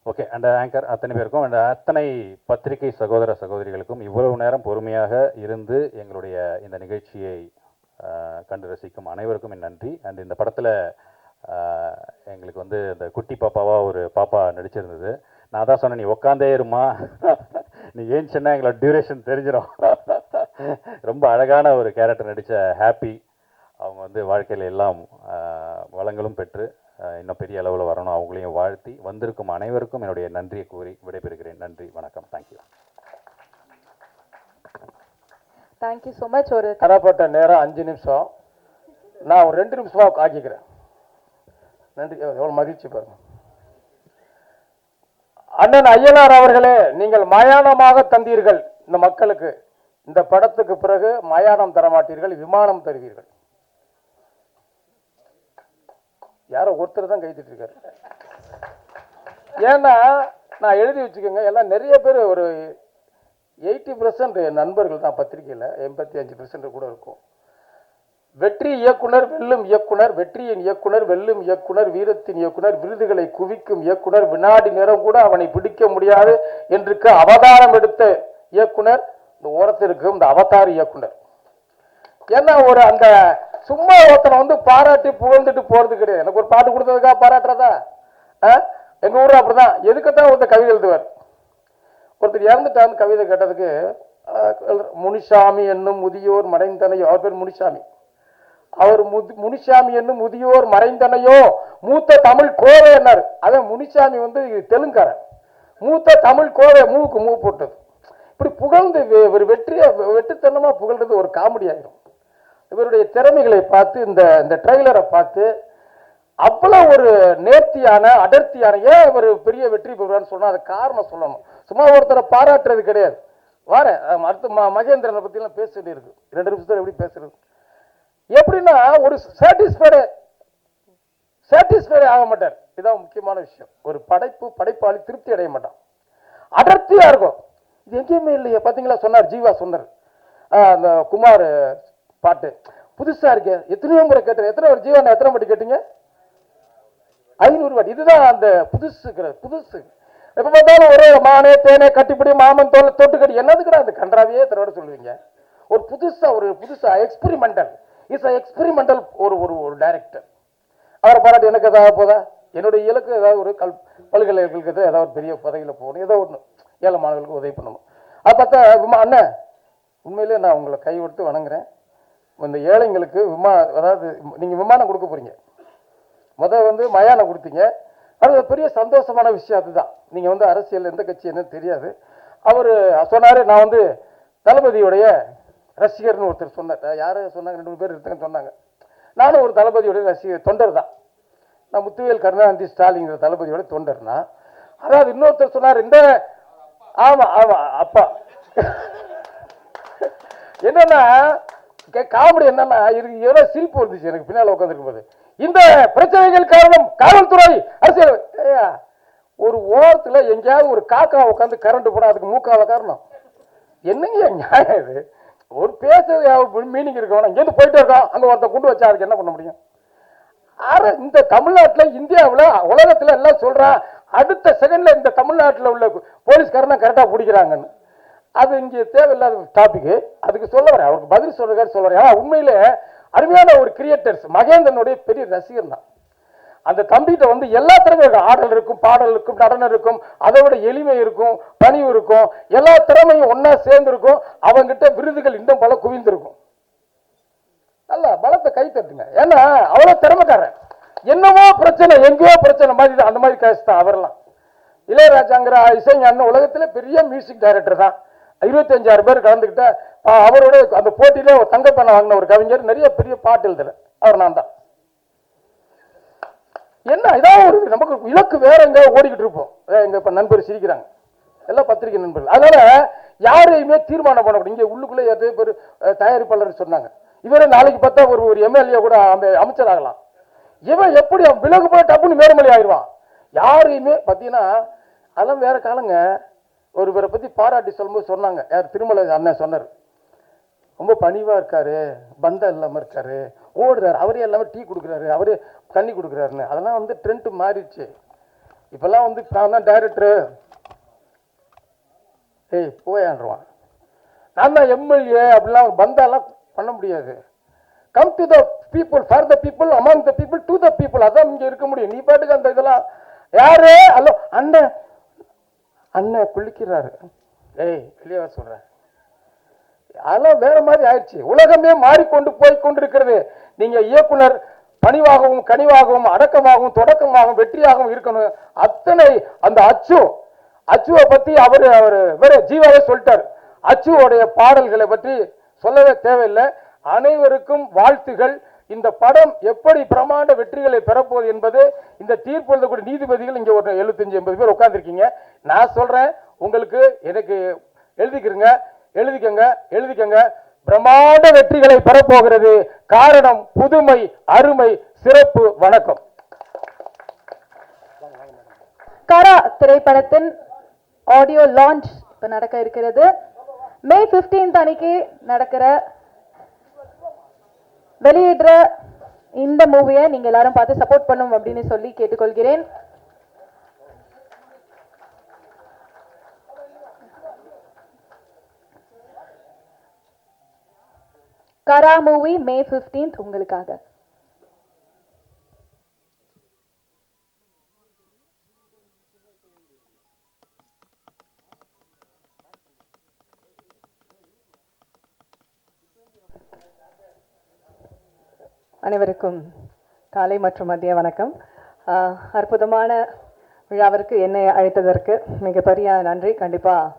ஓகே, அண்ட் ஆங்கர் அத்தனை பேருக்கும் அண்ட் அத்தனை பத்திரிகை சகோதர சகோதரிகளுக்கும் இவ்வளவு நேரம் பொறுமையாக இருந்து எங்களுடைய இந்த நிகழ்ச்சியை கண்டு ரசிக்கும் அனைவருக்கும் என் நன்றி. அண்ட் இந்த படத்தில் எங்களுக்கு வந்து இந்த குட்டி பாப்பாவாக ஒரு பாப்பா நடிச்சிருந்தது. நான் தான் சொன்னேன், நீ உக்காந்தே இருமா, நீ ஏன் சொன்னால் எங்களோட டியூரேஷன் தெரிஞ்சிடும். ரொம்ப அழகான ஒரு கேரக்டர் நடித்த ஹாப்பி. அவங்க வந்து வாழ்க்கையில் எல்லாம் வளங்களும் பெற்று இன்னும் பெரிய அளவில் வரணும், அவங்களையும் வாழ்த்தி வந்திருக்கும் அனைவருக்கும் என்னுடைய நன்றியை கூறி விடைபெறுகிறேன். நன்றி, வணக்கம், தேங்க்யூ. Thank you so much. ஒரு தரப்பட்ட நேரம் 5 நிமிஷம், நான் ஒரு 2 நிமிஷமாக ஆக்கிக்கிறேன். நன்றி. எவ்வளோ மகிழ்ச்சி பாருங்க. அண்ணன் ஐயனார் அவர்களே, நீங்கள் மயானமாக தந்தீர்கள் இந்த மக்களுக்கு. இந்த படத்துக்கு பிறகு மயானம் தரமாட்டீர்கள், விமானம் தருவீர்கள். யாரோ ஒருத்தர் தான் கைத்திட்டு இருக்காரு. ஏன்னா நான் எழுதி வச்சுக்கோங்க, எல்லாம் நிறைய பேர் ஒரு 80% நண்பர்கள் தான் பத்திரிகையில், 85% கூட இருக்கும். வெற்றி இயக்குனர் வெல்லும் இயக்குனர், வெற்றியின் இயக்குனர் வெல்லும் இயக்குனர், வீரத்தின் இயக்குனர், விருதுகளை குவிக்கும் இயக்குனர், வினாடி நேரம் கூட அவனை பிடிக்க முடியாது என்று அவதாரம் எடுத்த இயக்குனர் இந்த ஓரத்திற்கு இந்த அவதார் இயக்குனர். ஏன்னா ஒரு அந்த சும்மா ஒருத்தனை வந்து பாராட்டி புகழ்ந்துட்டு போறது கிடையாது. எனக்கு ஒரு பாட்டு கொடுத்ததுக்காக பாராட்டுறதா? எங்க ஊர்ல அப்படிதான், எதுக்கத்தான் ஒருத்தர் கவிதை எழுதுவார். ஒருத்தர் இறந்துட்டான்னு கவிதை கேட்டதுக்கு முனிசாமி என்னும் முதியோர் மறைந்தனையோ, அவர் பேர் முனிசாமி, அவர் முனிசாமி என்னும் முதியோர் மறைந்தனையோ மூத்த தமிழ் கோவை என்னார். அதான் முனிசாமி வந்து தெலுங்காரன், மூத்த தமிழ் கோவை, மூவுக்கு மூவ் போட்டது. இப்படி புகழ்ந்து ஒரு வெற்றித்தனமா புகழ்றது ஒரு காமெடி ஆயிடும். இவருடைய திறமைகளை பார்த்து இந்த ட்ரெய்லரை பார்த்து அவ்வளவு ஒரு நேர்த்தியான அடர்த்தியான, ஏன் இவர் பெரிய வெற்றி பெறுவார்னு சொன்னா அது காரணம் சொல்லணும். சும்மா ஒருத்தரை பாராட்டுறது கிடையாது. அடுத்து மகேந்திரனை பத்தி எல்லாம் பேசிட்டு இருக்கு, 2 நிமிஷத்துல எப்படி பேசுறது, எப்படின்னா ஒரு சாட்டிஸ்ஃபைடு ஆக மாட்டார். இதுதான் முக்கியமான விஷயம். ஒரு படைப்பாளி திருப்தி அடைய மாட்டான், அடர்த்தியா இருக்கும். இது எங்கேயுமே இல்லையே பாத்தீங்களா, சொன்னார் ஜீவா சொன்னார். அந்த குமார் பாட்டு புதுசா இருக்கு, எத்தனையோ முறை கேட்டேன். எத்தனை ஒரு ஜீவா எத்தனை வாட்டி கேட்டீங்க? 500 வாட்டி. இதுதான் அந்த புதுசு. எப்ப பார்த்தாலும் ஒரே மானே தேனே கட்டிப்பிடி மாமன் தோல் தொட்டுக்கடி, என்னதுக்குடா அந்த கன்றாவையே தரோட சொல்லுவீங்க. ஒரு புதுசா எக்ஸ்பெரிமெண்டல் ஒரு டைரக்டர். அவரை பாராட்டி எனக்கு ஏதாவது போதா? என்னுடைய இலக்கு ஏதாவது ஒரு பல்கலைக்கழகத்துக்கு ஏதாவது ஒரு பெரிய பதவியில் போகணும், ஏதோ ஒன்று ஏழை மாணவர்களுக்கு உதவி பண்ணணும். அது பார்த்தா அண்ணன் உண்மையிலே நான் உங்களை கைவிட்டு வணங்குறேன். இந்த ஏழைங்களுக்கு அதாவது நீங்கள் விமானம் கொடுக்க போறீங்க, வந்து மயானம் கொடுத்தீங்க, அது பெரிய சந்தோஷமான விஷயம். அதுதான் நீங்கள் வந்து அரசியல் எந்த கட்சி என்னன்னு தெரியாது. அவர் சொன்னார், நான் வந்து தளபதியுடைய ரசிகர்னு ஒருத்தர் சொன்னார். யாரு சொன்னாங்க? 2 பேர் இருக்குன்னு சொன்னாங்க. நானும் ஒரு தளபதியுடைய ரசிகர் தொண்டர் தான். நான் முத்துவேல் கருணாநிதி ஸ்டாலின் தளபதியோட தொண்டர்னா. அதாவது இன்னொருத்தர் சொன்னார், இந்த ஆமா அப்பா என்னன்னா காமெடி என்னன்னா, எவ்வளவு சிரிப்பு வந்துச்சு எனக்கு பின்னால உட்காந்துருக்கும் போது. இந்த பிரச்சனைகள் காரணம் காவல்துறை, அரசியல். ஒரு ஓரத்துல எங்கேயாவது ஒரு காக்கா உட்காந்து கரண்ட் போனா அதுக்கு மூக்காவ காரணம் என்னங்க நியாயம் இது? ஒரு பேசுறது மீனிங் இருக்கணும். இங்கேருந்து போயிட்டே இருக்கோம், அங்க ஒருத்த கொண்டு வச்சா அதுக்கு என்ன பண்ண முடியும்? இந்த தமிழ்நாட்டில், இந்தியாவில், உலகத்துல எல்லாம் சொல்றான், அடுத்த செகண்ட்ல இந்த தமிழ்நாட்டில் உள்ள போலீஸ்காரனை கரெக்டா பிடிக்கிறாங்கன்னு. அது இங்கே தேவையில்லாத டாபிக். அதுக்கு சொல்ல வரேன், அவருக்கு பதில் சொல்றதுக்காக சொல்ல வரேன். உண்மையிலே அருமையான ஒரு கிரியேட்டர்ஸ். மகேந்திரனுடைய பெரிய ரசிகர் தான். அந்த தம்பிகிட்ட வந்து எல்லா திறமையும் இருக்கும். ஆடல் இருக்கும், பாடல் இருக்கும், நடனம் இருக்கும், அதை விட எளிமை இருக்கும், பணிவு இருக்கும், எல்லா திறமையும் ஒன்னா சேர்ந்து இருக்கும். அவங்கிட்ட விருதுகள் இன்னும் பல குவிந்திருக்கும். நல்லா பலத்தை கை தட்டுங்க. ஏன்னா அவ்வளவு திறமைக்காரன். என்னமோ பிரச்சனை, எங்கேயோ பிரச்சனை மாதிரி அந்த மாதிரி கேஸ் தான் அவரெல்லாம். இளையராஜாங்கிற இசைஞான உலகத்துல பெரிய மியூசிக் டைரக்டர் தான். 25,000 பேர் கலந்துக்கிட்ட அவரோட அந்த போட்டியில ஒரு தங்கப்பண்ணை வாங்கின ஒரு கவிஞர், நிறைய பெரிய பாட்டு எழுதுற அவர் நான் தான். என்ன இதான் ஒரு நமக்கு இலக்கு வேற எங்க ஓடிக்கிட்டு இருப்போம். எங்க இப்ப நண்பர் சிரிக்கிறாங்க, எல்லாம் பத்திரிகை நண்பர்கள். அதனால யாரையுமே தீர்மானம் பண்ணக்கூடாது. இங்க உள்ளுக்குள்ள எத்தனை பேர் தயாரிப்பாளர் சொன்னாங்க, இவரே நாளைக்கு பார்த்தா ஒரு எம்எல்ஏ கூட அமைச்சர் ஆகலாம். இவன் எப்படி விலகு போய் டப்புன்னு மேல்மொழி ஆயிடுவான். யாரையுமே பார்த்தீங்கன்னா அதெல்லாம் வேற காலங்க. ஒருவரை பத்தி பாராட்டி சொல்லும்போது சொன்னாங்க, யார் திருமலை அண்ணன் சொன்னார், ரொம்ப பணிவா இருக்காரு, பந்தம் இல்லாம இருக்காரு, ஓடுறாரு, அவரே எல்லாமே டீ கொடுக்குறாரு, அவரே தண்ணி கொடுக்குறாருன்னு. அதெல்லாம் வந்து ட்ரெண்ட் மாறிடுச்சு. இப்பெல்லாம் வந்து நான் தான் டைரக்டரு, ஏய் போயான்றான், நான் தான் எம்எல்ஏ அப்படிலாம் பந்தாலாம் பண்ண முடியாது. Come to the people, for the people, among the people, to the people. அதான் இங்க இருக்க முடியும். நீ பாட்டுக்கு அந்த இதெல்லாம் யாரு அல்ல அண்ணன் அண்ணன் குளிக்கிறாரு, ஏய் வெளியே வர சொல்ற, அதெல்லாம் வேற மாதிரி ஆயிடுச்சு. உலகமே மாறிக்கொண்டு போய் கொண்டிருக்கிறது. நீங்க இயக்குனர் பணிவாகவும் கனிவாகவும் அடக்கமாகவும் தொடக்கமாகவும் வெற்றியாகவும் இருக்கணும். அத்தனை அந்த அச்சுவை பத்தி அவர் வேற ஜீவாவே சொல்லிட்டார். அச்சுவோடைய பாடல்களை பற்றி சொல்லவே தேவையில்லை. அனைவருக்கும் வாழ்த்துகள். இந்த படம் எப்படி பிரமாண்ட வெற்றிகளை பெறப்போகுது என்பது இந்த தீர்ப்பு எழுதக்கூடிய நீதிபதிகள் இங்க ஒரு 75-80 பேர் உட்கார்ந்துருக்கீங்க. நான் சொல்றேன் உங்களுக்கு, எனக்கு எழுதிக்கங்க. பிரமாண்ட வெற்றிகளை பெறப்போகிறது. காரணம் புதுமை, அருமை, சிறப்பு. வணக்கம். கரா திரைப்படத்தின் ஆடியோ லான்ச் இப்போ நடக்க இருக்கிறது. மே 15th அன்னைக்கு நடக்கிற வெளியிடுற இந்த மூவியை நீங்க எல்லாரும் பார்த்து சப்போர்ட் பண்ணும் அப்படின்னு சொல்லி கேட்டுக்கொள்கிறேன். கரா மூவி மே 15th உங்களுக்காக. அனைவருக்கும் காலை மற்றும் மதிய வணக்கம். அற்புதமான விழாவிற்கு என்னை அழைத்ததற்கு மிகப்பெரிய நன்றி. கண்டிப்பாக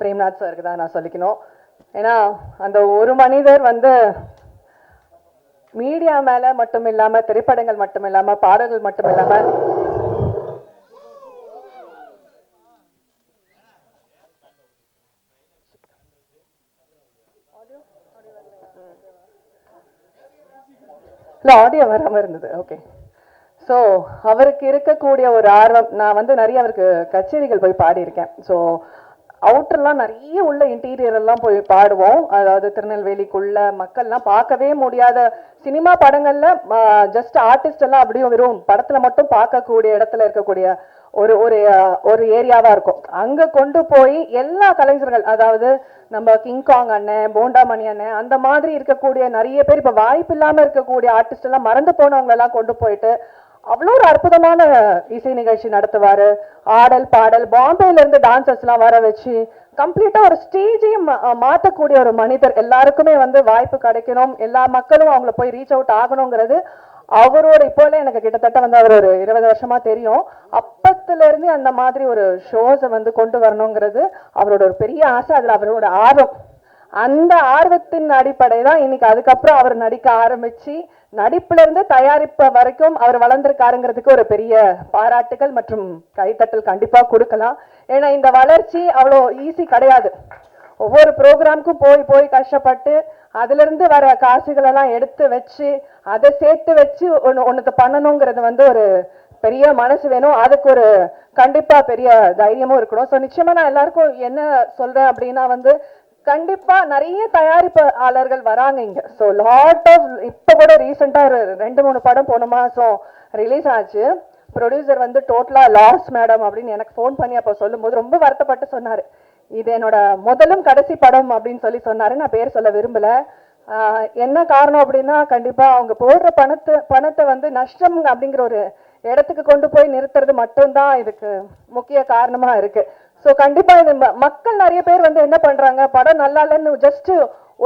பிரேம்நாத் சாருக்கு தான் நான் சொல்லிக்கணும். ஏன்னா அந்த ஒரு மனிதர் வந்து மீடியா மேலே மட்டும் இல்லாமல், திரைப்படங்கள் மட்டும் இல்லாமல், பாடல்கள் மட்டும் இல்லாமல் ஆடியோ வராமல் இருந்தது. ஓகே. ஸோ அவருக்கு இருக்கக்கூடிய ஒரு ஆர்வம், நான் வந்து நிறைய அவருக்கு கச்சேரிகள் போய் பாடியிருக்கேன். ஸோ அவுட்டர்லாம் நிறைய உள்ள இன்டீரியர் எல்லாம் போய் பாடுவோம். அதாவது திருநெல்வேலிக்குள்ள மக்கள்லாம் பார்க்கவே முடியாத சினிமா படங்கள்ல ஜஸ்ட் ஆர்டிஸ்ட் எல்லாம் அப்படியும் வெறும் படத்துல மட்டும் பார்க்கக்கூடிய இடத்துல இருக்கக்கூடிய ஒரு ஒரு ஒரு ஏரியாவா இருக்கும். அங்க கொண்டு போய் எல்லா கலைஞர்கள், அதாவது நம்ம கிங்காங் அண்ணன், போண்டாமணி அண்ணன், அந்த மாதிரி இருக்கக்கூடிய நிறைய பேர் இப்ப வாய்ப்பு இல்லாம இருக்கக்கூடிய ஆர்டிஸ்ட் எல்லாம், மறந்து போனவங்களெல்லாம் கொண்டு போயிட்டு அவ்வளோ ஒரு அற்புதமான இசை நிகழ்ச்சி நடத்துவாரு. ஆடல் பாடல், பாம்பேல இருந்து டான்சர்ஸ் எல்லாம் வர வச்சு கம்ப்ளீட்டா ஒரு ஸ்டேஜையும் மாற்றக்கூடிய ஒரு மனிதர். எல்லாருக்குமே வந்து வாய்ப்பு கிடைக்கணும், எல்லா மக்களும் அவங்கள போய் ரீச் அவுட் ஆகணுங்கிறது அவரோட. இப்போல எனக்கு கிட்டத்தட்ட வந்து அவர் ஒரு 20 வருஷமா தெரியும். அப்பத்துல இருந்து அந்த மாதிரி ஒரு ஷோஸை வந்து கொண்டு வரணுங்கிறது அவரோட ஒரு பெரிய ஆசை. அதுல அவரோட ஆர்வம், அந்த ஆர்வத்தின் அடிப்படை தான் இன்னைக்கு அதுக்கப்புறம் அவர் நடிக்க ஆரம்பிச்சு நடிப்புல இருந்து தயாரிப்பு வரைக்கும் அவர் வளர்ந்திருக்காருங்கிறதுக்கு ஒரு பெரிய பாராட்டுகள் மற்றும் கைத்தட்டல் கண்டிப்பா கொடுக்கலாம். ஏன்னா இந்த வளர்ச்சி அவ்வளோ ஈஸி கிடையாது. ஒவ்வொரு ப்ரோக்ராமுக்கும் போய் போய் கஷ்டப்பட்டு அதுல இருந்து வர காசுகள் எல்லாம் எடுத்து வச்சு அதை சேர்த்து வச்சு ஒன்னுக்கு பண்ணணுங்கிறது வந்து ஒரு பெரிய மனசு வேணும். அதுக்கு ஒரு கண்டிப்பா பெரிய தைரியமும் இருக்கணும். ஸோ நிச்சயமா நான் எல்லாருக்கும் என்ன சொல்றேன் அப்படின்னா வந்து, கண்டிப்பா நிறைய தயாரிப்பாளர்கள் வராங்க இங்க. ஸோ லாட் ஆஃப், இப்போ கூட ரீசெண்டா ஒரு 2-3 படம் போன மாசம் ரிலீஸ் ஆச்சு. ப்ரொடியூசர் வந்து டோட்டலா லாஸ் மேடம் அப்படின்னு எனக்கு ஃபோன் பண்ணி அப்போ சொல்லும்போது ரொம்ப வருத்தப்பட்டு சொன்னாரு, இது என்னோட முதலும் கடைசி படம் அப்படின்னு சொல்லி சொன்னாரு. நான் பேர் சொல்ல விரும்பல. என்ன காரணம் அப்படின்னா, கண்டிப்பா அவங்க போடுற பணத்தை வந்து நஷ்டம் அப்படிங்கிற ஒரு இடத்துக்கு கொண்டு போய் நிறுத்துறது மட்டும்தான் இதுக்கு முக்கிய காரணமா இருக்கு. ஸோ கண்டிப்பா இது மக்கள் நிறைய பேர் வந்து என்ன பண்றாங்க, படம் நல்லா இல்லைன்னு ஜஸ்ட்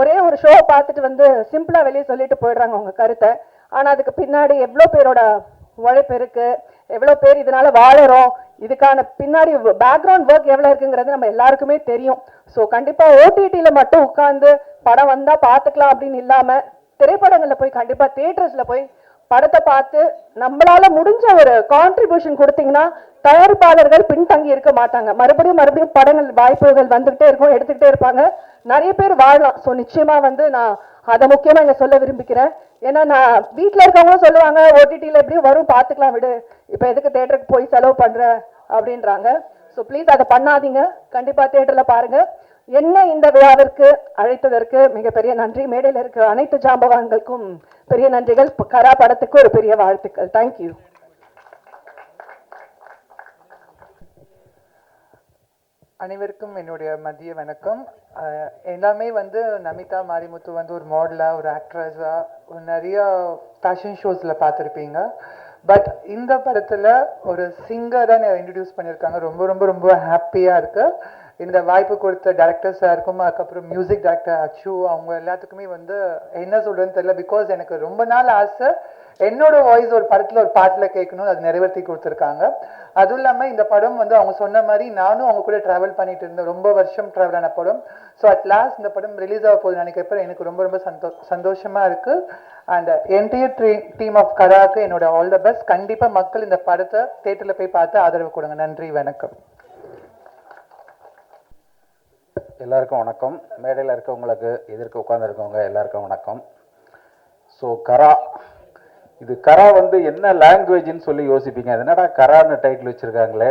ஒரே ஒரு ஷோ பார்த்துட்டு வந்து சிம்பிளா வெளியே சொல்லிட்டு போயிடுறாங்க அவங்க கருத்தை. ஆனா அதுக்கு பின்னாடி எவ்வளோ பேரோட உழைப்பு இருக்கு, எவ்வளோ பேர் இதனால வாழறோம், இதுக்கான பின்னாடி பேக்ரவுண்ட் ஒர்க் எவ்வளோ இருக்குங்கிறது நம்ம எல்லாருக்குமே தெரியும். ஸோ கண்டிப்பா ஓடிடியில மட்டும் உட்காந்து படம் வந்தா பார்த்துக்கலாம் அப்படின்னு இல்லாம, திரைப்படங்கள்ல போய் கண்டிப்பா தியேட்டர்ஸ்ல போய் படத்தை பார்த்து நம்மளால முடிஞ்ச ஒரு கான்ட்ரிபியூஷன் கொடுத்தீங்கன்னா தயாரிப்பாளர்கள் பின்தங்கி இருக்க மாட்டாங்க. மறுபடியும் படங்கள் வாய்ப்புகள் வந்துகிட்டே இருக்கும், எடுத்துக்கிட்டே இருப்பாங்க, நிறைய பேர் வாழலாம். ஸோ நிச்சயமா வந்து நான் அதை முக்கியமா இங்க சொல்ல விரும்பிக்கிறேன். ஏன்னா நான் வீட்டில் இருக்கவங்களும் சொல்லுவாங்க, ஓடிடியில் எப்படியும் வரும் பார்த்துக்கலாம் விடு, இப்போ எதுக்கு தேட்டருக்கு போய் செலவு பண்ற அப்படின்றாங்க. ஸோ ப்ளீஸ் அதை பண்ணாதீங்க, கண்டிப்பா தேட்டர்ல பாருங்க. என்ன இந்த விழாவிற்கு அழைத்ததற்கு மிகப்பெரிய நன்றி. மேடையில் இருக்க அனைத்து ஜாம்பவான்களுக்கும் பெரிய நன்றிகள். கரா படத்துக்கு ஒரு பெரிய வாழ்த்துக்கள். தேங்க்யூ. அனைவருக்கும் என்னுடைய மதிய வணக்கம். எல்லாமே வந்து நமிதா மாரிமுத்து வந்து ஒரு மாடலாக, ஒரு ஆக்ட்ரஸாக நிறைய ஃபேஷன் ஷோஸில் பார்த்துருப்பீங்க. பட் இந்த படத்தில் ஒரு சிங்கரை இன்ட்ரடியூஸ் பண்ணியிருக்காங்க. ரொம்ப ரொம்ப ரொம்ப ஹாப்பியாக இருக்குது. இந்த வாய்ப்பு கொடுத்த டைரக்டர் சாருக்கும், அதுக்கப்புறம் மியூசிக் டைரக்டர் அச்சு, அவங்க எல்லாத்துக்குமே வந்து என்ன சொல்கிறதுன்னு தெரியல. பிகாஸ் எனக்கு ரொம்ப நாள் ஆசை என்னோட வாய்ஸ் ஒரு படத்தில் ஒரு பாட்டில் கேட்கணும், அது நிறைவேற்றி கொடுத்துருக்காங்க. அதுவும் இல்லாமல் இந்த படம் வந்து அவங்க சொன்ன மாதிரி நானும் அவங்க கூட ட்ராவல் பண்ணிட்டு இருந்தேன், ரொம்ப வருஷம் ட்ராவல் ஆன படம். ஸோ அட் லாஸ்ட் இந்த படம் ரிலீஸ் ஆக போகுது நினைக்கிறப்ப எனக்கு ரொம்ப ரொம்ப சந்தோஷமாக இருக்குது. அண்ட் என்டையர் டீம் ஆஃப் கராக்கு என்னோட ஆல் த பெஸ்ட். கண்டிப்பாக மக்கள் இந்த படத்தை தேட்டரில் போய் பார்த்து ஆதரவு கொடுங்க. நன்றி, வணக்கம். எல்லாருக்கும் வணக்கம். மேடையில் இருக்கவங்களுக்கு, எதிர்க்க உட்காந்துருக்கவங்க எல்லாருக்கும் வணக்கம். ஸோ கரா இது கரா வந்து என்ன லாங்குவேஜ்னு சொல்லி யோசிப்பீங்க. அது என்னடா கரான்னு டைட்டில் வச்சுருக்காங்களே,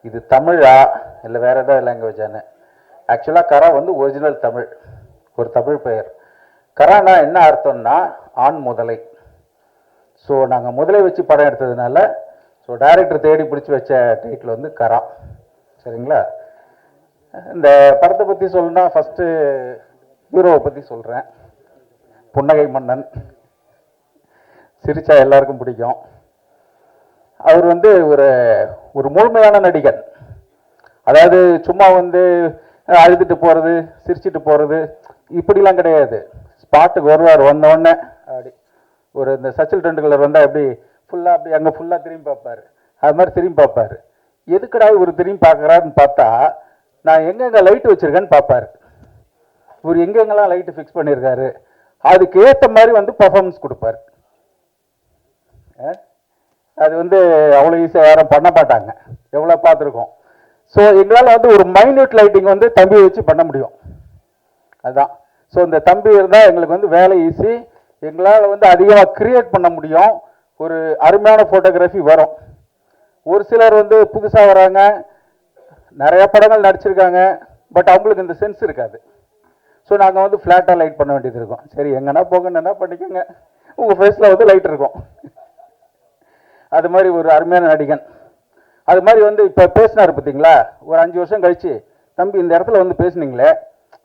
இது தமிழா இல்லை வேறு ஏதாவது லாங்குவேஜான்னு. ஆக்சுவலாக கரா வந்து ஒரிஜினல் தமிழ், ஒரு தமிழ் பெயர். கரானா என்ன அர்த்தம்னா ஆண் முதலை. ஸோ நாங்கள் முதலை வச்சு படம் எடுத்ததுனால ஸோ டைரக்டர் தேடி பிடிச்சி வச்ச டைட்டில் வந்து கரா. சரிங்களா? இந்த படத்தை பற்றி சொல்லணும்னா ஃபஸ்ட்டு ஹீரோவை பற்றி சொல்கிறேன். புன்னகை மன்னன். சிரிச்சா எல்லாருக்கும் பிடிக்கும். அவர் வந்து ஒரு முழுமையான நடிகன். அதாவது சும்மா வந்து அழுதுட்டு போகிறது, சிரிச்சிட்டு போகிறது இப்படிலாம் கிடையாது. ஸ்பாட்டுக்கு வருவார், வந்தோடனே அப்படி இந்த சச்சின் டெண்டுல்கர் வந்தால் எப்படி ஃபுல்லாக அப்படி அங்கே ஃபுல்லாக திரும்பி பார்ப்பார், அது மாதிரி திரும்பி பார்ப்பார். எதுக்கடா இவர் திரும்பி பார்க்குறாருன்னு பார்த்தா நான் எங்கெங்கே லைட்டு வச்சுருக்கேன்னு பார்ப்பார். இவர் எங்கெங்கெல்லாம் லைட்டு ஃபிக்ஸ் பண்ணியிருக்காரு அதுக்கு ஏற்ற மாதிரி வந்து பர்ஃபார்மன்ஸ் கொடுப்பார். அது வந்து அவ்வளோ ஈஸியாக யாரும் பண்ண மாட்டாங்க, எவ்வளோ பார்த்துருக்கோம். ஸோ எங்களால் வந்து ஒரு மைன்யூட் லைட்டிங் வந்து தம்பி வச்சு பண்ண முடியும். அதுதான். ஸோ இந்த தம்பி இருந்தால் எங்களுக்கு வந்து வேலை ஈஸி. எங்களால் வந்து அதிகமாக கிரியேட் பண்ண முடியும். ஒரு அருமையான ஃபோட்டோகிராஃபி வரும். ஒரு சிலர் வந்து புதுசாக வராங்க, நிறைய படங்கள் நடிச்சிருக்காங்க, பட் அவங்களுக்கு இந்த சென்ஸ் இருக்காது. ஸோ நாங்கள் வந்து ஃப்ளாட்டாக லைட் பண்ண வேண்டியது இருக்கும். சரி எங்கன்னா போகணுன்னா பண்ணிக்கோங்க, உங்கள் ஃபேஸில் வந்து லைட் இருக்கும். அது மாதிரி ஒரு அருமையான நடிகன். அது மாதிரி வந்து இப்போ பேசினார் பார்த்தீங்களா, ஒரு 5 வருஷம் கழிச்சு தம்பி இந்த இடத்துல வந்து பேசுனீங்களே,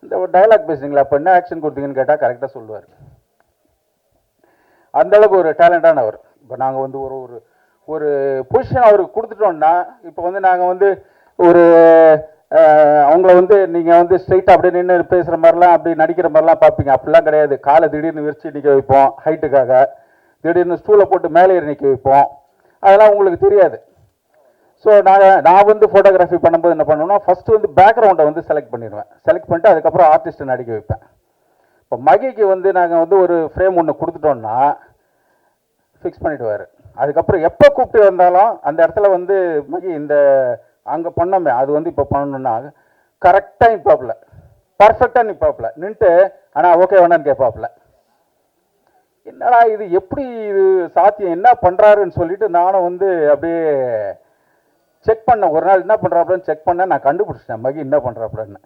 இந்த ஒரு டைலாக் பேசுனீங்களா, அப்போ என்ன ஆக்ஷன் கொடுத்தீங்கன்னு கேட்டால் கரெக்டாக சொல்லுவார். அந்தளவுக்கு ஒரு டேலண்டானவர். இப்போ நாங்கள் வந்து ஒரு பொசிஷன் அவருக்கு கொடுத்துட்டோம்னா, இப்போ வந்து நாங்கள் வந்து அவங்கள வந்து நீங்கள் வந்து ஸ்ட்ரைட்டாக அப்படியே நின்று பேசுகிற மாதிரிலாம் அப்படி நடிக்கிற மாதிரிலாம் பார்ப்பீங்க. அப்படிலாம் கிடையாது. காலை திடீர்னு விரிச்சு நிற்க வைப்போம் ஹைட்டுக்காக, திடீர்னு ஸ்டூலை போட்டு மேலே ஏறி நிற்க வைப்போம். அதெல்லாம் உங்களுக்கு தெரியாது. ஸோ நான் வந்து ஃபோட்டோகிராஃபி பண்ணும்போது என்ன பண்ணுவேன்னா, ஃபஸ்ட்டு வந்து பேக்ரவுண்டை வந்து செலக்ட் பண்ணிடுவேன். செலக்ட் பண்ணிட்டு அதுக்கப்புறம் ஆர்டிஸ்ட்டை நடிக்க வைப்பேன். இப்போ மகிக்கு வந்து நாங்கள் வந்து ஒரு ஃப்ரேம் ஒன்று கொடுத்துட்டோம்னா ஃபிக்ஸ் பண்ணிவிடுவார். அதுக்கப்புறம் எப்போ கூப்பிட்டு வந்தாலும் அந்த இடத்துல வந்து மகி இந்த அங்கே பண்ணோமே அது வந்து இப்போ பண்ணணுன்னா கரெக்டாக நிற்பாப்புல, பர்ஃபெக்டாக நிற்பாப்புல, நின்றுட்டு ஆனால் ஓகே வேணான்னு கேட்பாப்புல. என்னடா இது எப்படி இது சாத்தியம், என்ன பண்ணுறாருன்னு சொல்லிட்டு நானும் வந்து அப்படியே செக் பண்ணேன். ஒரு நாள் என்ன பண்ணுறாப்புலன்னு செக் பண்ணேன், நான் கண்டுபிடிச்சிட்டேன் மகி என்ன பண்ணுறாப்புலன்னு.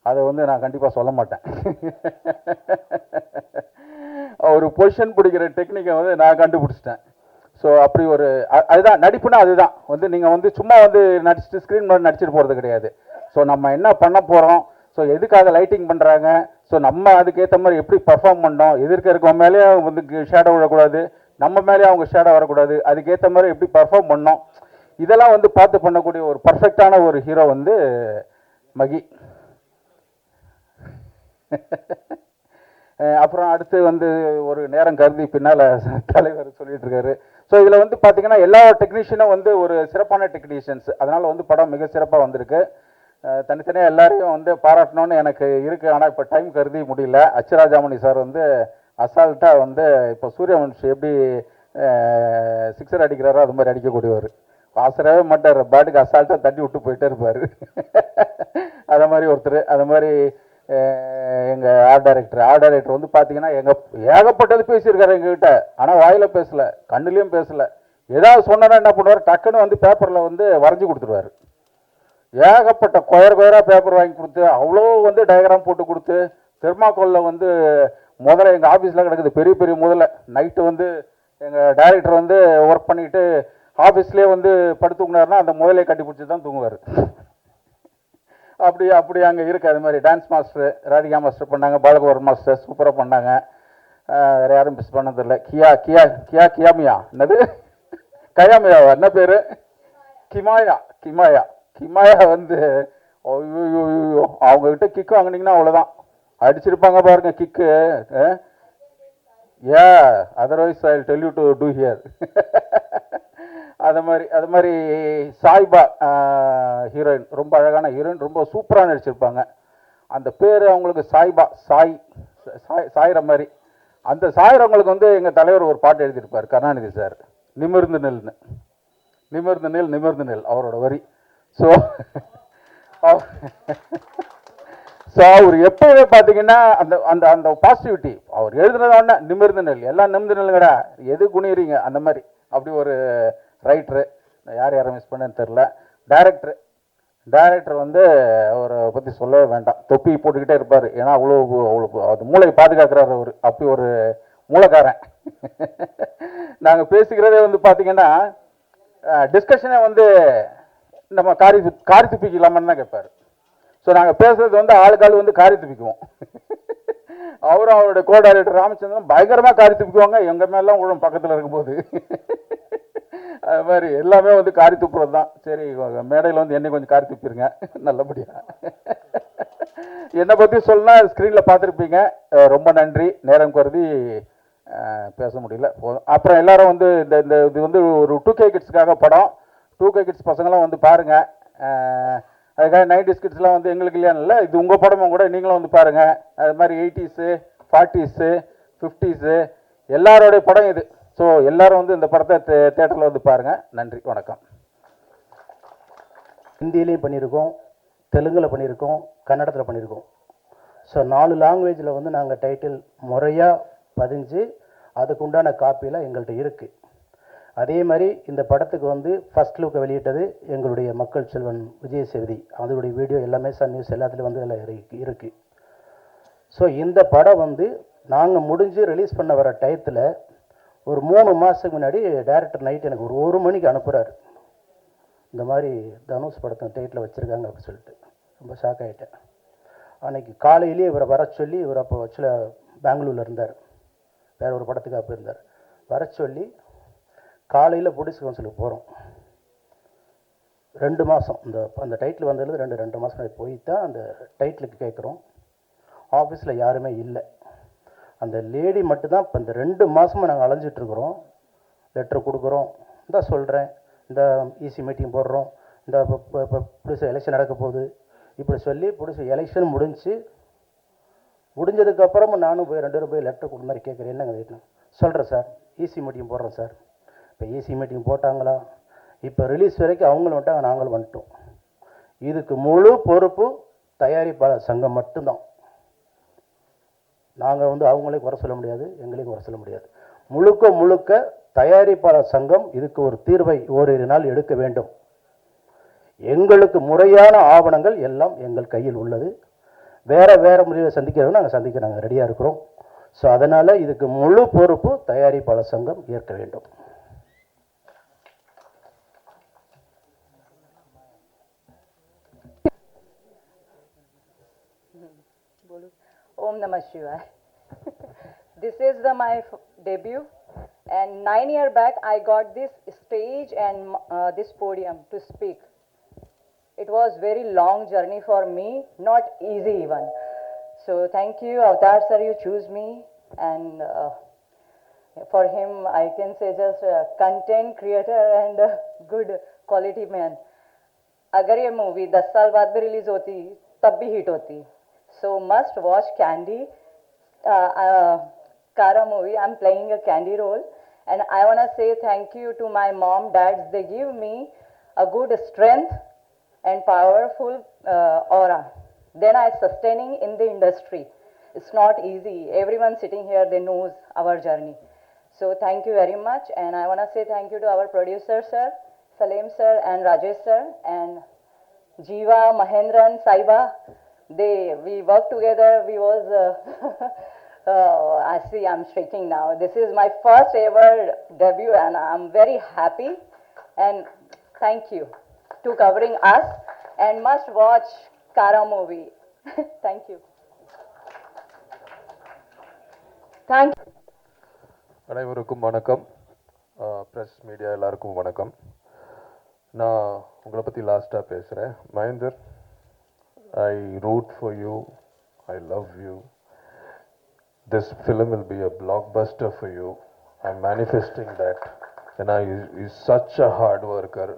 அதை வந்து நான் கண்டிப்பாக சொல்ல மாட்டேன். ஒரு பொசிஷன் பிடிக்கிற டெக்னிக்கை வந்து நான் கண்டுபிடிச்சிட்டேன். ஸோ அப்படி அதுதான் நடிப்புனா. அதுதான் வந்து நீங்கள் வந்து சும்மா வந்து நடிச்சுட்டு ஸ்க்ரீன் முன்னாடி நடிச்சிட்டு போகிறது கிடையாது. ஸோ நம்ம என்ன பண்ண போகிறோம், ஸோ எதுக்காக லைட்டிங் பண்ணுறாங்க, ஸோ நம்ம அதுக்கேற்ற மாதிரி எப்படி பர்ஃபார்ம் பண்ணோம், இருக்கவங்க மேலேயே வந்து ஷேடோ விடக்கூடாது, நம்ம மேலேயே அவங்க ஷேடோ வரக்கூடாது, அதுக்கேற்ற மாதிரி எப்படி பர்ஃபார்ம் பண்ணோம், இதெல்லாம் வந்து பார்த்து பண்ணக்கூடிய ஒரு பர்ஃபெக்டான ஒரு ஹீரோ வந்து மகி. அப்புறம் அடுத்து வந்து ஒரு நேரம் கருதி பின்னால் தலைவர் சொல்லிட்டு இருக்காரு. ஸோ இதில் வந்து பார்த்தீங்கன்னா எல்லா டெக்னீஷியனும் வந்து ஒரு சிறப்பான டெக்னீஷியன்ஸ். அதனால் வந்து படம் மிக சிறப்பாக வந்திருக்கு. தனித்தனியாக எல்லாரையும் வந்து பாராட்டணும்னு எனக்கு இருக்குது. ஆனால் இப்போ டைம் கருதி முடியல. அச்சுராஜாமணி சார் வந்து அசால்ட்டாக வந்து இப்போ சூரியவன்ஷி எப்படி 6 அடிக்கிறாரோ அது மாதிரி அடிக்கக்கூடியவர். வாசரவே மாட்டார், பாட்டுக்கு அசால்ட்டாக தட்டி விட்டு போயிட்டே இருப்பார். அதை மாதிரி ஒருத்தர். அது மாதிரி எங்கள் ஆர்ட் டைரக்டர் வந்து பார்த்தீங்கன்னா ஏகப்பட்டது பேசியிருக்காரு எங்ககிட்ட. ஆனால் வாயில் பேசலை, கண்ணுலேயும் பேசலை. ஏதாவது சொன்னா என்ன பண்ணுவார், டக்குன்னு வந்து பேப்பரில் வந்து வரைஞ்சி கொடுத்துருவார். ஏகப்பட்ட கொயராக பேப்பர் வாங்கி கொடுத்து, அவ்வளோ வந்து டயக்ராம் போட்டு கொடுத்து, தெர்மாக்கோலில் வந்து முதல்ல எங்கள் ஆஃபீஸில் கிடக்குது பெரிய பெரிய முதல்ல. நைட்டு வந்து எங்கள் டைரக்டர் வந்து ஒர்க் பண்ணிவிட்டு ஆஃபீஸ்லேயே வந்து படுத்துக்குனாருன்னா அந்த முதலே கட்டி பிடிச்சி தான் தூங்குவார். அப்படி அங்கே இருக்குது. அது மாதிரி டான்ஸ் மாஸ்டர் ராதிகா மாஸ்டர் பண்ணாங்க, பாலகுமார் மாஸ்டர் சூப்பராக பண்ணாங்க. வேறு யாரும் மிஸ் பண்ணதில்லை. கியாமியா என்னது கயாமியாவா என்ன பேர், கிமாயா வந்து அவங்கக்கிட்ட கிக்கு வாங்கினீங்கன்னா அவ்வளோதான், அடிச்சிருப்பாங்க பாருங்க kick. Otherwise I tell you to do here. அது மாதிரி சாய்பா ஹீரோயின், ரொம்ப அழகான ஹீரோயின், ரொம்ப சூப்பராக நடிச்சிருப்பாங்க. அந்த பேர் அவங்களுக்கு சாய்பா, சாயிற மாதிரி. அந்த சாயிறவங்களுக்கு வந்து எங்கள் தலைவர் ஒரு பாட்டு எழுதியிருப்பார் கருணாநிதி சார், நிமிர்ந்து நெல் அவரோட வரி. ஸோ அவர் எப்பயுமே பார்த்தீங்கன்னா அந்த அந்த அந்த பாசிட்டிவிட்டி அவர் எழுதுனத உடனே நிமிர்ந்து நெல் எல்லாம் நிமிர்ந்து நெல்லுங்கடா எது குனிறீங்க அந்த மாதிரி அப்படி ஒரு ரைட்டரு. யார் யாரை மிஸ் பண்ணேன்னு தெரில. டைரக்டர் வந்து அவரை பற்றி சொல்லவே வேண்டாம். தொப்பி போட்டுக்கிட்டே இருப்பார். ஏன்னா அவ்வளோ அது மூளையை பாதுகாக்கிறார் அவர். அப்படி ஒரு மூளைக்காரன். நாங்கள் பேசிக்கிறதே வந்து பார்த்தீங்கன்னா டிஸ்கஷனே வந்து நம்ம காரி துப்பிக்கலாமான்னு தான் கேட்பார். ஸோ நாங்கள் பேசுறது வந்து ஆளுக்காள் வந்து காரி துப்பிக்குவோம். அவரும் அவருடைய கோ டைரக்டர் ராமச்சந்திரன் பயங்கரமாக காரி துப்பிக்குவாங்க எங்கள் மேலாம் உழும் பக்கத்தில் இருக்கும்போது. அது மாதிரி எல்லாமே வந்து காரி துப்புறது தான். சரி மேடையில் வந்து என்னை கொஞ்சம் காரி துப்பிடுங்க நல்லபடியாக. என்னை பற்றி சொன்னா ஸ்க்ரீனில் பார்த்துருப்பீங்க. ரொம்ப நன்றி. நேரம் கருதி பேச முடியல போதும். அப்புறம் எல்லாரும் வந்து இந்த இந்த இது வந்து ஒரு 2K கிட்ஸ்க்காக படம். 2K கிட்ஸ் பசங்களாம் வந்து பாருங்கள். அதுக்காக 90s கிட்ஸ்லாம் வந்து எங்களுக்கு இல்லையா, இது உங்கள் படமும் கூட நீங்களும் வந்து பாருங்கள். அது மாதிரி 80s 40s 50s எல்லாரோடைய படம் இது. ஸோ எல்லாரும் வந்து இந்த படத்தை தேட்டரில் வந்து பாருங்கள். நன்றி, வணக்கம். ஹிந்திலையும் பண்ணியிருக்கோம், தெலுங்கில் பண்ணியிருக்கோம், கன்னடத்தில் பண்ணியிருக்கோம். ஸோ 4 லாங்குவேஜில் வந்து நாங்கள் டைட்டில் முறையாக பதிஞ்சு அதுக்குண்டான காப்பியெலாம் எங்கள்கிட்ட இருக்குது. அதே மாதிரி இந்த படத்துக்கு வந்து ஃபர்ஸ்ட் லுக்கை வெளியிட்டது எங்களுடைய மக்கள் செல்வன் விஜய் சேதுபதி. அதோடைய வீடியோ எல்லாமே சன் நியூஸ் எல்லாத்துலேயும் வந்து அதில் இருக்குது. ஸோ இந்த படம் வந்து நாங்கள் முடிஞ்சு ரிலீஸ் பண்ண வர டயத்தில் ஒரு 3 மாதத்துக்கு முன்னாடி டைரக்டர் நைட் எனக்கு ஒரு 1 மணிக்கு அனுப்புகிறார். இந்த மாதிரி தனுஷ் படத்தை டைட்டில் வச்சுருக்காங்க அப்படின்னு சொல்லிட்டு ரொம்ப ஷாக் ஆகிட்டேன். அன்றைக்கி காலையிலேயே இவரை வர சொல்லி, இவர் அப்போ ஆக்சுவலாக பெங்களூரில் இருந்தார், வேறு ஒரு படத்துக்காக போயிருந்தார். வர சொல்லி காலையில் ப்ரொடியூசர் கவுன்சிலுக்கு போகிறோம். 2 மாதம் அந்த டைட்டில் வந்ததுலேருந்து 2 மாதம் போய் தான் அந்த டைட்டிலுக்கு கேட்குறோம். ஆஃபீஸில் யாருமே இல்லை. அந்த லேடி மட்டும்தான். இப்போ இந்த 2 மாதமாக நாங்கள் அலைஞ்சிட்ருக்குறோம். லெட்டர் கொடுக்குறோம், இந்த சொல்கிறேன், இந்த ஈசி மீட்டிங் போடுறோம், இந்த இப்போ ப்ரொடியூசர் எலெக்ஷன் நடக்க போகுது இப்படி சொல்லி ப்ரொடியூசர் எலெக்ஷன் முடிஞ்சதுக்கப்புறமும் நானும் போய் 2 பேரும் போய் லெட்டர் கொடுத்த மாதிரி கேட்குறேன். என்னங்க வீட்டில் சொல்கிறேன் சார், ஈசி மீட்டிங் போடுறோம் சார். இப்போ ஈசி மீட்டிங் போட்டாங்களா, இப்போ ரிலீஸ் வரைக்கும் அவங்களும் வந்துட்டாங்க, நாங்களும் வந்துட்டோம். இதுக்கு முழு பொறுப்பு தயாரிப்பாளர் சங்கம் மட்டும்தான். நாங்கள் வந்து அவங்களே குறை சொல்ல முடியாது, எங்களையும் குறை சொல்ல முடியாது. முழுக்க தயாரிப்பாளர் சங்கம் இதுக்கு ஒரு தீர்வை ஓரிரு நாள் எடுக்க வேண்டும். எங்களுக்கு முறையான ஆவணங்கள் எல்லாம் எங்கள் கையில் உள்ளது. வேற முறையில் சந்திக்கிறவங்க நாங்கள் ரெடியாக இருக்கிறோம். ஸோ அதனால் இதுக்கு முழு பொறுப்பு தயாரிப்பாளர் சங்கம் ஏற்க வேண்டும். Om Namah Shivaya. This is my debut, and 9 years back I got this stage and this podium to speak. It was very long journey for me, not easy even. So thank you, Avatar sir, you choose me, and for him I can say just a content creator and a good quality man. अगर ये movie 10 साल बाद भी release होती तब भी hit होती. So must watch Candy, Kara movie. I'm playing a Candy role, and I want to say thank you to my mom, dads. They give me a good strength and powerful aura. Then I sustaining in the industry. It's not easy. Everyone sitting here, they knows our journey. So thank you very much, and I want to say thank you to our producer sir, Salim sir, and Rajesh sir, and Jeeva, Mahendran, Saiba. We worked together. We was I see I'm shaking now. This is my first ever debut, and I'm very happy, and thank you to covering us, and must watch Kara movie. Thank you. அனைவருக்கும் வணக்கம். Press media எல்லாருக்கும் வணக்கம். நான் உங்களை பற்றி லாஸ்ட்டாக பேசுகிறேன். Mahendar, I root for you. I love you. This film will be a blockbuster for you. I'm manifesting that. And he's such a hard worker.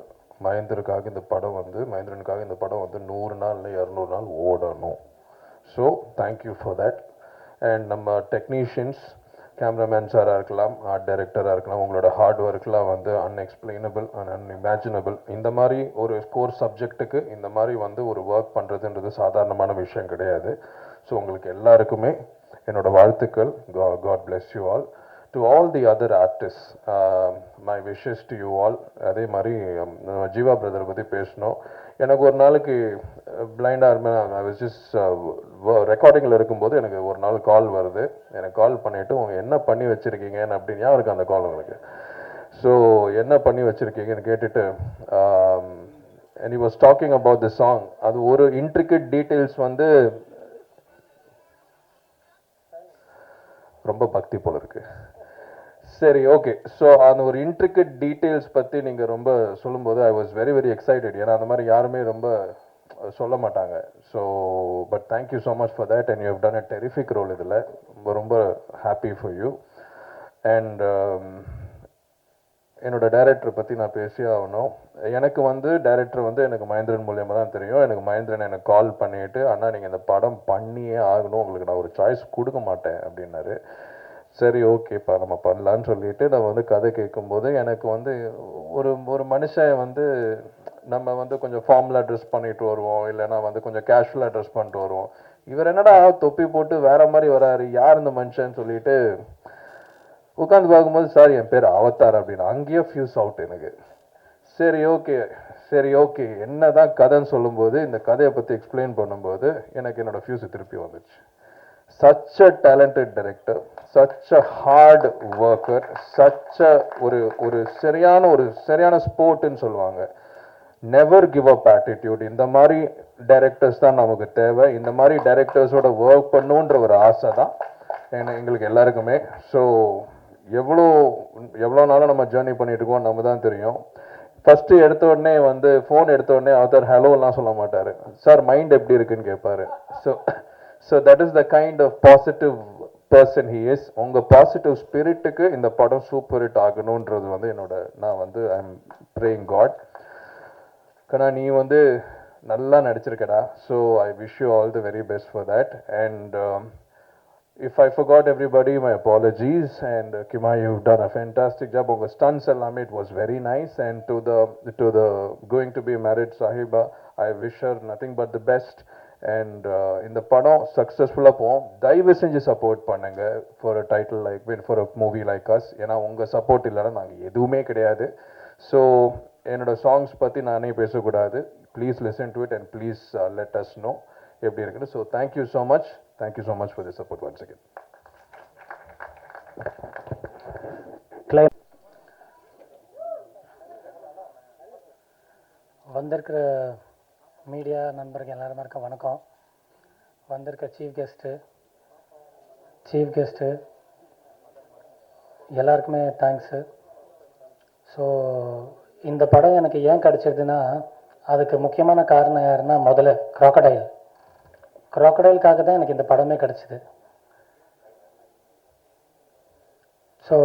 மகேந்திரனுக்காக இந்த படம் வந்து 100 நாள் இல்லை 200 நாள் ஓடணும். So thank you for that. And நம்ம டெக்னீஷியன்ஸ் கேமராமேன் சாராக இருக்கலாம், ஆர்ட் டைரக்டராக இருக்கலாம், உங்களோட ஹார்ட் ஒர்க்லாம் வந்து அன்எக்ஸ்பிளைனபிள் அண்ட் அன்இமேஜினபிள். இந்த மாதிரி ஒரு கோர் சப்ஜெக்ட்டுக்கு இந்த மாதிரி வந்து ஒரு ஒர்க் பண்ணுறதுன்றது சாதாரணமான விஷயம் கிடையாது. ஸோ உங்களுக்கு எல்லாருக்குமே என்னோட வாழ்த்துக்கள். God bless you all. To all the other artists, my wishes to you all. அதே மாதிரி ஜீவா பிரதர் பற்றி பேசணும். எனக்கு ஒரு நாளைக்கு பிளைண்டாக இருப்பேன். ஐ வாஸ் ஜஸ்ட் ரெக்கார்டிங்கில் இருக்கும்போது எனக்கு ஒரு நாள் கால் வருது. எனக்கு கால் பண்ணிவிட்டு உங்கள் என்ன பண்ணி வச்சுருக்கீங்கன்னு அப்படின்னு இருக்கு அந்த கால் உங்களுக்கு. ஸோ என்ன பண்ணி வச்சுருக்கீங்கன்னு கேட்டுட்டு and he was talking about the song. அது ஒரு intricate details வந்து ரொம்ப பக்தி போல இருக்கு. சரி, ஓகே. ஸோ அந்த ஒரு இன்ட்ரிகேட் டீட்டெயில்ஸ் பற்றி நீங்கள் ரொம்ப சொல்லும்போது I was very very excited. ஏன்னா அந்த மாதிரி யாருமே ரொம்ப சொல்ல மாட்டாங்க. So but thank you so much for that and you have done a terrific role. இதில் ரொம்ப ரொம்ப ஹாப்பி ஃபார் யூ. அண்ட் என்னோட டைரக்டர் பற்றி நான் பேசியே ஆகணும். எனக்கு வந்து டைரக்டர் வந்து எனக்கு மகேந்திரன் மூலியமாக தான் தெரியும். எனக்கு மகேந்திரன் எனக்கு கால் பண்ணிவிட்டு, அண்ணா நீங்கள் இந்த படம் பண்ணியே ஆகணும், உங்களுக்கு நான் ஒரு சாய்ஸ் கொடுக்க மாட்டேன் அப்படின்னாரு. சரி, ஓகேப்பா நம்ம பண்ணலான்னு சொல்லிட்டு நான் வந்து கதை கேட்கும்போது எனக்கு வந்து ஒரு மனுஷன் வந்து நம்ம வந்து கொஞ்சம் ஃபார்மலாக ட்ரெஸ் பண்ணிட்டு வருவோம், இல்லைன்னா வந்து கொஞ்சம் கேஷுவலாக ட்ரெஸ் பண்ணிட்டு வருவோம். இவர் என்னடா தொப்பி போட்டு வேற மாதிரி வராரு, யார் இந்த மனுஷன்னு சொல்லிட்டு உட்காந்து பார்க்கும்போது, சார் என் பேர் அவதார் அப்படின்னு. அங்கேயே ஃபியூஸ் அவுட் எனக்கு. சரி ஓகே என்ன தான் கதைன்னு சொல்லும்போது, இந்த கதையை பற்றி எக்ஸ்பிளைன் பண்ணும்போது எனக்கு என்னோட ஃபியூஸ் திருப்பி வந்துச்சு. such a talented director, such a hard worker, such a ஒரு சரியான ஸ்போர்ட்னு சொல்லுவாங்க. Never give up attitude. இந்த மாதிரி டைரக்டர்ஸ் தான் நமக்கு தேவை. இந்த மாதிரி டைரக்டர்ஸோட ஒர்க் பண்ணுன்ற ஒரு ஆசை தான் எங்களுக்கு எல்லாருக்குமே. ஸோ எவ்வளோ நாளும் நம்ம ஜேர்னி பண்ணிட்டு இருக்கோம் நம்ம தான் தெரியும். ஃபஸ்ட்டு எடுத்த உடனே வந்து ஃபோன் எடுத்த உடனே அவர் ஹலோலாம் சொல்ல மாட்டார், சார் மைண்ட் எப்படி இருக்குன்னு கேட்பாரு. So that is the kind of positive person he is. உங்கள் பாசிட்டிவ் ஸ்பிரிட்டுக்கு இந்த படம் சூப்பர் ஹிட் ஆகணுன்றது வந்து நான் வந்து ஐ எம் ப்ரேயிங் காட். கண்ணா நீ வந்து நல்லா நடிச்சிருக்கடா. So I wish you all the very best for that. And if I forgot everybody, my apologies. And Kima, you've done a fantastic job. Over stunts allame, it was very nice. And to the going to be married Sahiba, I wish her nothing but the best. And in the padam successful apom daivu senji support pannunga for a title like for a movie like us. ஏனா உங்க support இல்லனா நாங்க எதுவுமே கிடையாது. So என்னோட songs பத்தி நானே பேச கூடாது. Please listen to it and please let us know எப்படி இருக்குன்னு. So thank you so much for the support once again. வந்திருக்கிற மீடியா நண்பர்கள் எல்லாருக்கும் வணக்கம். வந்திருக்க சீஃப் கெஸ்ட்டு எல்லாருக்குமே தேங்க்ஸு. ஸோ இந்த படம் எனக்கு ஏன் கிடச்சிருதுன்னா, அதுக்கு முக்கியமான காரணம் யாருன்னா, முதல்ல க்ராக்கடைலுக்காக தான் எனக்கு இந்த படமே கிடச்சிது. ஸோ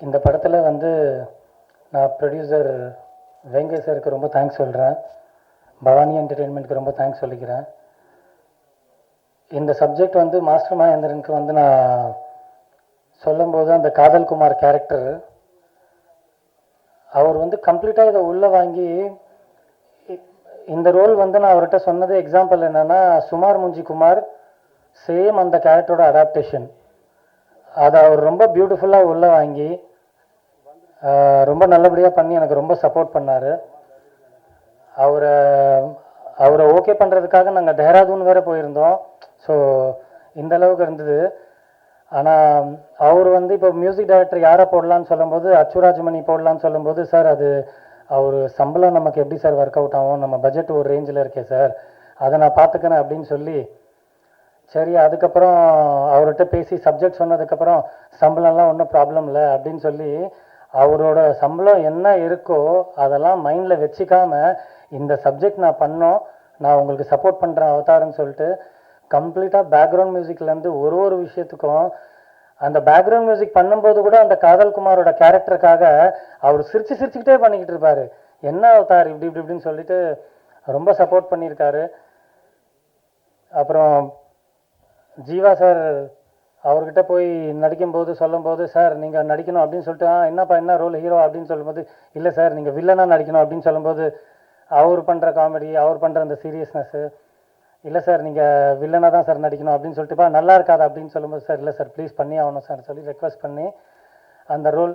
இந்த படத்தில் வந்து நான் ப்ரொடியூசர் வெங்கை சாருக்கு ரொம்ப தேங்க்ஸ் சொல்கிறேன். பவானி என்டர்டெயின்மெண்ட்க்கு ரொம்ப தேங்க்ஸ் சொல்லிக்கிறேன். இந்த சப்ஜெக்ட் வந்து மாஸ்டர் மகேந்திரனுக்கு வந்து நான் சொல்லும்போது, அந்த காதல் குமார் கேரக்டர் அவர் வந்து கம்ப்ளீட்டாக இதை உள்ளே வாங்கி, இந்த ரோல் வந்து நான் அவர்கிட்ட சொன்னது எக்ஸாம்பிள் என்னென்னா, சுமார் முஞ்சி குமார் சேம் அந்த கேரக்டரோட அடாப்டேஷன். அதை அவர் ரொம்ப பியூட்டிஃபுல்லாக உள்ளே வாங்கி ரொம்ப நல்லபடியாக பண்ணி எனக்கு ரொம்ப சப்போர்ட் பண்ணார். அவரை ஓகே பண்ணுறதுக்காக நாங்கள் தேராதூன் வேறு போயிருந்தோம். ஸோ இந்த அளவுக்கு இருந்தது. ஆனால் அவர் வந்து இப்போ மியூசிக் டைரக்டர் யாரை போடலான்னு சொல்லும்போது, அச்சுராஜ்மணி போடலான்னு சொல்லும்போது, சார் அது அவர் சம்பளம் நமக்கு எப்படி சார் ஒர்க் அவுட் ஆகும், நம்ம பட்ஜெட் ஒரு ரேஞ்சில் இருக்கே சார், அதை நான் பார்த்துக்கிறேன் அப்படின்னு சொல்லி, சரி அதுக்கப்புறம் அவர்கிட்ட பேசி சப்ஜெக்ட் சொன்னதுக்கப்புறம் சம்பளம்லாம் ஒன்றும் ப்ராப்ளம் இல்லை அப்படின்னு சொல்லி, அவரோட சம்பளம் என்ன இருக்கோ அதெல்லாம் மைண்டில் வச்சுக்காம, இந்த சப்ஜெக்ட் நான் பண்ணோம், நான் உங்களுக்கு சப்போர்ட் பண்ணுறேன் அவதாருன்னு சொல்லிட்டு கம்ப்ளீட்டாக பேக்ரவுண்ட் மியூசிக்லேருந்து ஒரு விஷயத்துக்கும், அந்த பேக்ரவுண்ட் மியூசிக் பண்ணும்போது கூட அந்த காதல் குமாரோட கேரக்டருக்காக அவர் சிரிச்சுக்கிட்டே பண்ணிக்கிட்டு இருப்பார். என்ன அவதார் இப்படின்னு சொல்லிட்டு ரொம்ப சப்போர்ட் பண்ணியிருக்காரு. அப்புறம் ஜீவா சார் அவர்கிட்ட போய் நடிக்கும்போது சொல்லும்போது சார் நீங்கள் நடிக்கணும் அப்படின்னு சொல்லிட்டு என்னப்பா என்ன ரோல் ஹீரோ அப்படின்னு சொல்லும்போது இல்லை சார் நீங்கள் வில்லனாக நடிக்கணும் அப்படின்னு சொல்லும்போது அவர் பண்ணுற காமெடி, அவர் பண்ணுற அந்த சீரியஸ்னஸ்ஸு, இல்லை சார் நீங்கள் வில்லனாக தான் சார் நடிக்கணும் அப்படின்னு சொல்லிட்டுப்பா நல்லா இருக்காது அப்படின்னு சொல்லும்போது சார் இல்லை சார் ப்ளீஸ் பண்ணி ஆகணும் சார் சொல்லி ரெக்வஸ்ட் பண்ணி அந்த ரோல்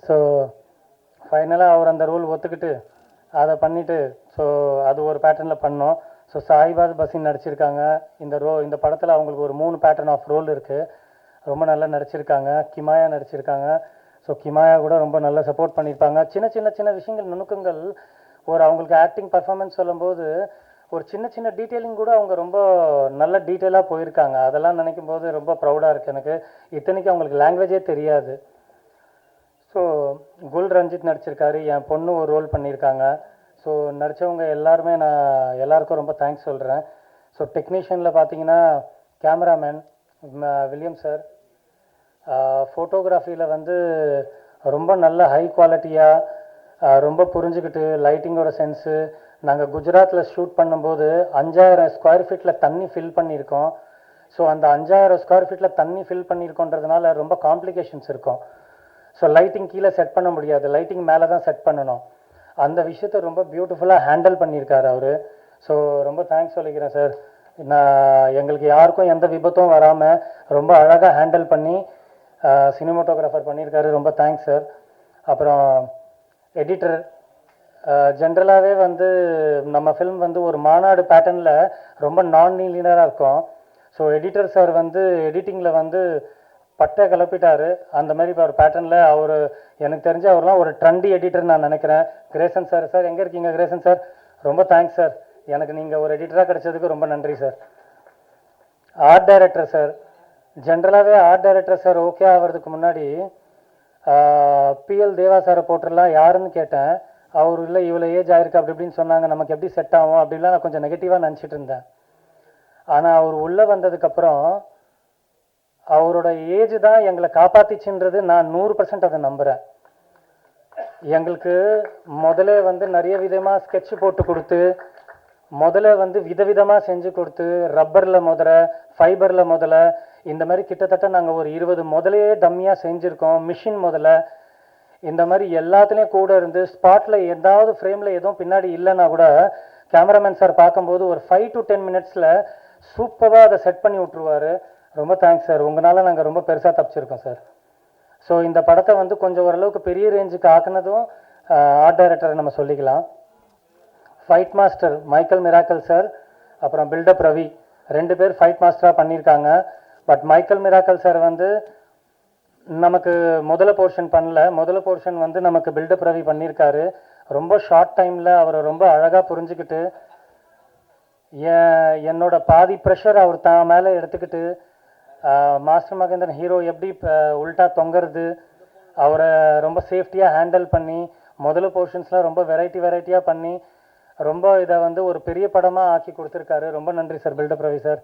ஸோ ஃபைனலாக அவர் அந்த ரோல் ஒத்துக்கிட்டு அதை பண்ணிவிட்டு ஸோ அது ஒரு பேட்டர்னில் பண்ணோம். ஸோ சாய்பாஸ் பசின் நடிச்சிருக்காங்க இந்த படத்தில் அவங்களுக்கு ஒரு 3 பேட்டர்ன் ஆஃப் ரோல் இருக்குது. ரொம்ப நல்லா நடிச்சிருக்காங்க. கிமாயா நடிச்சிருக்காங்க. ஸோ கிமாயா கூட ரொம்ப நல்லா சப்போர்ட் பண்ணியிருப்பாங்க. சின்ன சின்ன சின்ன விஷயங்கள், நுணுக்கங்கள், ஒரு அவங்களுக்கு ஆக்டிங் பர்ஃபார்மன்ஸ் சொல்லும்போது ஒரு சின்ன சின்ன டீட்டெயிலிங் கூட அவங்க ரொம்ப நல்ல டீட்டெயிலாக போயிருக்காங்க. அதெல்லாம் நினைக்கும் போது ரொம்ப ப்ரௌடாக இருக்குது எனக்கு. இத்தனைக்கும் அவங்களுக்கு லாங்குவேஜே தெரியாது. ஸோ குல் ரஞ்சித் நடிச்சிருக்காரு. என் பொண்ணு ஒரு ரோல் பண்ணியிருக்காங்க. ஸோ நடித்தவங்க எல்லாருமே நான் எல்லாருக்கும் ரொம்ப தேங்க்ஸ் சொல்கிறேன். ஸோ டெக்னீஷியனில் பார்த்தீங்கன்னா கேமராமேன் வில்லியம் சார், ஃபோட்டோகிராஃபியில் வந்து ரொம்ப நல்ல ஹை குவாலிட்டியாக ரொம்ப புரிஞ்சுக்கிட்டு லைட்டிங்கோட சென்ஸு. நாங்கள் குஜராத்தில் ஷூட் பண்ணும்போது 5000 ஸ்கொயர் ஃபீட்டில் தண்ணி ஃபில் பண்ணியிருக்கோம். ஸோ அந்த 5000 ஸ்கொயர் ஃபீட்டில் தண்ணி ஃபில் பண்ணியிருக்கோன்றதுனால ரொம்ப காம்ப்ளிகேஷன்ஸ் இருக்கும். ஸோ லைட்டிங் கீழே செட் பண்ண முடியாது, லைட்டிங் மேலே தான் செட் பண்ணணும். அந்த விஷயத்தை ரொம்ப பியூட்டிஃபுல்லாக ஹேண்டில் பண்ணியிருக்காரு அவர். ஸோ ரொம்ப தேங்க்ஸ் சொல்லிக்கிறேன் சார். எங்களுக்கு யாருக்கும் எந்த விபத்தும் வராமல் ரொம்ப அழகாக ஹேண்டில் பண்ணி சினிமாட்டோகிராஃபர் பண்ணியிருக்காரு. ரொம்ப தேங்க்ஸ் சார். அப்புறம் எடிட்டர், ஜென்ரலாகவே வந்து நம்ம ஃபிலிம் வந்து ஒரு மாநாடு பேட்டர்னில் ரொம்ப நான் லீனியராக இருக்கும். ஸோ எடிட்டர் சார் வந்து எடிட்டிங்கில் வந்து பட்டை கிளப்பிட்டாரு. அந்த மாதிரி இப்போ ஒரு பேட்டர்னில் அவர் எனக்கு தெரிஞ்சு அவர்லாம் ஒரு ட்ரெண்டி எடிட்டர் நான் நினைக்கிறேன். கிரேசன் சார், சார் எங்கே இருக்கீங்க கிரேசன் சார்? ரொம்ப தேங்க்ஸ் சார். எனக்கு நீங்கள் ஒரு எடிட்டராக கிடைச்சதுக்கு ரொம்ப நன்றி சார். ஆர்ட் டைரக்டர் சார், ஜென்ரலாகவே ஆர்ட் டைரக்டர் சார் ஓகே ஆகிறதுக்கு முன்னாடி பிஎல் தேவா சாரை போட்டுடலாம் யாருன்னு கேட்டேன். அவர் இல்லை இவ்வளோ ஏஜ் ஆயிருக்கு அப்படி இப்படின்னு சொன்னாங்க, நமக்கு எப்படி செட் ஆகும் அப்படின்லாம் நான் கொஞ்சம் நெகட்டிவாக நினச்சிட்டு இருந்தேன். ஆனால் அவர் உள்ளே வந்ததுக்கப்புறம் அவரோட ஏஜ் தான் எங்களை காப்பாற்றிச்சுன்றது நான் 100% அதை நம்புகிறேன். எங்களுக்கு முதல்ல வந்து நிறைய விதமாக ஸ்கெட்ச் போட்டு கொடுத்து, முதல்ல வந்து விதவிதமாக செஞ்சு கொடுத்து, ரப்பரில் ஃபைபரில் இந்த மாதிரி கிட்டத்தட்ட நாங்கள் ஒரு 20 முதலையே டம்மியாக செஞ்சுருக்கோம். மிஷின் இந்த மாதிரி எல்லாத்துலேயும் கூட இருந்து ஸ்பாட்டில் ஏதாவது ஃப்ரேமில் எதுவும் பின்னாடி இல்லைன்னா கூட கேமராமேன் சார் பார்க்கும்போது ஒரு 5 to 10 மினிட்ஸில் சூப்பராக அதை செட் பண்ணி விட்ருவார். ரொம்ப தேங்க்ஸ் சார். உங்களால் நாங்கள் ரொம்ப பெருசாக தப்பிச்சிருக்கோம் சார். ஸோ இந்த படத்தை வந்து கொஞ்சம் ஓரளவுக்கு பெரிய ரேஞ்சுக்கு ஆக்குனதும் ஆர்ட் டைரக்டரை நம்ம சொல்லிக்கலாம். Fight master Michael miracle sir, அப்புறம் பில்டப் ரவி 2 பேர் ஃபைட் மாஸ்டராக பண்ணியிருக்காங்க. பட் மைக்கேல் மிராக்கல் சார் வந்து நமக்கு முதல்ல போர்ஷன் பண்ணல. முதல்ல போர்ஷன் வந்து நமக்கு பில்டப் ரவி பண்ணியிருக்காரு. ரொம்ப ஷார்ட் டைமில் அவரை ரொம்ப அழகாக புரிஞ்சுக்கிட்டு என்னோட பாதி ப்ரெஷர் அவர் தான் மேலே எடுத்துக்கிட்டு மாஸ்டர் மகேந்திரன் ஹீரோ எப்படி உல்ட்டா தொங்குறது அவரை ரொம்ப சேஃப்டியாக ஹேண்டில் பண்ணி முதல்ல போர்ஷன்ஸ்லாம் ரொம்ப வெரைட்டியாக பண்ணி ரொம்ப இதை வந்து ஒரு பெரிய படமாக ஆக்கி கொடுத்துருக்காரு. ரொம்ப நன்றி sir buildup Ravi sir.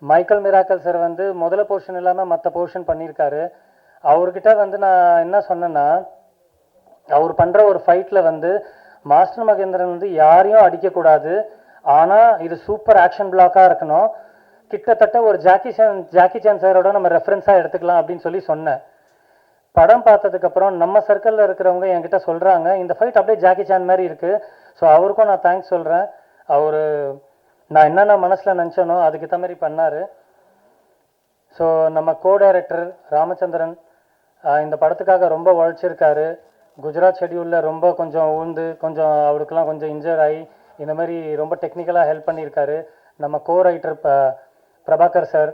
Michael miracle sir வந்து முதல்ல போர்ஷன் இல்லாமல் மற்ற போர்ஷன் பண்ணியிருக்காரு. அவர்கிட்ட வந்து நான் என்ன சொன்னேன்னா, அவர் பண்ணுற ஒரு ஃபைட்டில் வந்து மாஸ்டர் மகேந்திரன் வந்து யாரையும் அடிக்கக்கூடாது, ஆனால் இது சூப்பர் ஆக்ஷன் பிளாக்காக இருக்கணும், கிட்டத்தட்ட ஒரு ஜாக்கி சான் சாரோட நம்ம ரெஃபரன்ஸாக எடுத்துக்கலாம் அப்படின்னு சொல்லி சொன்னேன். படம் பார்த்ததுக்கப்புறம் நம்ம சர்க்கிளில் இருக்கிறவங்க என்கிட்ட சொல்கிறாங்க இந்த ஃபைட் அப்படியே ஜாக்கி சான் மாதிரி இருக்குது. ஸோ அவருக்கும் நான் தேங்க்ஸ் சொல்கிறேன். அவர் நான் என்னென்ன மனசில் நினச்சேனோ அதுக்கேற்ற மாதிரி பண்ணார். ஸோ நம்ம கோ டைரக்டர் ராமச்சந்திரன் இந்த படத்துக்காக ரொம்ப உழைச்சிருக்காரு. குஜராத் ஷெட்யூலில் ரொம்ப கொஞ்சம் ஊழ்ந்து கொஞ்சம் அவருக்கெல்லாம் கொஞ்சம் இன்ஜர் ஆகி இந்த மாதிரி ரொம்ப டெக்னிக்கலாக ஹெல்ப் பண்ணியிருக்காரு. நம்ம கோ ரைட்டர் பிரபாகர் சார்,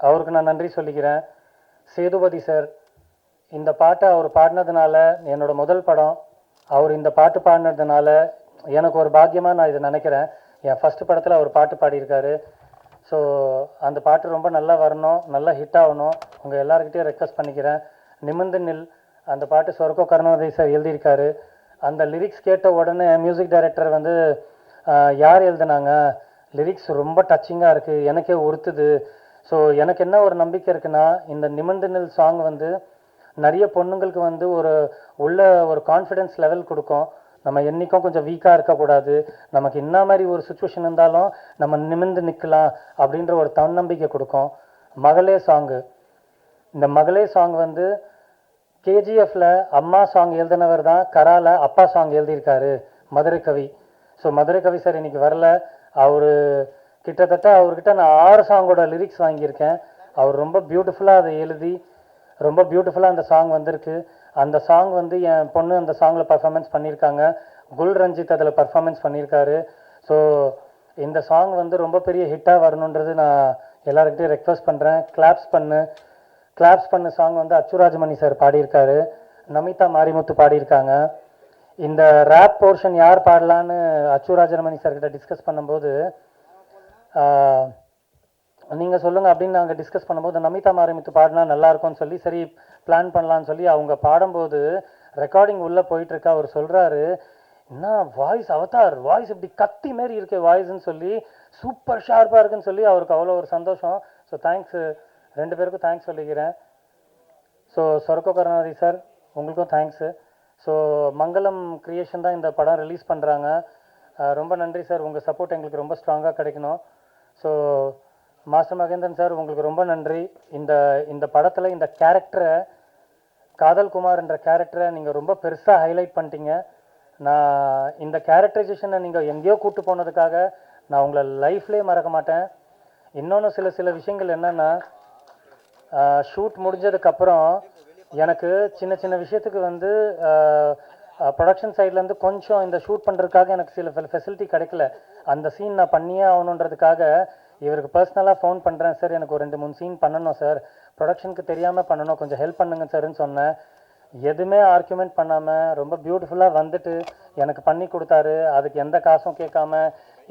அவருக்கு நான் நன்றி சொல்லிக்கிறேன். சேதுபதி சார், இந்த பாட்டை அவர் பாடினதுனால என்னோட முதல் படம், அவர் இந்த பாட்டு பாடினதுனால எனக்கு ஒரு பாக்கியமாக நான் இதை நினைக்கிறேன். என் ஃபஸ்ட்டு படத்தில் அவர் பாட்டு பாடியிருக்காரு. ஸோ அந்த பாட்டு ரொம்ப நல்லா வரணும், நல்லா ஹிட் ஆகணும். உங்கள் எல்லாருக்கிட்டையும் ரெக்வஸ்ட் பண்ணிக்கிறேன். நிமிர்ந்து நில் அந்த பாட்டு சொர்க்கோ கருணாநிதி சார் எழுதியிருக்காரு. அந்த லிரிக்ஸ் கேட்ட உடனே மியூசிக் டைரக்டர் வந்து யார் எழுதுனாங்க, லிரிக்ஸ் ரொம்ப டச்சிங்காக இருக்குது, எனக்கே உறுத்துது. ஸோ எனக்கு என்ன ஒரு நம்பிக்கை இருக்குன்னா, இந்த நிமிர்ந்து நில் சாங் வந்து நிறைய பொண்ணுங்களுக்கு வந்து ஒரு கான்ஃபிடென்ஸ் லெவல் கொடுக்கும். நம்ம என்றைக்கும் கொஞ்சம் வீக்காக இருக்கக்கூடாது, நமக்கு என்ன மாதிரி ஒரு சுச்சுவேஷன் இருந்தாலும் நம்ம நிமிர்ந்து நிற்கலாம் அப்படின்ற ஒரு தன்னம்பிக்கை கொடுக்கும். மகளே சாங்கு, இந்த மகளே சாங் வந்து கேஜிஎஃப்ல அம்மா சாங் எழுதினவர் தான் கரால அப்பா சாங் எழுதியிருக்காரு மதுரை கவி. ஸோ மதுரை கவி சார் இன்னைக்கு வரல. அவர் கிட்டத்தட்ட அவர்கிட்ட நான் 6 சாங்கோட லிரிக்ஸ் வாங்கியிருக்கேன். அவர் ரொம்ப பியூட்டிஃபுல்லாக அதை எழுதி ரொம்ப பியூட்டிஃபுல்லாக அந்த சாங் வந்திருக்கு. அந்த சாங் வந்து என் பொண்ணு அந்த சாங்கில் பர்ஃபார்மன்ஸ் பண்ணியிருக்காங்க. குல் ரஞ்சித் அதில் பர்ஃபார்மன்ஸ் பண்ணியிருக்காரு. ஸோ இந்த சாங் வந்து ரொம்ப பெரிய ஹிட்டாக வரணுன்றது நான் எல்லாருக்கிட்டையும் ரெக்வஸ்ட் பண்ணுறேன். கிளாப்ஸ் பண்ண சாங் வந்து அச்சுராஜமணி சார் பாடியிருக்காரு, நமிதா மாரிமுத்து பாடியிருக்காங்க. இந்த ரேப் போர்ஷன் யார் பாடலான்னு அச்சுராஜமணி சார்கிட்ட டிஸ்கஸ் பண்ணும்போது நீங்கள் சொல்லுங்கள் அப்படின்னு நாங்கள் டிஸ்கஸ் பண்ணும்போது நமிதா மாரிமுத்து பாடினா நல்லாயிருக்கும்னு சொல்லி சரி பிளான் பண்ணலான்னு சொல்லி அவங்க பாடும்போது ரெக்கார்டிங் உள்ளே போயிட்டுருக்கு. அவர் சொல்கிறாரு, என்ன வாய்ஸ் அவதார் வாய்ஸ் இப்படி கத்தி மாரி இருக்கு வாய்ஸ்ன்னு சொல்லி, சூப்பர் ஷார்ப்பாக இருக்குன்னு சொல்லி அவருக்கு அவ்வளோ ஒரு சந்தோஷம். ஸோ தேங்க்ஸ், 2 பேருக்கும் தேங்க்ஸ் சொல்லிக்கிறேன். ஸோ சொர்க்கோ கருணாநிதி சார் உங்களுக்கும் தேங்க்ஸு. ஸோ மங்களம் கிரியேஷன் தான் இந்த படம் ரிலீஸ் பண்ணுறாங்க. ரொம்ப நன்றி சார், உங்கள் சப்போர்ட் எங்களுக்கு ரொம்ப ஸ்ட்ராங்காக கிடைக்கணும். ஸோ மாஸ்டர் மகேந்திரன் சார் உங்களுக்கு ரொம்ப நன்றி. இந்த படத்தில் இந்த கேரக்டரை, காதல் குமார்ன்ற கேரக்டரை நீங்கள் ரொம்ப பெருசாக ஹைலைட் பண்ணிட்டீங்க. நான் இந்த கேரக்டரைசேஷனை நீங்கள் எங்கேயோ கூப்பிட்டு போனதுக்காக நான் உங்களை லைஃப்லேயே மறக்க மாட்டேன். இன்னொன்று சில விஷயங்கள் என்னென்னா, ஷூட் முடிஞ்சதுக்கப்புறம் எனக்கு சின்ன விஷயத்துக்கு வந்து ப்ரொடக்ஷன் சைட்லேருந்து கொஞ்சம் இந்த ஷூட் பண்ணுறதுக்காக எனக்கு சில ஃபெசிலிட்டி கிடைக்கல. அந்த சீன் நான் பண்ணியே ஆகணுன்றதுக்காக இவருக்கு பர்சனலாக ஃபோன் பண்ணுறேன், சார் எனக்கு ஒரு 2-3 சீன் பண்ணணும் சார், ப்ரொடக்ஷனுக்கு தெரியாமல் பண்ணணும், கொஞ்சம் ஹெல்ப் பண்ணுங்க சார்ன்னு சொன்னேன். எதுவுமே ஆர்கியூமெண்ட் பண்ணாமல் ரொம்ப பியூட்டிஃபுல்லாக வந்துட்டு எனக்கு பண்ணி கொடுத்தாரு. அதுக்கு எந்த காசும் கேட்காம,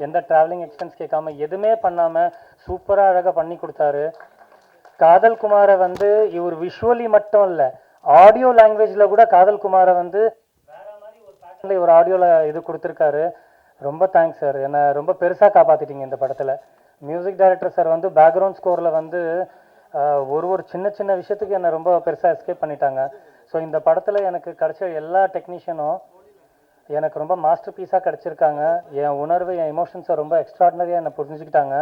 எந்த ட்ராவலிங் எக்ஸ்பென்ஸ் கேட்காம, எதுவுமே பண்ணாமல் சூப்பராக அழகாக பண்ணி கொடுத்தாரு. காதல் குமாரை வந்து இவர் விஷுவலி மட்டும் இல்லை, ஆடியோ லாங்குவேஜில் கூட காதல் குமாரை வந்து வேற மாதிரி ஒரு பேட்டர்னில் ஒரு ஆடியோவில் இது கொடுத்துருக்காரு. ரொம்ப தேங்க்ஸ் சார், என்னை ரொம்ப பெருசாக காப்பாற்றிட்டீங்க இந்த படத்தில். மியூசிக் டைரக்டர் சார் வந்து பேக்ரவுண்ட் ஸ்கோரில் வந்து ஒரு சின்ன விஷயத்துக்கு என்னை ரொம்ப பெருசாக எஸ்கேப் பண்ணிட்டாங்க. ஸோ இந்த படத்தில் எனக்கு கிடைச்ச எல்லா டெக்னீஷியனும் எனக்கு ரொம்ப மாஸ்டர் பீஸாக கிடச்சிருக்காங்க. என் உணர்வு, என் எமோஷன்ஸை ரொம்ப எக்ஸ்ட்ராடினரியாக என்னை புரிஞ்சுக்கிட்டாங்க.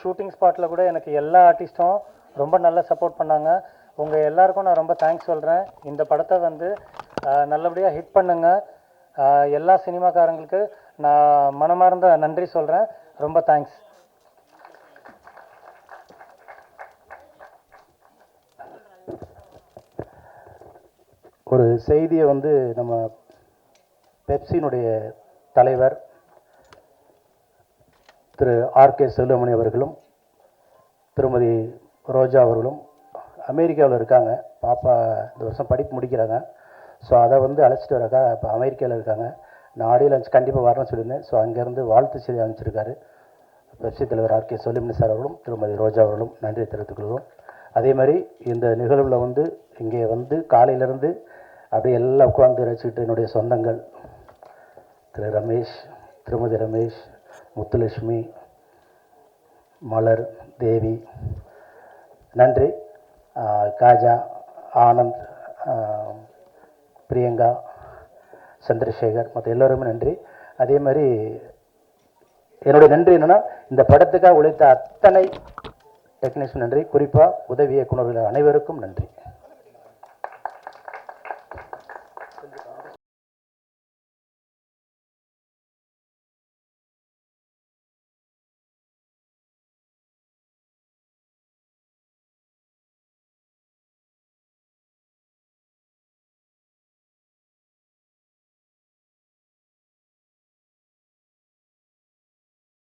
ஷூட்டிங் ஸ்பாட்டில் கூட எனக்கு எல்லா ஆர்டிஸ்ட்டும் ரொம்ப நல்லா சப்போர்ட் பண்ணாங்க. உங்கள் எல்லாருக்கும் நான் ரொம்ப தேங்க்ஸ் சொல்கிறேன். இந்த படத்தை வந்து நல்லபடியாக ஹிட் பண்ணுங்க. எல்லா சினிமாக்காரங்களுக்கு நான் மனமார்ந்த நன்றி சொல்கிறேன். ரொம்ப தேங்க்ஸ். ஒரு செய்தியை வந்து நம்ம பெப்சினுடைய தலைவர் திரு ஆர்கே செல்வமணி அவர்களும் திருமதி ரோஜா அவர்களும் அமெரிக்காவில் இருக்காங்க. பாப்பா இந்த வருஷம் படிப்பு முடிக்கிறாங்க. ஸோ அதை வந்து அழைச்சிட்டு வரக்கா இப்போ அமெரிக்காவில் இருக்காங்க. நான் ஆடியோ லான்ச் கண்டிப்பாக வரணும்னு சொல்லியிருந்தேன். ஸோ அங்கேருந்து வாழ்த்து செய்தி அனுப்பிச்சிருக்காரு பெப்சி தலைவர் ஆர்கே செல்வமணி சார் அவர்களும் திருமதி ரோஜா அவர்களும் நன்றி தெரிவித்துக் கொள்கிறோம். அதே மாதிரி இந்த நிகழ்வில் வந்து இங்கே வந்து காலையிலேருந்து அப்படியே எல்லாம் உட்கார்ந்து ரசிச்சுட்டு என்னுடைய சொந்தங்கள் திரு ரமேஷ், திருமதி ரமேஷ், முத்துலட்சுமி, மலர், தேவி, நன்றி. காஜா, ஆனந்த், பிரியங்கா, சந்திரசேகர், மற்ற எல்லோருமே நன்றி. அதே மாதிரி என்னுடைய நன்றி என்னென்னா, இந்த படத்துக்காக உழைத்த அத்தனை டெக்னீஷியன் நன்றி. குறிப்பாக உதவி இயக்குநர்கள் அனைவருக்கும் நன்றி.